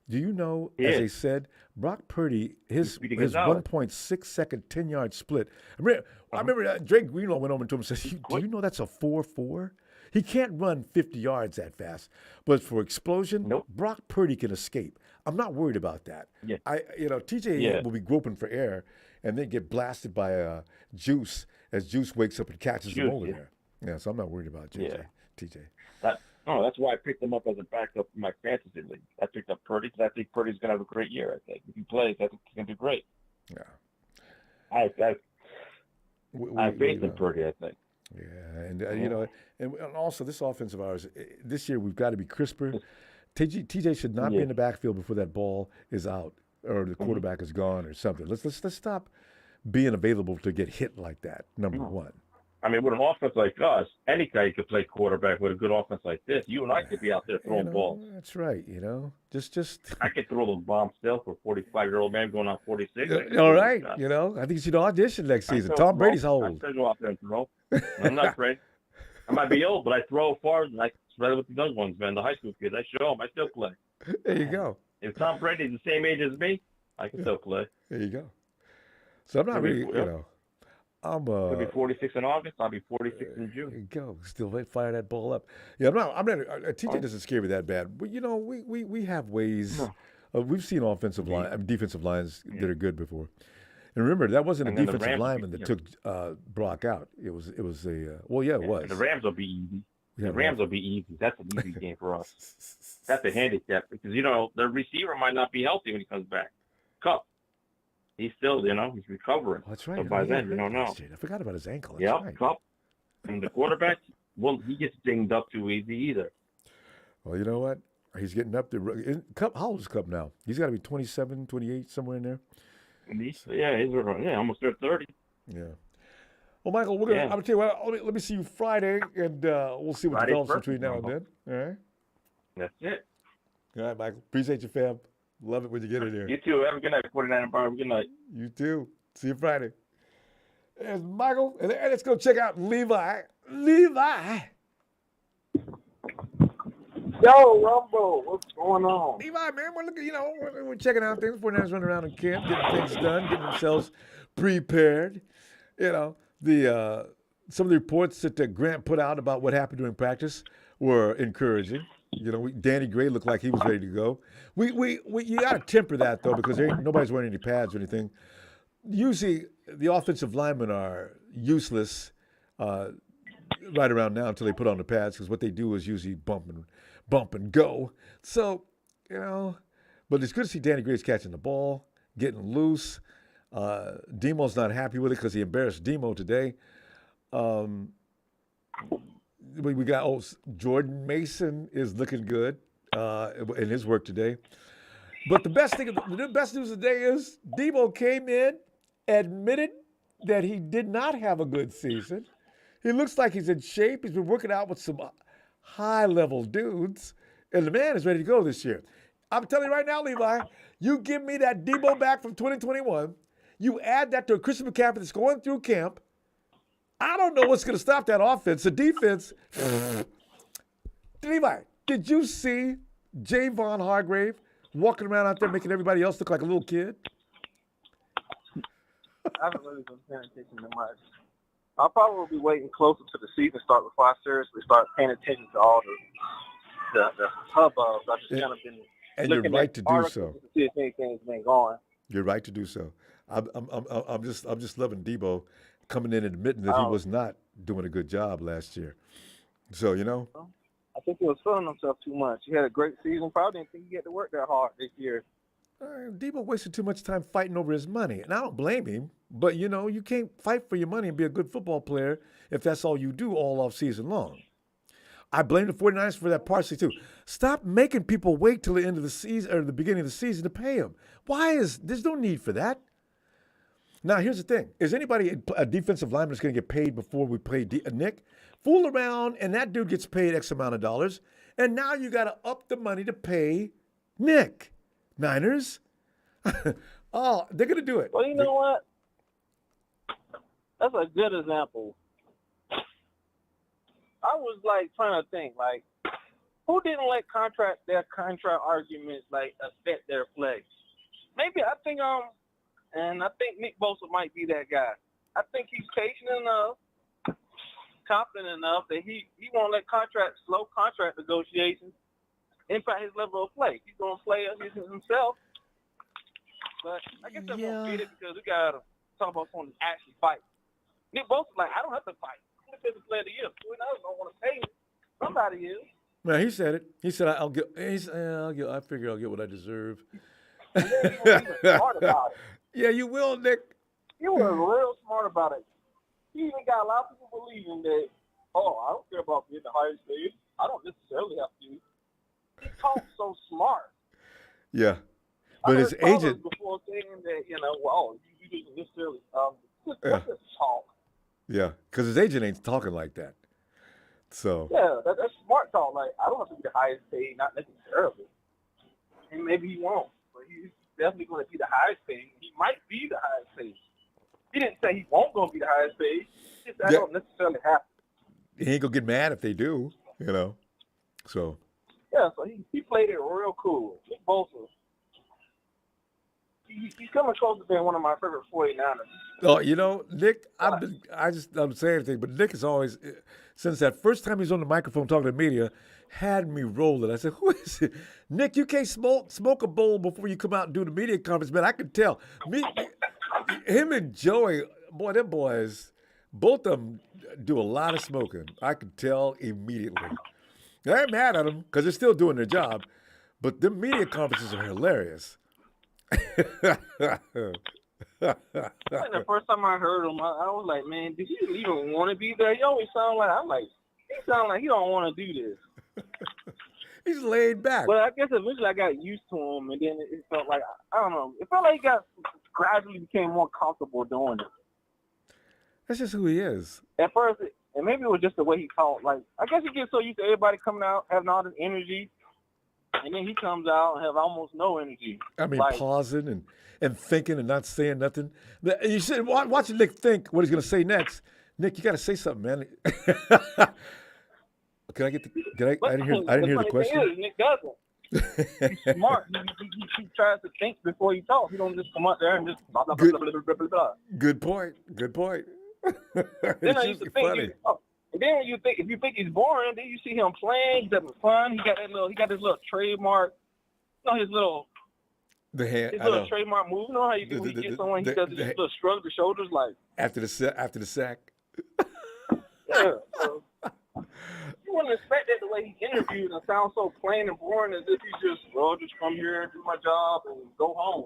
Do you know, as they said, Brock Purdy, his 1.6 second 10-yard split. I remember Drake Greenlaw went over to him and said, do you know that's a 4.4? He can't run 50 yards that fast. But for explosion, Brock Purdy can escape. I'm not worried about that. Yeah. TJ will be groping for air and then get blasted by Juice as Juice wakes up and catches him over there. Yeah, so I'm not worried about TJ. That's why I picked him up as a backup in my fantasy league. I picked up Purdy because I think Purdy's going to have a great year, I think. If he plays, I think he's going to do great. Yeah. I have faith in Purdy, I think. Yeah, and and also this offense of ours, this year we've got to be crisper. TJ should not be in the backfield before that ball is out or the quarterback is gone or something. Let's stop being available to get hit like that, number one. I mean, with an offense like us, any guy could play quarterback with a good offense like this. You and I could be out there throwing balls. That's right, Just I could throw those bombs still for a 45-year-old man going on 46. All right, I think you should audition next season. Tom Brady's how old? I still go out there and throw. I'm not afraid. I might be old, but I throw far and I spread with the young ones, man. The high school kids, I show them. I still play. There you go. If Tom Brady's the same age as me, I can still play. There you go. So I'm not really, I'll be 46 in August. I'll be 46 in June. There you go. Still fire that ball up. Yeah, I'm not. TJ doesn't scare me that bad. But we have ways. We've seen defensive lines that are good before. And remember, that wasn't a defensive lineman that took Brock out. It was it was. And the Rams will be easy. The Rams will be easy. That's an easy game for us. That's a handicap because the receiver might not be healthy when he comes back. Cup. He's still, he's recovering. Oh, that's right. So by then, you don't know. I forgot about his ankle. That's right. Cup. And the quarterback, he gets dinged up too easy either. Well, you know what? He's getting up there. Cup, how old is Cup now? He's got to be 27, 28, somewhere in there. He's almost 30. Yeah. Well, Michael, I'm going to tell you what, let me see you Friday, and we'll see what develops between now and then. All right? That's it. All right, Michael. Appreciate you, fam. Love it when you get in here. You too. Have a good night, 49 Bar. Good night. You too. See you Friday. There's Michael. And let's go check out Levi. Levi. Yo, Ronbo, what's going on? Levi, man, we're checking out things. 49ers running around in camp, getting things done, getting themselves prepared. Some of the reports that Grant put out about what happened during practice were encouraging. Danny Gray looked like he was ready to go. You got to temper that though, because nobody's wearing any pads or anything. Usually, the offensive linemen are useless right around now until they put on the pads, because what they do is usually bump and go. So, but it's good to see Danny Gray's catching the ball, getting loose. Demo's not happy with it because he embarrassed Demo today. We got Jordan Mason is looking good in his work today. But the best news of the day is Deebo came in, admitted that he did not have a good season. He looks like he's in shape. He's been working out with some high-level dudes, and the man is ready to go this year. I'm telling you right now, Levi, you give me that Deebo back from 2021, you add that to a Christian McCaffrey that's going through camp, I don't know what's going to stop that offense. The defense. Levi, did you see Javon Hargrave walking around out there making everybody else look like a little kid? I haven't really been paying attention to much. I'll probably be waiting closer to the season start before I seriously start paying attention to all the hubbub. I've just kind of been looking right to do so. To see if anything's been going. You're right to do so. I'm just loving Deebo coming in and admitting that he was not doing a good job last year. So, I think he was feeling himself too much. He had a great season. Probably didn't think he had to work that hard this year. Deebo wasted too much time fighting over his money. And I don't blame him. But, you can't fight for your money and be a good football player if that's all you do all off season long. I blame the 49ers for that partially, too. Stop making people wait till the end of the season or the beginning of the season to pay them. There's no need for that. Now, here's the thing. Is anybody, a defensive lineman, that's going to get paid before we play Nick? Fool around, and that dude gets paid X amount of dollars, and now you got to up the money to pay Nick. Niners? Oh, they're going to do it. Well, you know what? That's a good example. I was like trying to think, like, who didn't let their contract arguments like affect their play? Maybe I think Nick Bosa might be that guy. I think he's patient enough, confident enough that he won't let slow contract negotiations impact his level of play. He's gonna play himself. But I guess I'm gonna beat it because we gotta talk about someone who's actually fighting. Nick Bosa's like, I don't have to fight. I'm the defensive player of the year. I don't want to pay me. Somebody is. Well, he said it. He said, I figure I'll get what I deserve. Smart about it. Yeah, you will, Nick. He was real smart about it. He even got a lot of people believing that, I don't care about being the highest paid. I don't necessarily have to. He talks so smart. Yeah. But his agent. Before saying that, you didn't necessarily just talk. Yeah, because his agent ain't talking like that. So. Yeah, that's smart talk. Like, I don't have to be the highest paid, not necessarily. And maybe he won't, but he's definitely going to be the highest paid. He might be the highest paid. He didn't say he won't go be the highest paid. He just, that don't necessarily happen. He ain't going to get mad if they do, So. Yeah, so he played it real cool. Nick Bosa. He's coming close to being one of my favorite 49ers. Oh, Nick, I'm saying anything, but Nick has always, since that first time he's on the microphone talking to the media, had me rolling. I said, who is it? Nick, you can't smoke a bowl before you come out and do the media conference, man. I could tell. Him and Joey, boy, them boys, both of them do a lot of smoking. I could tell immediately. I ain't mad at them because they're still doing their job, but the media conferences are hilarious. The first time I heard him, I was like, man, did he even want to be there? He always sound like, he sound like he don't want to do this. He's laid back. Well, I guess eventually I got used to him, and then it felt like, I don't know, it felt like he gradually became more comfortable doing it. That's just who he is. At first, and maybe it was just the way he talked. Like, I guess he gets so used to everybody coming out, having all this energy, and then he comes out and have almost no energy. I mean, pausing and thinking and not saying nothing. You should watch Nick think what he's going to say next. Nick, you got to say something, man. Can I get the? I didn't hear the question. Is, Nick doesn't. He's smart. He tries to think before he talks. He don't just come out there and just blah blah blah blah blah blah blah. Good point. Then I used to think. And then when if you think he's boring, then you see him playing. He's having fun. He got this little trademark. His little. His little trademark move. You know how you do when you get someone, he does this little shrug the shoulders like. After the sack. Yeah. You wouldn't expect that the way he interviewed and sound so plain and boring as if he's just come here and do my job and go home.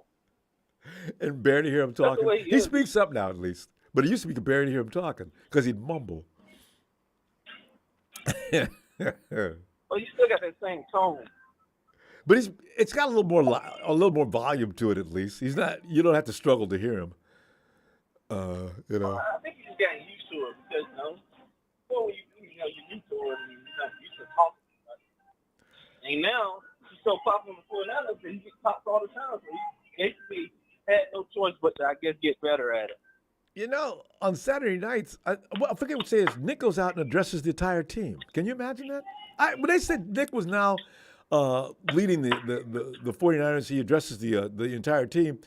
And barely hear him talking. He speaks up now at least. But it used to be you could barely hear him talking because he'd mumble. Well, you still got that same tone. But it's got a little more volume to it at least. He's not. You don't have to struggle to hear him. I think he's just getting used to it because when you're used to it and you're not used to talking. And now he's so popular before now that he gets popped all the time. So he basically had no choice but to, I guess, get better at it. On Saturday nights, I forget what it says. Nick goes out and addresses the entire team. Can you imagine that? When they said Nick was now leading the 49ers, he addresses the entire team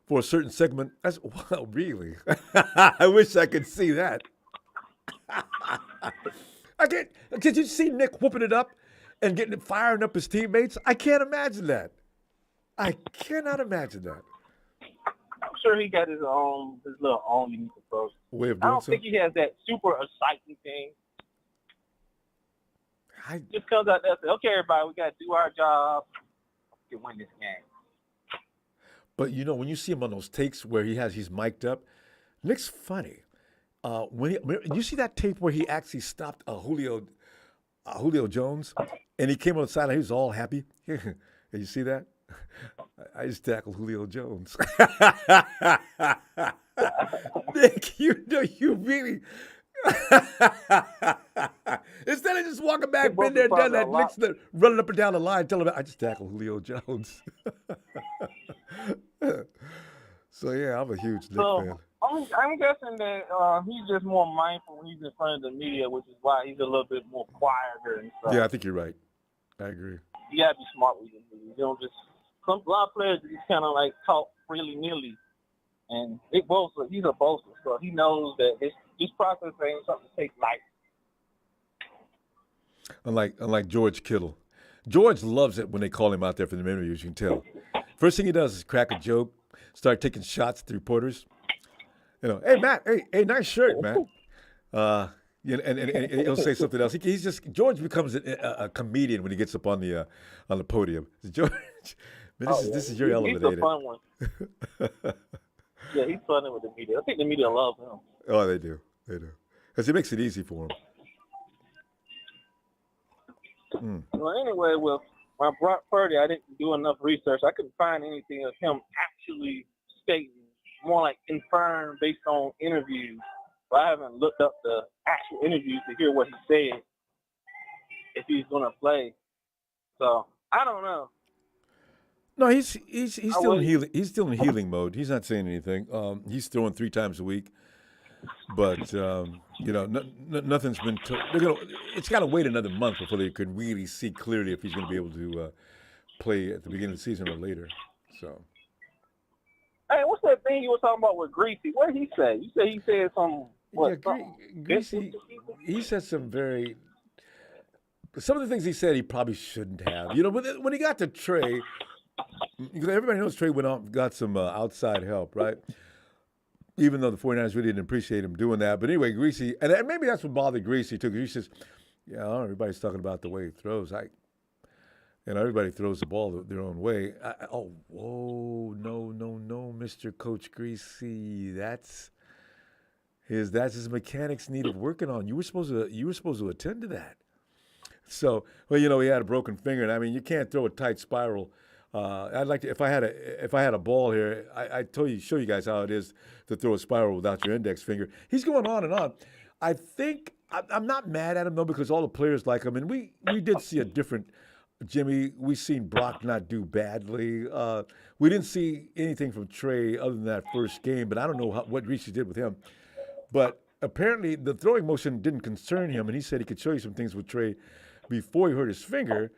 for a certain segment. That's really. I wish I could see that. Did you see Nick whooping it up and firing up his teammates? I can't imagine that. I cannot imagine that. I'm sure he got his little own unique approach. Way of I doing don't think he has that super exciting thing. Just comes out there and says, okay, everybody, we got to do our job to win this game. But, when you see him on those takes where he's mic'd up, Nick's funny. When you see that tape where he actually stopped Julio Jones, and he came on the sideline, he was all happy. Did you see that? I just tackled Julio Jones. Nick, you really. Instead of just walking back, been there, done that, Nick's running up and down the line, telling him, I just tackled Julio Jones. So, yeah, I'm a huge Nick fan. I'm guessing that he's just more mindful when he's in front of the media, which is why he's a little bit more quieter and stuff. Yeah, I think you're right. I agree. You gotta be smart with it. You don't just a lot of players just kind of like talk freely nilly. And Nick Bosa, he's a Bosa, so he knows that this process ain't something to take light. Unlike George Kittle. George loves it when they call him out there for the interviews, you can tell. First thing he does is crack a joke, start taking shots at the reporters. You know, hey, Matt, hey, nice shirt, Matt. Yeah, and he'll say something else. George becomes a comedian when he gets up on the podium. George, man, this is your element. He's a fun one. Yeah, he's funny with the media. I think the media loves him. Oh, they do. Because he makes it easy for them. Well, anyway, with my Purdy, I didn't do enough research. I couldn't find anything of him actually stating, more like confirmed based on interviews. But I haven't looked up the actual interviews to hear what he said, if he's going to play. So, I don't know. No, he's still in healing. He's still in healing mode. He's not saying anything. He's throwing 3 times a week, but nothing's been. It's got to wait another month before they could really see clearly if he's going to be able to play at the beginning of the season or later. So. Hey, what's that thing you were talking about with Greasy? What did he say? You said he said some. Greasy. He said some very. Some of the things he said he probably shouldn't have. You know, when he got to Trey. Everybody knows Trey went out, got some outside help, right? Even though the 49ers really didn't appreciate him doing that. But anyway, Greasy, and maybe that's what bothered Greasy too, because he says, everybody's talking about the way he throws. Everybody throws the ball their own way. No, Mr. Coach Greasy. That's his mechanics needed working on. You were supposed to attend to that. So, he had a broken finger, and I mean, you can't throw a tight spiral. I'd like to, if I had a ball here, I'd show you guys how it is to throw a spiral without your index finger. He's going on and on. I think I'm not mad at him though, because all the players like him, and we did see a different Jimmy. We seen Brock not do badly. We didn't see anything from Trey other than that first game, but I don't know what Reese did with him. But apparently the throwing motion didn't concern him, and he said he could show you some things with Trey before he hurt his finger.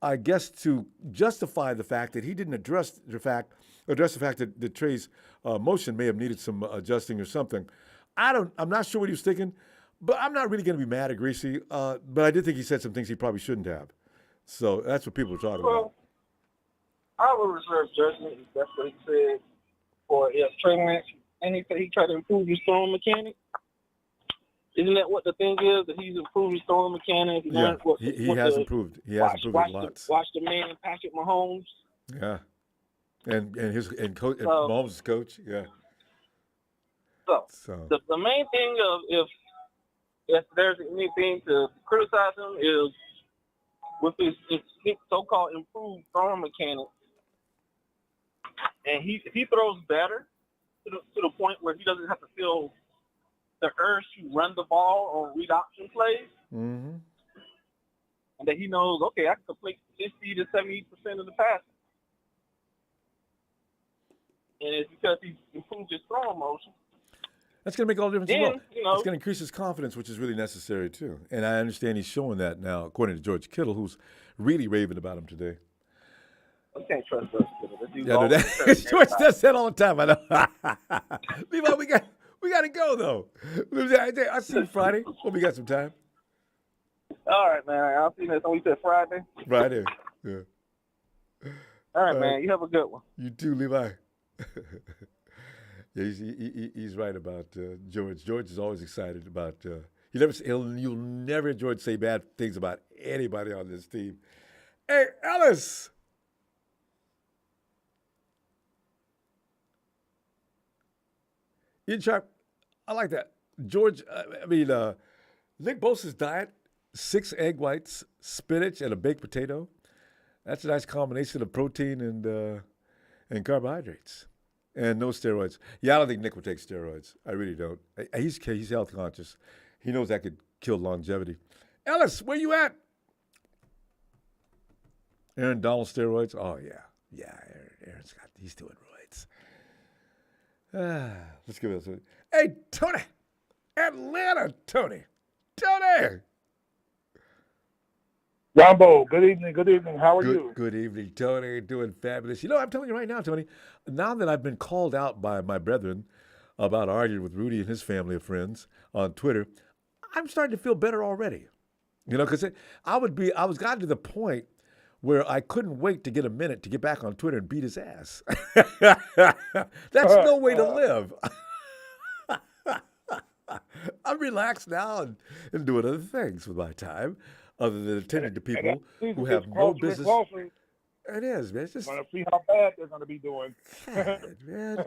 I guess to justify the fact that he didn't address the fact that Trey's motion may have needed some adjusting or something. I'm not sure what he was thinking, but I'm not really going to be mad at Greasy. But I did think he said some things he probably shouldn't have. So that's what people are talking about. I will reserve judgment if that's what he said. Or if Trey Lance, and he said he tried to improve his throwing mechanic. Isn't that what the thing is? That he's improved his throwing mechanic? He has improved. He has improved lots. Watch the man Patrick Mahomes. Yeah, and Mahomes' coach. Yeah. So the main thing of if there's anything to criticize him is with his so-called improved throwing mechanic, and if he throws better to the point where he doesn't have to feel the urge to run the ball on read option plays, and that he knows, okay, I can complete 50 to 70% of the passes. And it's because he's improved his throwing motion. That's going to make all the difference as well. It's going to increase his confidence, which is really necessary too. And I understand he's showing that now, according to George Kittle, who's really raving about him today. I can't trust George Kittle. George does that all the time. I know. Levi, we got to go, though. I'll see you Friday when we got some time. All right, man. I'll see you next time. We said Friday? Friday, yeah. All right, man. You have a good one. You too, Levi. Yeah, he's right about George. George is always excited about you'll never hear George say bad things about anybody on this team. Hey, Ellis. Ian Sharp, I like that. George, Nick Bosa's diet, 6 egg whites, spinach, and a baked potato. That's a nice combination of protein and carbohydrates, and no steroids. Yeah, I don't think Nick would take steroids. I really don't. He's health conscious. He knows that could kill longevity. Ellis, where you at? Aaron Donald steroids? Oh yeah. He's doing roids. Let's give it a. Hey, Tony, Atlanta, Tony. Ronbo, good evening. How are you? Good evening, Tony. Doing fabulous. You know, I'm telling you right now, Tony, now that I've been called out by my brethren about arguing with Rudy and his family of friends on Twitter, I'm starting to feel better already. You know, because I was gotten to the point where I couldn't wait to get a minute to get back on Twitter and beat his ass. That's no way to live. I'm relaxed now and doing other things with my time other than attending to people who have no business. It is, man. It's just want to see how bad they're going to be doing. God, man.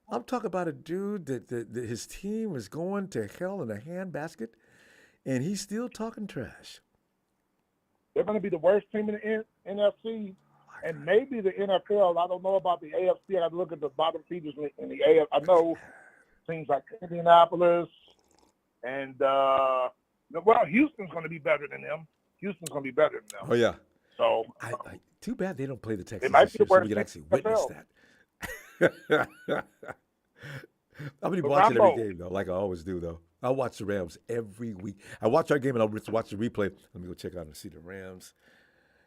I'm talking about a dude that his team is going to hell in a handbasket, and he's still talking trash. They're going to be the worst team in the NFC, and maybe the NFL. I don't know about the AFC. I got to look at the bottom feeders in the AFC. I know teams like Indianapolis and Houston's going to be better than them. Oh yeah. So too bad they don't play the Texans might this be year, so worse we can actually than witness that. I'm gonna be watching every game though, like I always do though. I'll watch the Rams every week. I watch our game and I'll watch the replay. Let me go check out and see the Rams.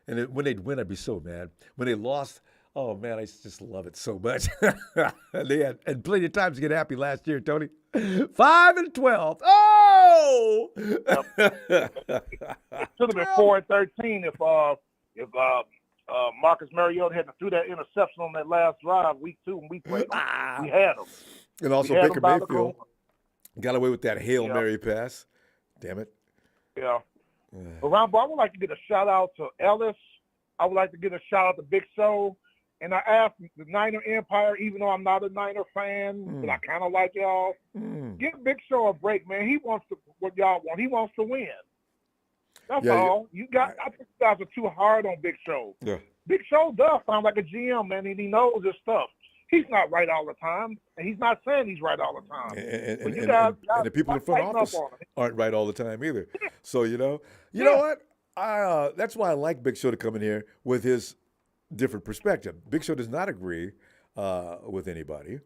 And when they'd win, I'd be so mad. When they lost, oh man, I just love it so much. They had plenty of times to get happy last year, Tony. 5-12. Oh! It should have been 4-13 if Marcus Mariota hadn't threw that interception on that last drive, week 2, and we played them. We had them. And also Baker Mayfield got away with that Hail Mary pass. Damn it. Yeah. But Ronbo, I would like to get a shout out to Ellis. I would like to get a shout out to Big Show. And I asked the Niner Empire, even though I'm not a Niner fan, but I kind of like y'all, give Big Show a break, man. He wants what y'all want. He wants to win. That's all. I think you guys are too hard on Big Show. Yeah. Big Show does sound like a GM, man, and he knows his stuff. He's not right all the time, and he's not saying he's right all the time. And the people in the front office aren't right all the time either. So, you know what? That's why I like Big Show to come in here with his different perspective. Big Show does not agree with anybody,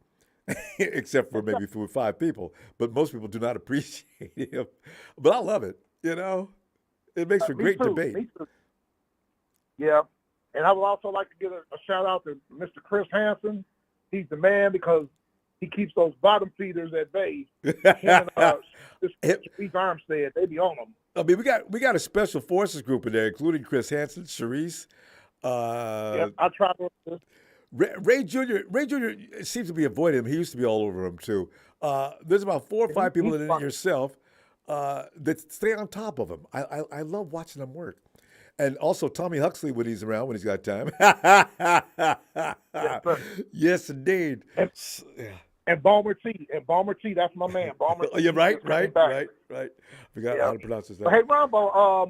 except for maybe 5 people. But most people do not appreciate him. But I love it. You know, it makes for great debate. Me too. Yeah, and I would also like to give a shout out to Mr. Chris Hansen. He's the man because he keeps those bottom feeders at bay. Him and Steve Armstead, they be on them. I mean, we got a special forces group in there, including Chris Hansen, Charisse. I tried to. Ray Jr. seems to be avoiding him. He used to be all over him too. There's about 4 or 5 people in it yourself that stay on top of him. I love watching them work. And also Tommy Huxley when he's around, when he's got time. Yes, indeed. And Balmer T. That's my man. Balmer T. Oh, you're right. Forgot how to pronounce his name. Hey, Ronbo, I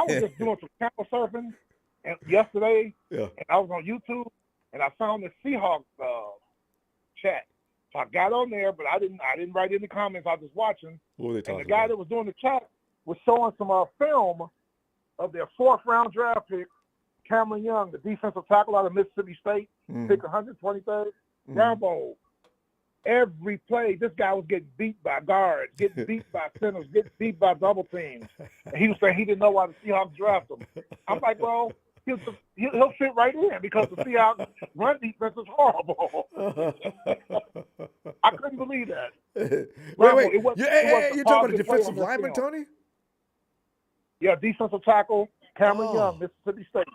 was just doing some camel surfing yesterday, and I was on YouTube, and I found the Seahawks chat. So I got on there, but I didn't write any comments. I was just watching. What were they talking about? And the guy that was doing the chat was showing some film of their 4th-round draft pick, Cameron Young, the defensive tackle out of Mississippi State, pick 123rd. Ronbo, every play, this guy was getting beat by guards, getting beat by centers, getting beat by double teams. And he was saying he didn't know why the Seahawks drafted him. I'm like, well, he'll fit right in because the Seahawks run defense is horrible. I couldn't believe that. Wait. You're talking about a defensive lineman, Tony? Yeah, defensive tackle, Cameron Young, Mississippi State.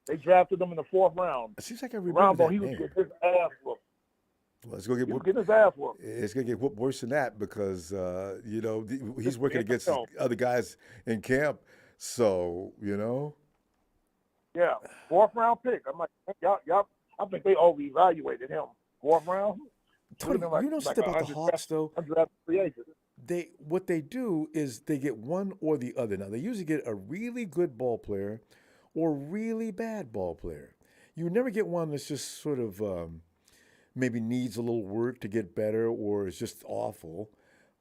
They drafted him in the 4th round. It seems like I remember that he was name. getting his ass whooped. Well, it's going to get his ass whooped. It's going to get whooped worse than that because, he's working against other guys in camp. So, Yeah, 4th-round pick. I'm like, y'all, I think they over-evaluated him. 4th round? Tony, you know something about the Hawks, though? What they do is they get one or the other. Now, they usually get a really good ball player or really bad ball player. You never get one that's just sort of maybe needs a little work to get better or is just awful.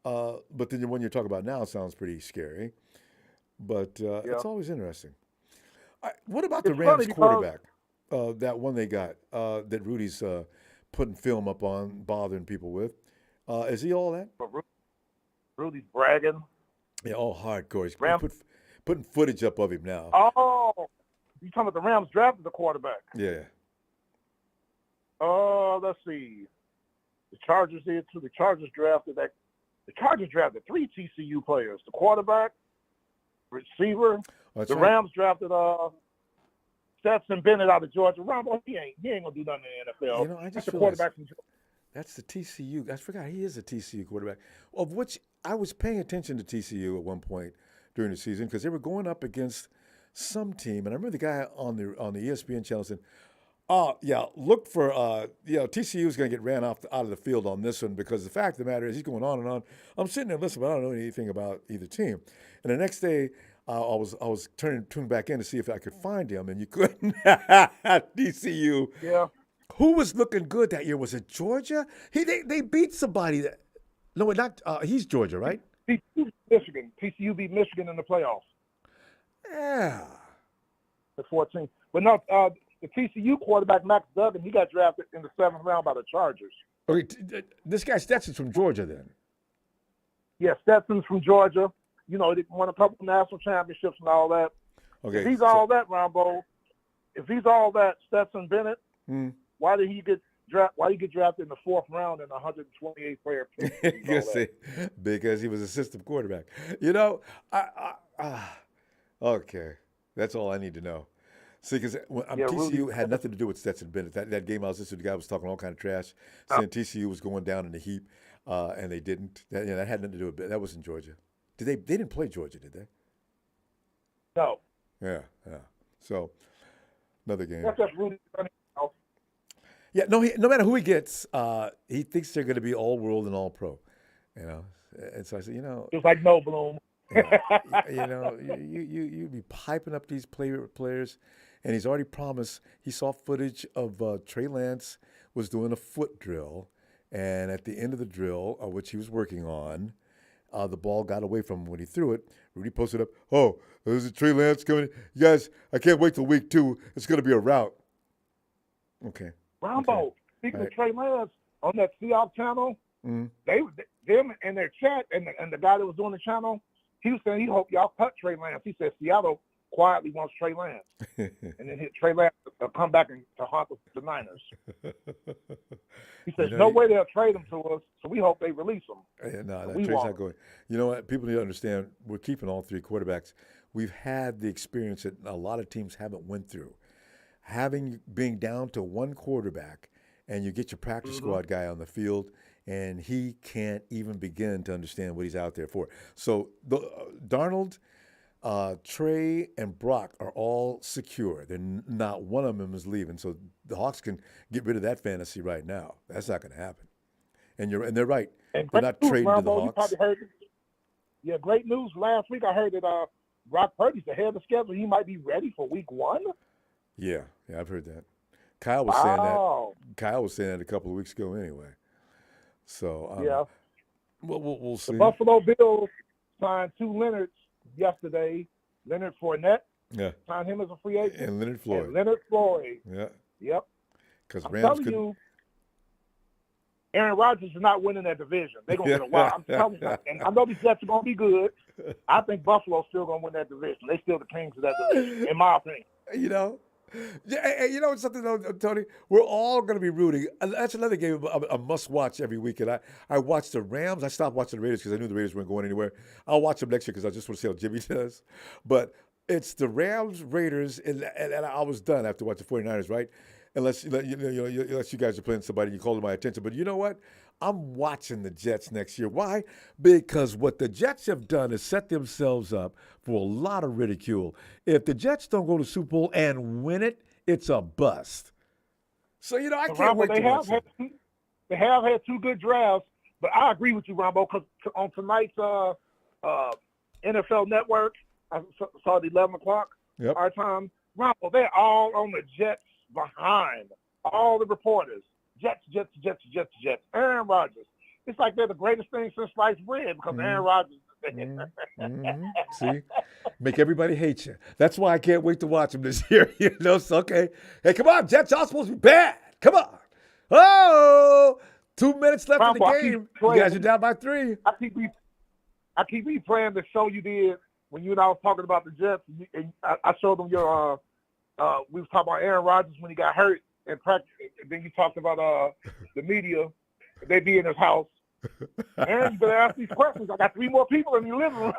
But then the one you're talking about now sounds pretty scary. But it's always interesting. What about the Rams quarterback? That one they got that Rudy's putting film up on, bothering people with. Is he all that? Rudy's bragging. Yeah, all hardcore. He's putting footage up of him now. Oh, you talking about the Rams drafted the quarterback? Yeah. Let's see. The Chargers did too. The Chargers drafted 3 TCU players: the quarterback, receiver. The Rams drafted Stetson Bennett out of Georgia. Ronbo, he ain't gonna do nothing in the NFL. You know, I just the quarterback from Georgia. That's the TCU. I forgot he is a TCU quarterback, of which I was paying attention to TCU at one point during the season because they were going up against some team, and I remember the guy on the ESPN channel said, "Oh yeah, look for TCU is going to get ran out of the field on this one because the fact of the matter is he's going on and on." I'm sitting there listening, but I don't know anything about either team. And the next day, I was tuning back in to see if I could find him, and you couldn't. TCU. Yeah. Who was looking good that year? Was it Georgia? They beat somebody. He's Georgia, right? Michigan. TCU beat Michigan in the playoffs. Yeah. The 14. But no, the TCU quarterback, Max Duggan, he got drafted in the 7th round by the Chargers. Okay, this guy Stetson's from Georgia then? Yeah, Stetson's from Georgia. You know, they won a couple of national championships and all that. Okay. If he's all that, Ronbo, if he's all that, Stetson Bennett, why did he get drafted in the 4th round in 128th player pick? Because he was a system quarterback. You know, okay. That's all I need to know. See, because TCU had nothing to do with Stetson Bennett. That game I was listening to, the guy was talking all kind of trash, saying TCU was going down in the heap, and they didn't. That had nothing to do with it. That wasn't Georgia. They didn't play Georgia, did they? No. Yeah. So, another game. That's just Rudy. Yeah, no matter who he gets, he thinks they're going to be all world and all pro. You know, and so I said, just like No Bloom. You be piping up these players, and he's already promised. He saw footage of Trey Lance was doing a foot drill, and at the end of the drill, which he was working on, the ball got away from him when he threw it. Rudy posted up, "Oh, there's a Trey Lance coming. You guys, I can't wait till week 2. It's going to be a rout." Okay. Ronbo, speaking of Trey Lance, on that Seahawks channel, them in their chat, and the guy that was doing the channel, he was saying he hoped y'all cut Trey Lance. He said Seattle quietly wants Trey Lance. And then Trey Lance will come back to haunt the Niners. He says, no way they'll trade him to us, so we hope they release him. Trey's not going. You know what? People need to understand, we're keeping all 3 quarterbacks. We've had the experience that a lot of teams haven't went through. Being down to 1 quarterback, and you get your practice squad guy on the field, and he can't even begin to understand what he's out there for. So Darnold, Trey, and Brock are all secure. They're not one of them is leaving. So the Hawks can get rid of that fantasy right now. That's not going to happen. And they're right. And they're not trading to the Hawks. You probably heard it. Yeah, great news. Last week I heard that Brock Purdy's ahead of the schedule. He might be ready for week 1. Yeah, I've heard that. Kyle was saying that. Kyle was saying that a couple of weeks ago anyway. So we'll see. The Buffalo Bills signed 2 Leonards yesterday. Leonard Fournette signed him as a free agent. And Leonard Floyd. Yeah. Yep. Because I'm telling you, Aaron Rodgers is not winning that division. They're going to get a while. I'm telling you. And I know these Jets are going to be good. I think Buffalo's still going to win that division. They're still the kings of that division, in my opinion. You know something though, Tony? We're all going to be rooting. That's another game I must watch every weekend. I watched the Rams. I stopped watching the Raiders because I knew the Raiders weren't going anywhere. I'll watch them next year because I just want to see how Jimmy does. But it's the Rams, Raiders, and I was done after watching the 49ers, right? Unless you guys are playing somebody and you call to my attention. But you know what? I'm watching the Jets next year. Why? Because what the Jets have done is set themselves up for a lot of ridicule. If the Jets don't go to Super Bowl and win it, it's a bust. So, I can't wait to watch it. They have had 2 good drafts, but I agree with you, Ronbo, because on tonight's NFL Network, I saw it 11 o'clock our time, Ronbo, they're all on the Jets behind. All the reporters. Jets. Aaron Rodgers. It's like they're the greatest thing since sliced bread because Aaron Rodgers is there. See? Make everybody hate you. That's why I can't wait to watch him this year. So, okay. Hey, come on, Jets. Y'all supposed to be bad. Come on. Oh, 2 minutes left in the game. You guys are down by 3. I keep replaying the show you did when you and I was talking about the Jets. And I showed them your we was talking about Aaron Rodgers when he got hurt in practice. And then you talked about the media. They be in his house. Aaron, you better ask these questions. I got 3 more people in your living room.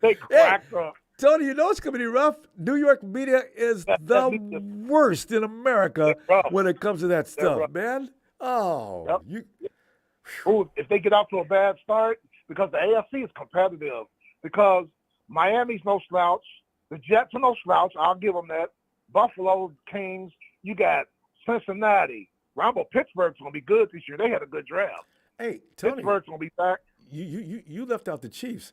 They cracked up. Tony, you know it's going to be rough. New York media is the worst in America when it comes to that stuff, man. Oh. Yep. Ooh, if they get out to a bad start, because the AFC is competitive, because Miami's no slouch, the Jets are no slouch, I'll give them that. Buffalo, Kings, you got Cincinnati. Ronbo, Pittsburgh's going to be good this year. They had a good draft. Hey, Tony. Pittsburgh's going to be back. You left out the Chiefs.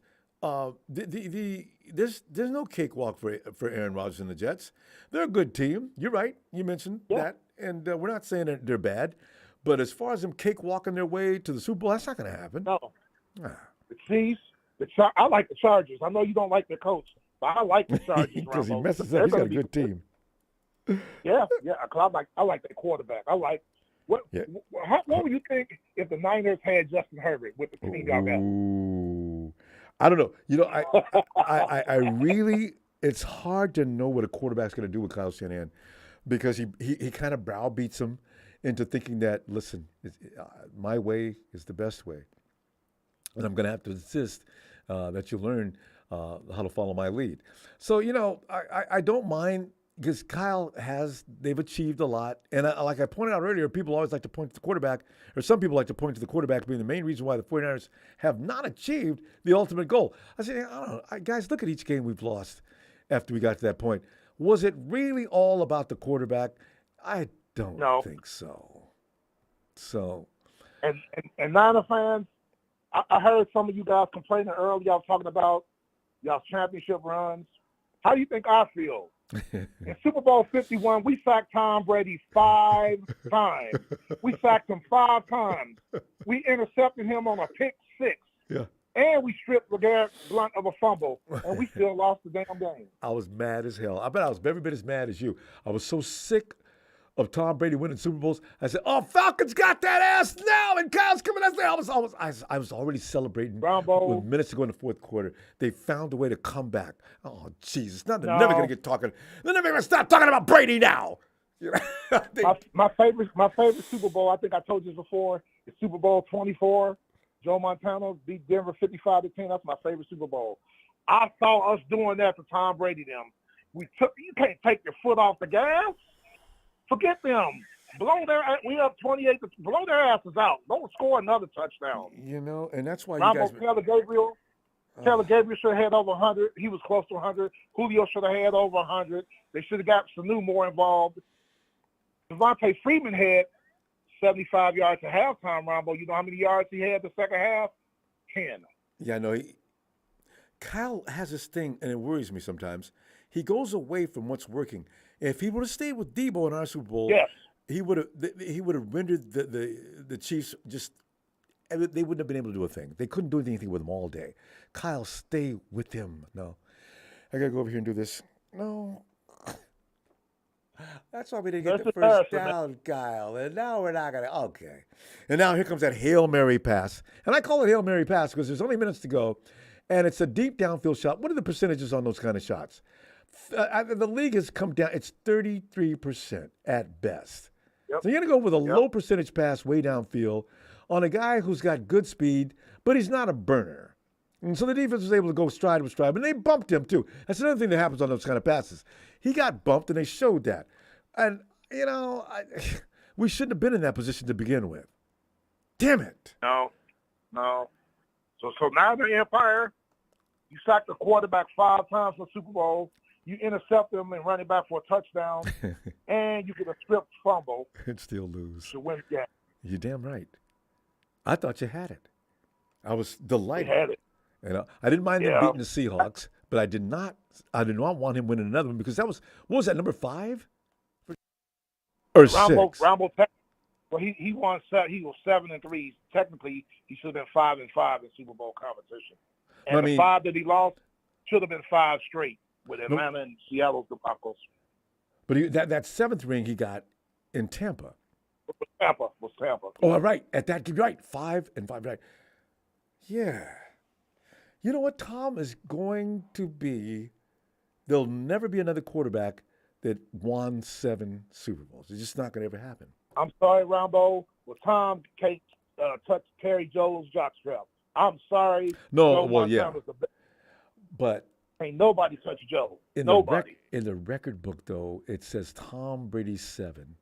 There's no cakewalk for Aaron Rodgers and the Jets. They're a good team. You're right. You mentioned that. And we're not saying that they're bad. But as far as them cakewalking their way to the Super Bowl, that's not going to happen. No. The Chiefs, I like the Chargers. I know you don't like the coach, but I like the Chargers. Because he messes up. He's got a good team. Yeah. I like that quarterback. I like what would you think if the Niners had Justin Herbert with the team y'all got? I don't know. I really, it's hard to know what a quarterback's going to do with Kyle Shanahan because he kind of browbeats him into thinking that, listen, my way is the best way. And I'm going to have to insist that you learn how to follow my lead. So, I don't mind because they've achieved a lot. And like I pointed out earlier, people always like to point to the quarterback, or some people like to point to the quarterback being the main reason why the 49ers have not achieved the ultimate goal. I say, I don't know. Guys, look at each game we've lost after we got to that point. Was it really all about the quarterback? I don't think so. And Niner fans, I heard some of you guys complaining earlier. Y'all talking about y'all's championship runs. How do you think I feel? In Super Bowl 51, we sacked Tom Brady 5 times. We sacked him 5 times. We intercepted him on a pick 6. Yeah. And we stripped LeGarrette Blount of a fumble, and we still lost the damn game. I was mad as hell. I bet I was every bit as mad as you. I was so sick of Tom Brady winning Super Bowls. I said, "Oh, Falcons got that ass now, and Kyle's coming." I was already celebrating with minutes to go in the fourth quarter. They found a way to come back. Oh, Jesus! They're never going to get talking. They're never going to stop talking about Brady now. My favorite Super Bowl. I think I told you before. Is Super Bowl 24. Joe Montana beat Denver 55-10. That's my favorite Super Bowl. I saw us doing that to Tom Brady. You can't take your foot off the gas. Forget them. We up 28. Blow their asses out. Don't score another touchdown. And that's why Ronbo, you guys. Taylor Gabriel should have had over 100. He was close to 100. Julio should have had over 100. They should have got Sanu more involved. Devontae Freeman had 75 yards at halftime, Ronbo. You know how many yards he had the second half? 10. Yeah, no. Kyle has this thing, and it worries me sometimes. He goes away from what's working. If he would have stayed with Deebo in our Super Bowl, he would have rendered the Chiefs just. They wouldn't have been able to do a thing. They couldn't do anything with him all day. Kyle, stay with him. No, I gotta go over here and do this. No. That's why we didn't get the first down, Kyle. And now we're not going to. Okay. And now here comes that Hail Mary pass. And I call it Hail Mary pass because there's only minutes to go. And it's a deep downfield shot. What are the percentages on those kind of shots? The league has come down. It's 33% at best. Yep. So you're going to go with a low percentage pass way downfield on a guy who's got good speed, but he's not a burner. And so the defense was able to go stride with stride, and they bumped him too. That's another thing that happens on those kind of passes. He got bumped, and they showed that. And, we shouldn't have been in that position to begin with. Damn it. No. So now the Empire, you sack the quarterback 5 times for the Super Bowl. You intercept them and run it back for a touchdown, and you get a stripped fumble. And still lose. To win the game. You're damn right. I thought you had it. I was delighted. We had it. You know, I didn't mind them beating the Seahawks, but I did not want him winning another one because what was that, number 5? Or 6? Ronbo, well, he won. He was 7-3. Technically, he should have been 5-5 in Super Bowl competition. And the 5 that he lost should have been 5 straight with Atlanta and Seattle's debacles. But that 7th ring he got in Tampa. Was Tampa. Oh, right. At that, right. 5-5, right. Yeah. You know what? Tom is going to be, there'll never be another quarterback that won 7 Super Bowls. It's just not going to ever happen. I'm sorry, Ronbo. Well, Tom touched Terry Joe's jockstrap. I'm sorry. No, well, yeah. But ain't nobody touched Joe. In the record book, though, it says Tom Brady 7,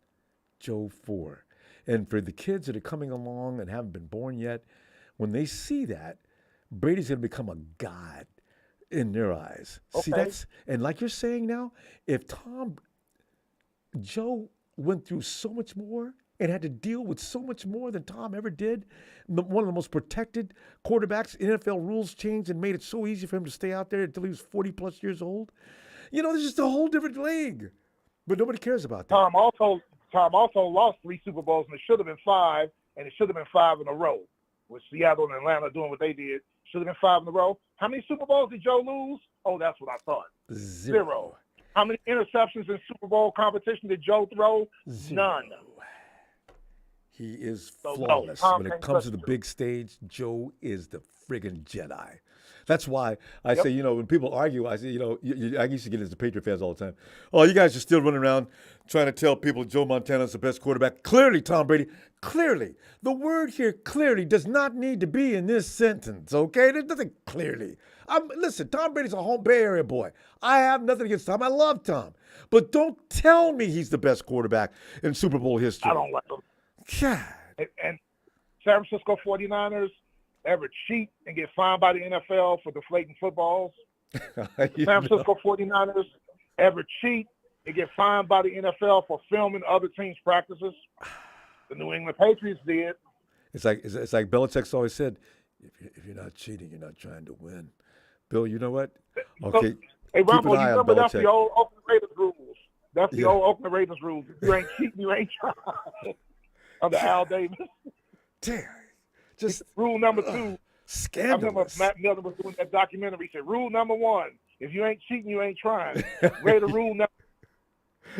Joe 4. And for the kids that are coming along and haven't been born yet, when they see that, Brady's going to become a god in their eyes. Okay. See, and like you're saying now, if Joe went through so much more and had to deal with so much more than Tom ever did, one of the most protected quarterbacks, NFL rules changed and made it so easy for him to stay out there until he was 40-plus years old. You know, there's just a whole different league. But nobody cares about that. Tom also lost 3 Super Bowls, and it should have been 5, and it should have been 5 in a row. With Seattle and Atlanta doing what they did, should have been 5 in a row. How many Super Bowls did Joe lose? Oh, that's what I thought. 0. How many interceptions in Super Bowl competition did Joe throw? 0. None. He is flawless. When it comes to the big stage, Joe is the friggin' Jedi. That's why I say, you know, when people argue, I say, you know, I used to get into Patriot fans all the time. Oh, you guys are still running around trying to tell people Joe Montana's the best quarterback. Clearly, Tom Brady, clearly. The word here, clearly, does not need to be in this sentence, okay? There's nothing clearly. Listen, Tom Brady's a home Bay Area boy. I have nothing against Tom. I love Tom. But don't tell me he's the best quarterback in Super Bowl history. I don't like him. God. And San Francisco 49ers ever cheat and get fined by the NFL for deflating footballs? San Francisco 49ers ever cheat and get fined by the NFL for filming other teams' practices? The New England Patriots did. It's like Belichick's always said, if you're not cheating, you're not trying to win. Bill, you know what? Okay, hey, keep an eye on Belichick. That's the old Oakland Raiders rules. That's the old Oakland Raiders rules. If you ain't cheating, you ain't trying. Under Al Davis. Damn. Just rule number 2. Scandalous. I remember Matt Miller was doing that documentary. He said, rule number 1, if you ain't cheating, you ain't trying. Raider rule number.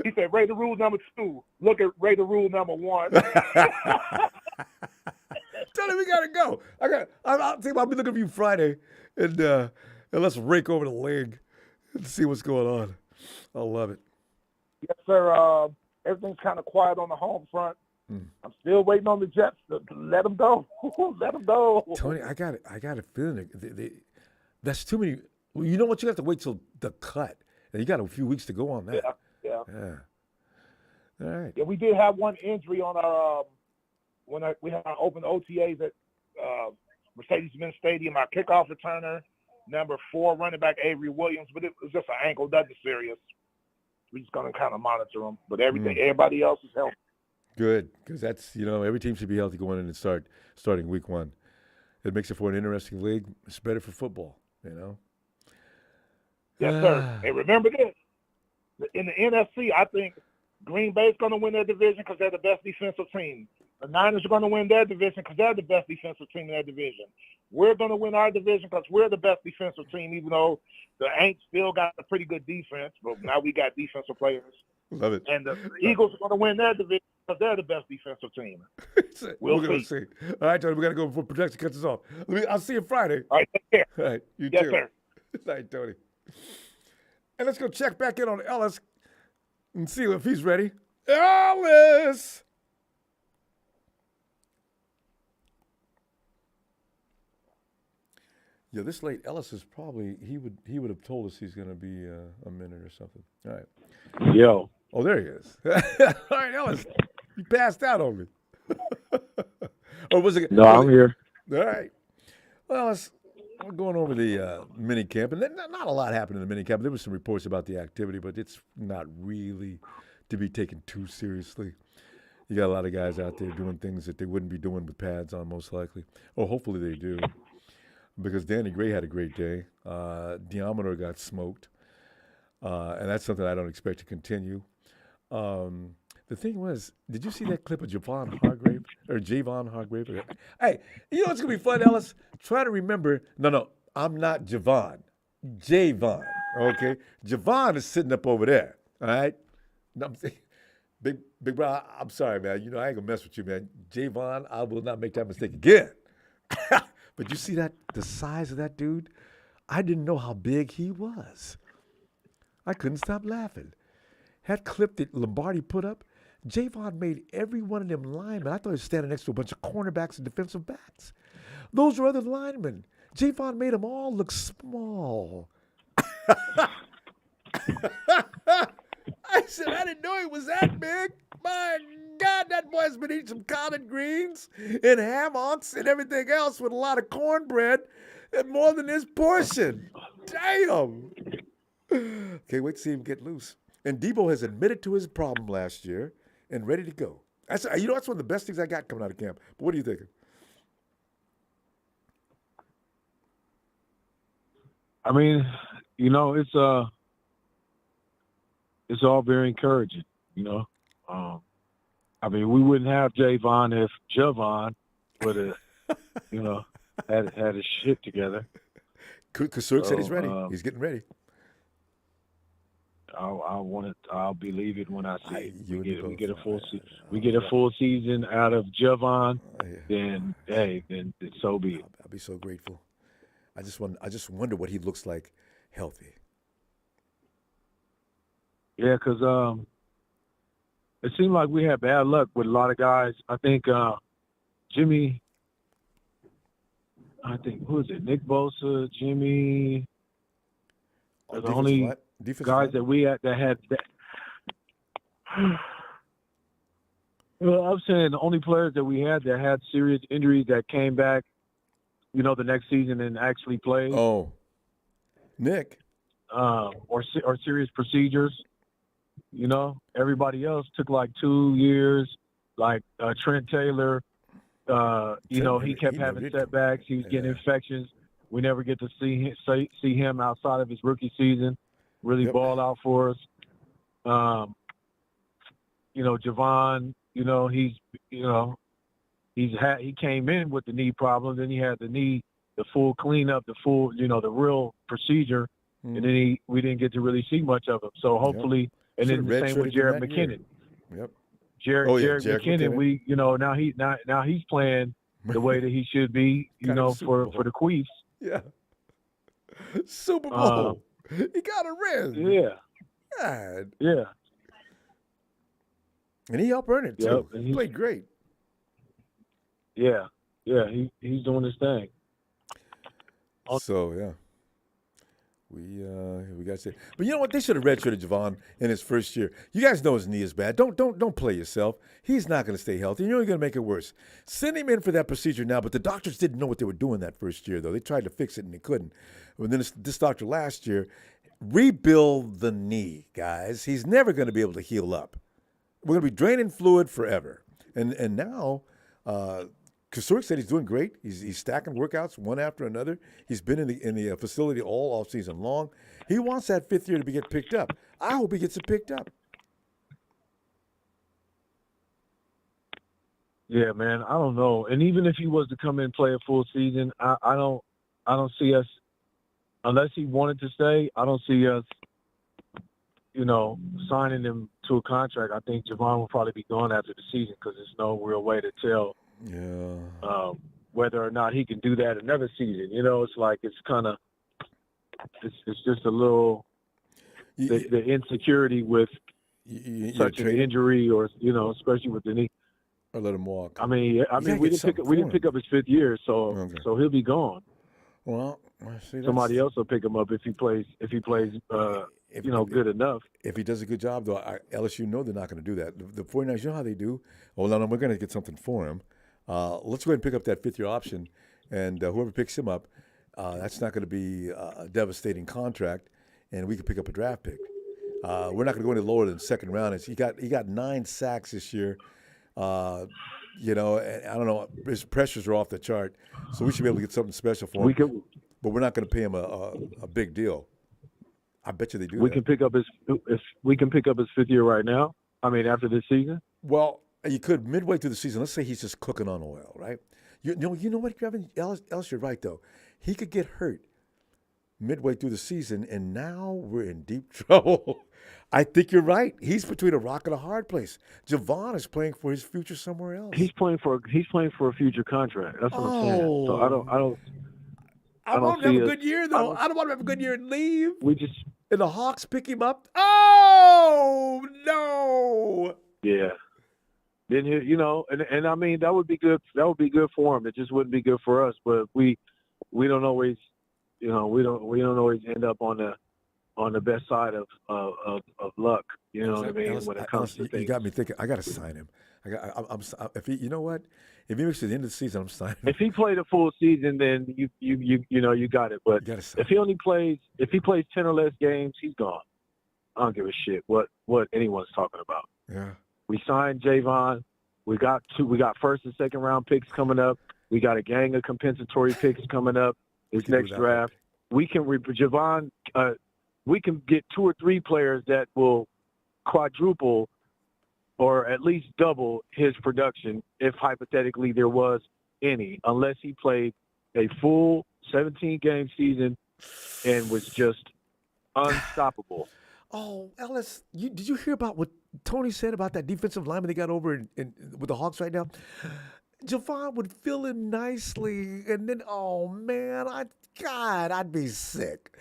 He said, Raider rule number 2. Look at Raider rule number 1. Tony, we gotta go. I'll be looking for you Friday, and let's rake over the league and see what's going on. I love it. Yes, sir. Everything's kind of quiet on the home front. I'm still waiting on the Jets to let them go. Let them go. Tony, I got a feeling that's too many. Well, you know what? You have to wait till the cut, and you got a few weeks to go on that. Yeah. All right. Yeah, we did have one injury on our we had our open OTAs at Mercedes-Benz Stadium. Our kickoff returner, number 4 running back Avery Williams, but it was just an ankle, nothing serious. We're just gonna kind of monitor him, but everybody else is healthy. Good, because that's, you know, every team should be healthy going in and starting week 1. It makes it for an interesting league. It's better for football, you know. Yes, sir. And remember this: in the NFC, I think Green Bay's going to win their division because they're the best defensive team. The Niners are going to win their division because they're the best defensive team in their division. We're going to win our division because we're the best defensive team, even though the Aints still got a pretty good defense, but now we got defensive players. Love it. And the Eagles are going to win their division because they're the best defensive team. We're going to see. All right, Tony, we got to go before production cuts us off. I'll see you Friday. All right, take care. All right, you yes, too. Sir. All right, Tony. And let's go check back in on Ellis and see if he's ready. Ellis! Yeah, this late, Ellis is probably, he would have told us he's going to be a minute or something. All right. Yo. Oh, there he is. All right, Ellis, you passed out on me. Or was it? No, I'm here. All right. Well, we're going over the minicamp, and not a lot happened in the minicamp. There was some reports about the activity, but it's not really to be taken too seriously. You got a lot of guys out there doing things that they wouldn't be doing with pads on, most likely. Or hopefully they do. because Danny Gray had a great day. Diameter got smoked, and that's something I don't expect to continue. The thing was, did you see that clip of Javon Hargrave or Javon Hargrave? Hey, you know what's gonna be fun, Ellis? Try to remember. No, I'm not Javon. Javon. Okay, Javon is sitting up over there. All right. No, I'm saying, big bro. I'm sorry, man. You know I ain't gonna mess with you, man. Javon, I will not make that mistake again. But you see that the size of that dude? I didn't know how big he was. I couldn't stop laughing. That clip that Lombardi put up, Javon made every one of them linemen. I thought he was standing next to a bunch of cornerbacks and defensive backs. Those were other linemen. Javon made them all look small. I said, I didn't know he was that big. My God, that boy's been eating some collard greens and hammocks and everything else with a lot of cornbread and more than his portion. Damn. Can't wait to see him get loose. And Deebo has admitted to his problem last year and ready to go. That's one of the best things I got coming out of camp. But what are you thinking? I mean, it's all very encouraging, I mean, we wouldn't have Javon if Javon would have, had his shit together. Kasuk said he's ready. He's getting ready. I'll believe it when I see it. We get a full season out of Javon, then so be it. I'll be so grateful. I just wonder what he looks like healthy. Yeah, because it seemed like we had bad luck with a lot of guys. I think Jimmy. Who is it? Nick Bosa, Jimmy. The only guys that we had that had that. Well, I'm saying the only players that we had that had serious injuries that came back, the next season and actually played. Oh, Nick. Or serious procedures. Everybody else took like 2 years. Like Trent Taylor, he kept having setbacks. He was getting infections. We never get to see him outside of his rookie season really ball out for us. Javon, he came in with the knee problem. Then he had the full cleanup, the real procedure, and then we didn't get to really see much of him. So hopefully, and then the same with Jared McKinnon. Yep. Jared McKinnon, now he's playing the way that he should be, for the Queefs. Yeah. Super Bowl. He got a ring. Yeah. God. Yeah. And he helped earn it too. He played great. Yeah. Yeah. He's doing his thing. So yeah. We got to say, but you know what? They should have redshirted Javon in his first year. You guys know his knee is bad. Don't play yourself. He's not going to stay healthy. You're only going to make it worse. Send him in for that procedure now. But the doctors didn't know what they were doing that first year, though. They tried to fix it and they couldn't. And then this doctor last year, rebuild the knee, guys. He's never going to be able to heal up. We're going to be draining fluid forever. And now. Kasuk said he's doing great. He's stacking workouts one after another. He's been in the facility all offseason long. He wants that fifth year to get picked up. I hope he gets it picked up. Yeah, man. I don't know. And even if he was to come in and play a full season, I don't see us, unless he wanted to stay, I don't see us, signing him to a contract. I think Javon will probably be gone after the season because there's no real way to tell. Yeah. Whether or not he can do that another season, it's like it's just a little the insecurity with such an injury, or especially with the knee. Or let him walk. I mean, we didn't pick up his fifth year, so he'll be gone. Well, see, somebody else will pick him up if he plays good enough. If he does a good job, though, LSU know they're not going to do that. The 49ers, you know how they do. Oh, no, we're going to get something for him. Let's go ahead and pick up that fifth-year option, and whoever picks him up, that's not going to be a devastating contract, and we can pick up a draft pick. We're not going to go any lower than second round. He got 9 sacks this year. You know, and I don't know. His pressures are off the chart, so we should be able to get something special for him. But we're not going to pay him a big deal. I bet you they do. We can pick up his 5th year right now. I mean, after this season. Well, you could midway through the season. Let's say he's just cooking on oil, right? You know what, Kevin? Else, you're right though. He could get hurt midway through the season, and now we're in deep trouble. I think you're right. He's between a rock and a hard place. Javon is playing for his future somewhere else. He's playing for a future contract. That's what I'm saying. So I want him to have a good year though. I don't want him to have a good year and leave. And the Hawks pick him up. Oh no! Yeah. Then and I mean that would be good. That would be good for him. It just wouldn't be good for us. But we don't always, we don't always end up on the best side of luck. You know what I mean? When it comes to things. You got me thinking. I got to sign him. If he, you know what? If he makes it to the end of the season, I'm signing him. If he played a full season, then you got it. But if he plays 10 or less games, he's gone. I don't give a shit what anyone's talking about. Yeah. We signed Javon. We got first and second round picks coming up. We got a gang of compensatory picks coming up this next draft. We can Javon. We can get 2 or 3 players that will quadruple or at least double his production if hypothetically there was any, unless he played a full 17-game season and was just unstoppable. Oh, Ellis, did you hear about what Tony said about that defensive lineman they got over with the Hawks right now? Javon would fill in nicely, and then, oh, man, I'd be sick.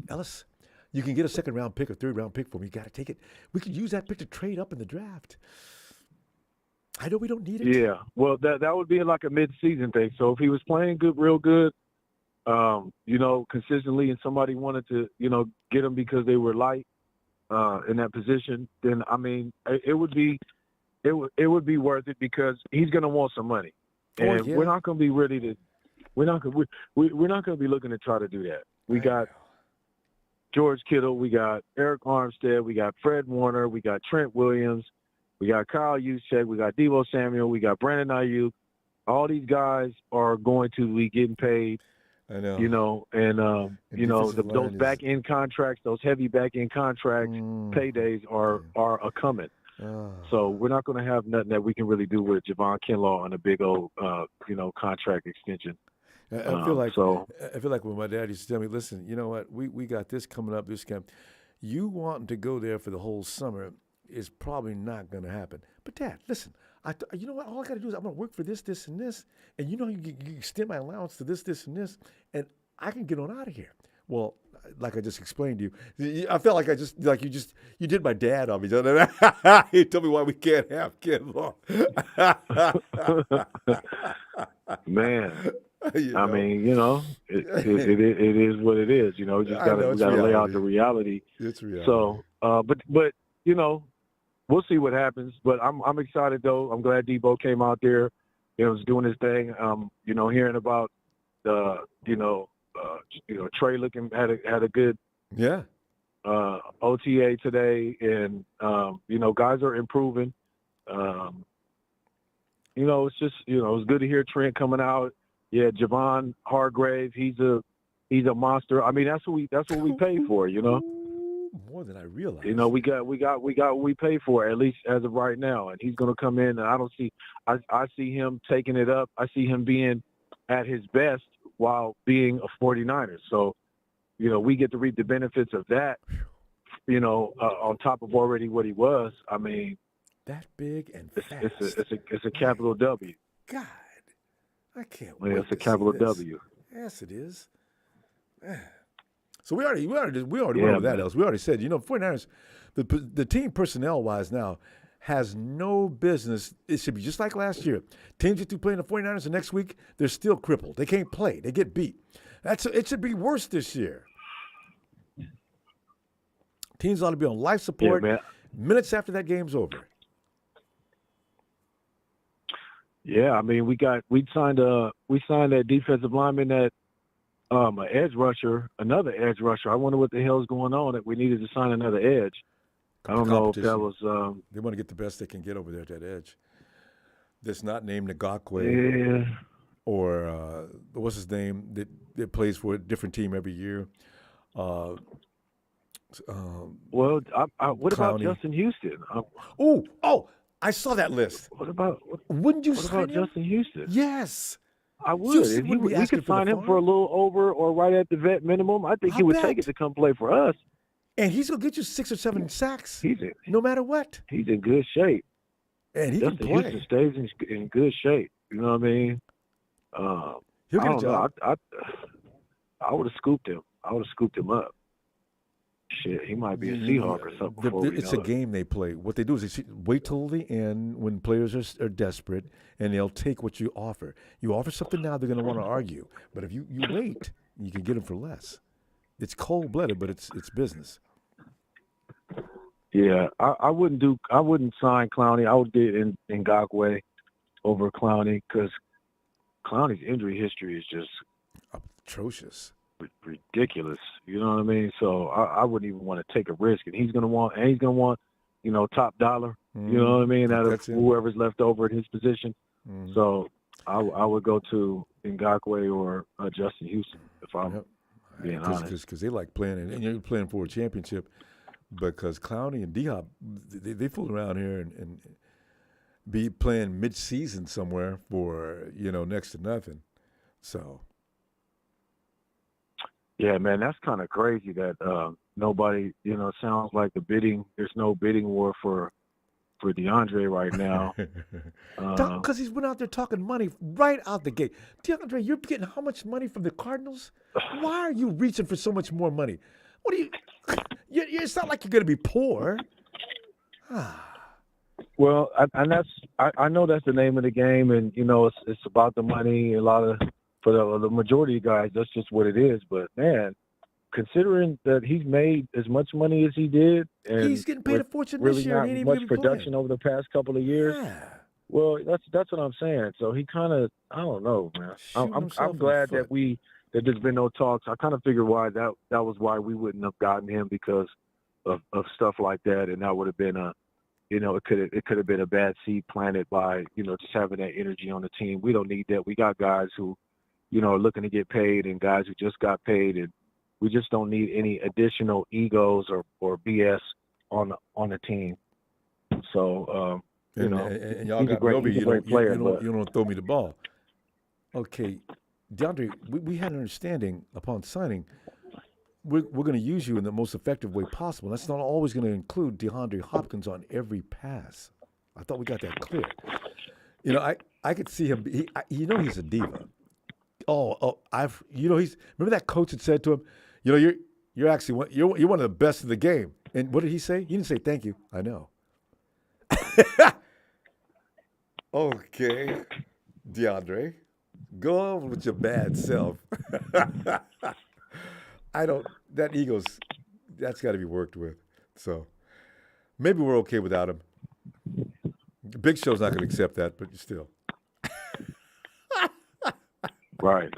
Ellis, you can get a second-round pick or third-round pick for me. You got to take it. We could use that pick to trade up in the draft. I know we don't need it. Yeah, well, that would be like a mid-season thing. So if he was playing real good, consistently, and somebody wanted to, get him because they were light in that position, then I mean, it would be worth it because he's going to want some money, and we're not going to be ready to. We're not going to be looking to try to do that. We got George Kittle, we got Eric Armstead, we got Fred Warner, we got Trent Williams, we got Kyle Juszczyk, we got Deebo Samuel, we got Brandon Ayuk. All these guys are going to be getting paid. I know. Those back-end contracts, those heavy back-end contract paydays are a coming. So we're not going to have nothing that we can really do with Javon Kinlaw on a big old, contract extension. I feel like when my dad used to tell me, listen, you know what, we got this coming up, this camp. You wanting to go there for the whole summer is probably not going to happen. But Dad, listen, you know what, all I got to do is I'm going to work for this, and this, and you extend my allowance to this, and this, and I can get on out of here. Well, like I just explained to you, I felt like you did my dad on me. You told me why we can't have Kinlaw. Man. I mean, it is what it is. We just got to lay out the reality. It's reality. So, but we'll see what happens. But I'm excited though. I'm glad Deebo came out there. Was doing his thing. Hearing about Trey looking had a good OTA today, and guys are improving. It's just it's good to hear Trent coming out. Yeah, Javon Hargrave, he's a monster. I mean, that's what we pay for, More than I realized. We got what we pay for, at least as of right now. And he's gonna come in, and I see him taking it up. I see him being at his best while being a 49er. So, we get to reap the benefits of that, on top of already what he was. I mean, that big and fast. It's a capital W. God. I can't wait. It's a capital W. Yes, it is. Man. So we already went over that else. We already said, 49ers, the team personnel-wise now has no business. It should be just like last year. Teams get to play in the 49ers, and next week they're still crippled. They can't play. They get beat. It should be worse this year. Teams ought to be on life support minutes after that game's over. Yeah, I mean, we signed a defensive lineman that an edge rusher, another edge rusher. I wonder what the hell's going on that we needed to sign another edge. I don't know if that was they want to get the best they can get over there at that edge. that's not named Ngakwe. Yeah. Or what's his name that plays for a different team every year? Well, what about Justin Houston? I saw that list. Wouldn't you sign about him? Justin Houston? Yes. I would. If we could sign him for a little over or right at the vet minimum, I think he would take it to come play for us. And he's going to get you 6 or 7 sacks no matter what. He's in good shape. And he Justin can play. Houston stays in good shape. You know what I mean? He'll get a job. I would have scooped him. I would have scooped him up. Shit, he might be a Seahawk or something. It's a game they play. What they do is they wait till the end when players are desperate, and they'll take what you offer. You offer something now, they're going to want to argue. But if you wait, you can get them for less. It's cold-blooded, but it's business. Yeah, I wouldn't sign Clowney. I would get Ngakwe over Clowney because Clowney's injury history is just atrocious, ridiculous. You know what I mean? So I wouldn't even want to take a risk. And he's gonna want, top dollar. You know what I mean? Out of whoever's left over in his position. So I would go to Ngakwe or Justin Houston if I'm being honest. Because they like playing, and you're playing for a championship. Because Clowney and D-Hop, they fool around here and be playing mid-season somewhere for, next to nothing. So. Yeah, man, that's kind of crazy that nobody, sounds like there's no bidding war for DeAndre right now. Because he's went out there talking money right out the gate. DeAndre, you're getting how much money from the Cardinals? Why are you reaching for so much more money? What are you? It's not like you're going to be poor. Well, I know that's the name of the game, and it's about the money. For the majority of guys, that's just what it is. But man, considering that he's made as much money as he did, and he's getting paid a fortune really this year, not and he much ain't even production playing over the past couple of years. Yeah. Well, that's what I'm saying. So he kind of, I don't know, man. I'm glad that there's been no talks. I kind of figured why that was why we wouldn't have gotten him because of stuff like that, and that would have been it could have been a bad seed planted by just having that energy on the team. We don't need that. We got guys who are looking to get paid and guys who just got paid, and we just don't need any additional egos or BS on the team. So and y'all got me over. You don't throw me the ball. Okay, DeAndre, we had an understanding upon signing. We're going to use you in the most effective way possible. That's not always going to include DeAndre Hopkins on every pass. I thought we got that clear. I could see him. He's a diva. Remember that coach had said to him, you're actually you're one of the best of the game. And what did he say? He didn't say thank you. I know. Okay, DeAndre, go on with your bad self. That ego's, that's got to be worked with. So maybe we're okay without him. Big Show's not going to accept that, but still. Right.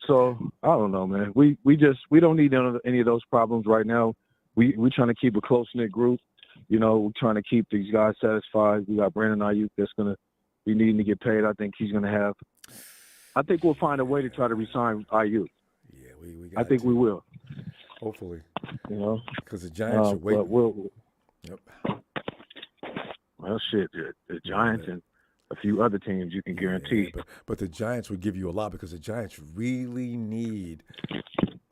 So I don't know, man. We don't need any of those problems right now. We're trying to keep a close knit group. We're trying to keep these guys satisfied. We got Brandon Ayuk that's going to be needing to get paid. I think he's going to have. I think we'll find a way to try to resign Ayuk. Yeah, I think we will. Hopefully. Because the Giants are but waiting. Yep. Well, shit, the Giants and a few other teams you can guarantee. But the Giants would give you a lot because the Giants really need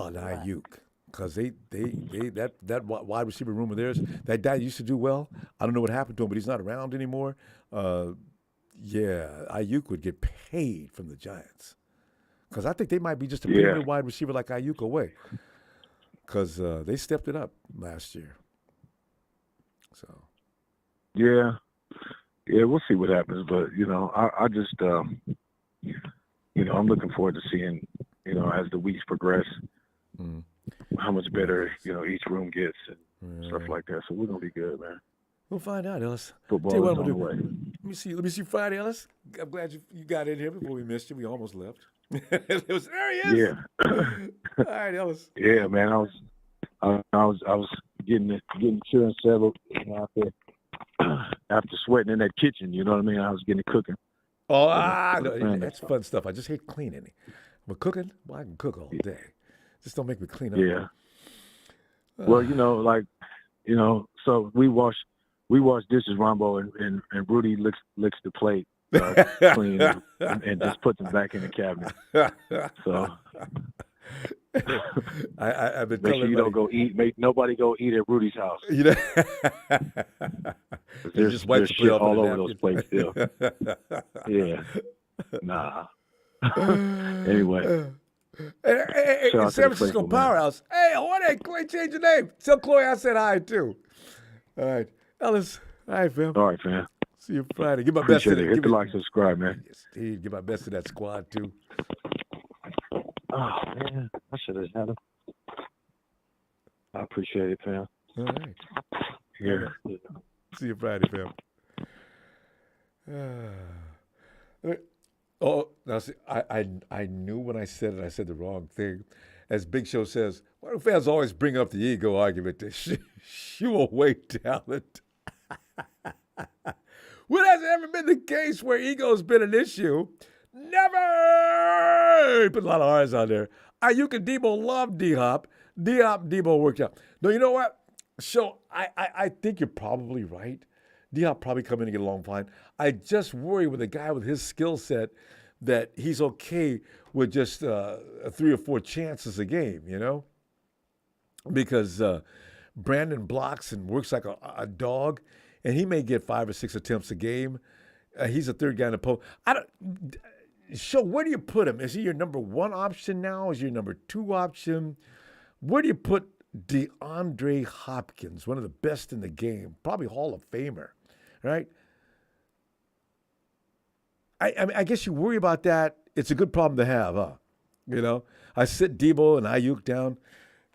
an Ayuk. Because that wide receiver room of theirs, that guy used to do well. I don't know what happened to him, but he's not around anymore. Ayuk would get paid from the Giants. Because I think they might be just a premier wide receiver like Ayuk away. Because they stepped it up last year. So. Yeah, we'll see what happens. But, I just, I'm looking forward to seeing, as the weeks progress, how much better, each room gets and stuff like that. So we're going to be good, man. We'll find out, Ellis. Football is on the way. Let me see Friday, Ellis. I'm glad you got in here before we missed you. We almost left. There he is. Yeah. All right, Ellis. Yeah, man. I was getting insurance settled out there. after sweating in that kitchen. You know what I mean? I was getting it cooking. Oh, no, that's fun stuff. I just hate cleaning. But cooking, well, I can cook all day. Just don't make me clean up. Yeah. Well, so we wash dishes, Ronbo, and Rudy licks the plate clean and just puts them back in the cabinet. So I've been make sure you don't go eat. Make nobody go eat at Rudy's house. There's shit all over those plates still. Yeah. Nah. Anyway. Hey, San Francisco Powerhouse. Hey, Jorge, Clay, change your name. Tell Chloe I said hi, too. All right. Ellis, all right, fam. All right, fam. See you Friday. Give my Appreciate best to it. Hit the like, subscribe, man. Yes, Steve. Give my best to that squad, too. Oh, man. I should have had him. I appreciate it, fam. All right. Yeah. See you Friday, fam. Oh, now see, I knew when I said it, I said the wrong thing. As Big Show says, why do fans always bring up the ego argument to shoo away talent? When has it ever been the case where ego's been an issue? Never! He put a lot of R's on there. Ayuk and Deebo love D-Hop. Deebo worked out. No, you know what? So I think you're probably right. D-Hop probably come in and get along fine. I just worry with a guy with his skill set that he's okay with just 3 or 4 chances a game, Because Brandon blocks and works like a dog, and he may get 5 or 6 attempts a game. He's a third guy in the post. So where do you put him? Is he your number 1 option now? Is he your number 2 option? Where do you put DeAndre Hopkins, one of the best in the game, probably Hall of Famer, right? I guess you worry about that. It's a good problem to have, huh? I sit Deebo and Ayuk down.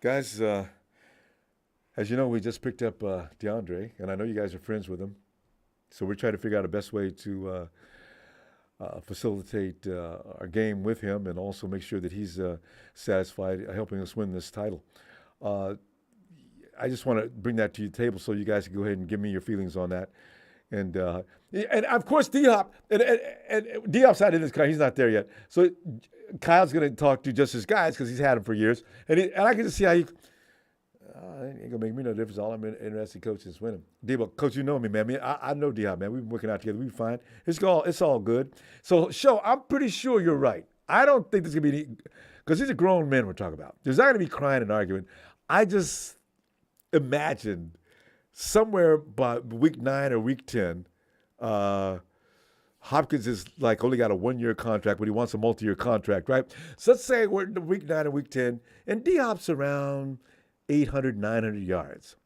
Guys, as you know, we just picked up DeAndre, and I know you guys are friends with him. So we're trying to figure out the best way to facilitate our game with him and also make sure that he's satisfied helping us win this title. I just want to bring that to your table so you guys can go ahead and give me your feelings on that. And of course, D-Hop, and D-Hop's not in this car. He's not there yet. So Kyle's going to talk to just his guys because he's had them for years. And I can just see how he, it ain't going to make me no difference. All I'm interested in coaching is winning. Deebo, Coach, you know me, man. I know D-Hop, man. We've been working out together. We'll be fine. It's all good. So, I'm pretty sure you're right. I don't think there's going to be because these are grown men we're talking about. There's not going to be crying and arguing. I just imagine somewhere by week 9 or week 10, Hopkins is only got a 1-year contract, but he wants a multi-year contract, right? So let's say we're in week 9 or week 10, and D-Hop's around 800, 900 yards,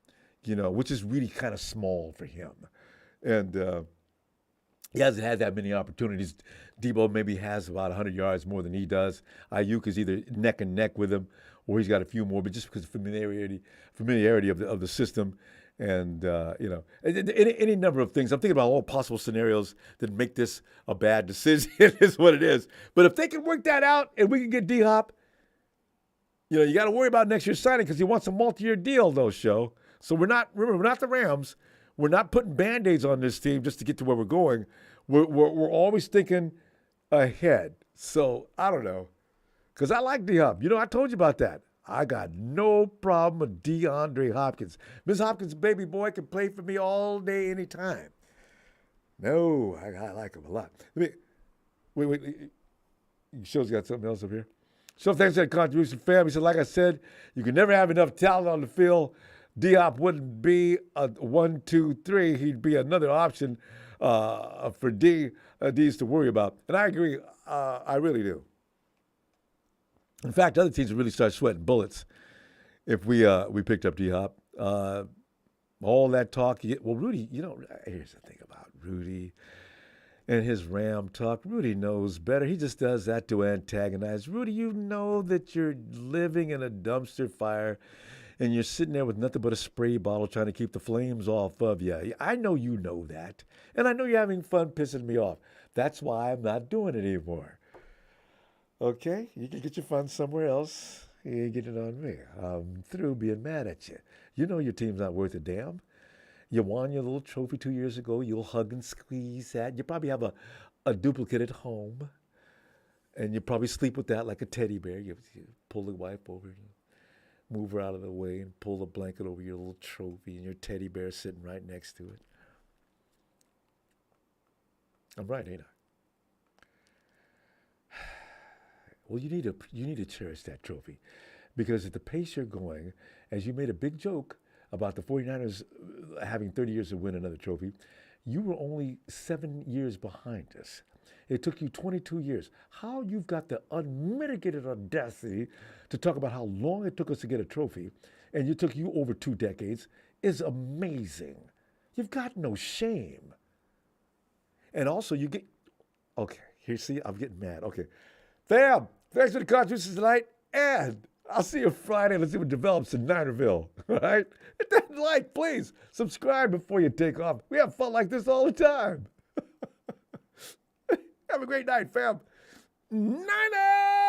which is really kind of small for him. And he hasn't had that many opportunities. Deebo maybe has about 100 yards more than he does. Ayuk is either neck and neck with him, or he's got a few more, but just because of familiarity of the system. And, any number of things. I'm thinking about all possible scenarios that make this a bad decision is what it is. But if they can work that out and we can get D-Hop, you got to worry about next year's signing because he wants a multi-year deal, though, Show. So we're not the Rams. We're not putting Band-Aids on this team just to get to where we're going. We're always thinking ahead. So I don't know. Because I like D-Hop. I told you about that. I got no problem with DeAndre Hopkins. Miss Hopkins' baby boy can play for me all day, anytime. No, I like him a lot. Wait. Show's got something else up here. So thanks for that contribution, fam. He said, like I said, you can never have enough talent on the field. D-Hop wouldn't be a 1, 2, 3. He'd be another option for D's to worry about. And I agree. I really do. In fact, other teams would really start sweating bullets if we picked up D-Hop. All that talk. Well, Rudy, here's the thing about Rudy and his Ram talk. Rudy knows better. He just does that to antagonize. Rudy, you know that you're living in a dumpster fire and you're sitting there with nothing but a spray bottle trying to keep the flames off of you. I know you know that. And I know you're having fun pissing me off. That's why I'm not doing it anymore. Okay, you can get your fun somewhere else. You ain't getting it on me. I'm through being mad at you. You know your team's not worth a damn. You won your little trophy 2 years ago. You'll hug and squeeze that. You probably have a duplicate at home. And you probably sleep with that like a teddy bear. You pull the wife over, move her out of the way, and pull the blanket over your little trophy, and your teddy bear sitting right next to it. I'm right, ain't I? Well, you need to cherish that trophy, because at the pace you're going, as you made a big joke about the 49ers having 30 years to win another trophy, you were only 7 years behind us. It took you 22 years. How you've got the unmitigated audacity to talk about how long it took us to get a trophy, and it took you over 2 decades, is amazing. You've got no shame. And also you get, okay, here, see, I'm getting mad. Okay. Fam, thanks for the contributions tonight, and I'll see you Friday. Let's see what develops in Ninerville, all right? Hit that like, please. Subscribe before you take off. We have fun like this all the time. Have a great night, fam. Niners!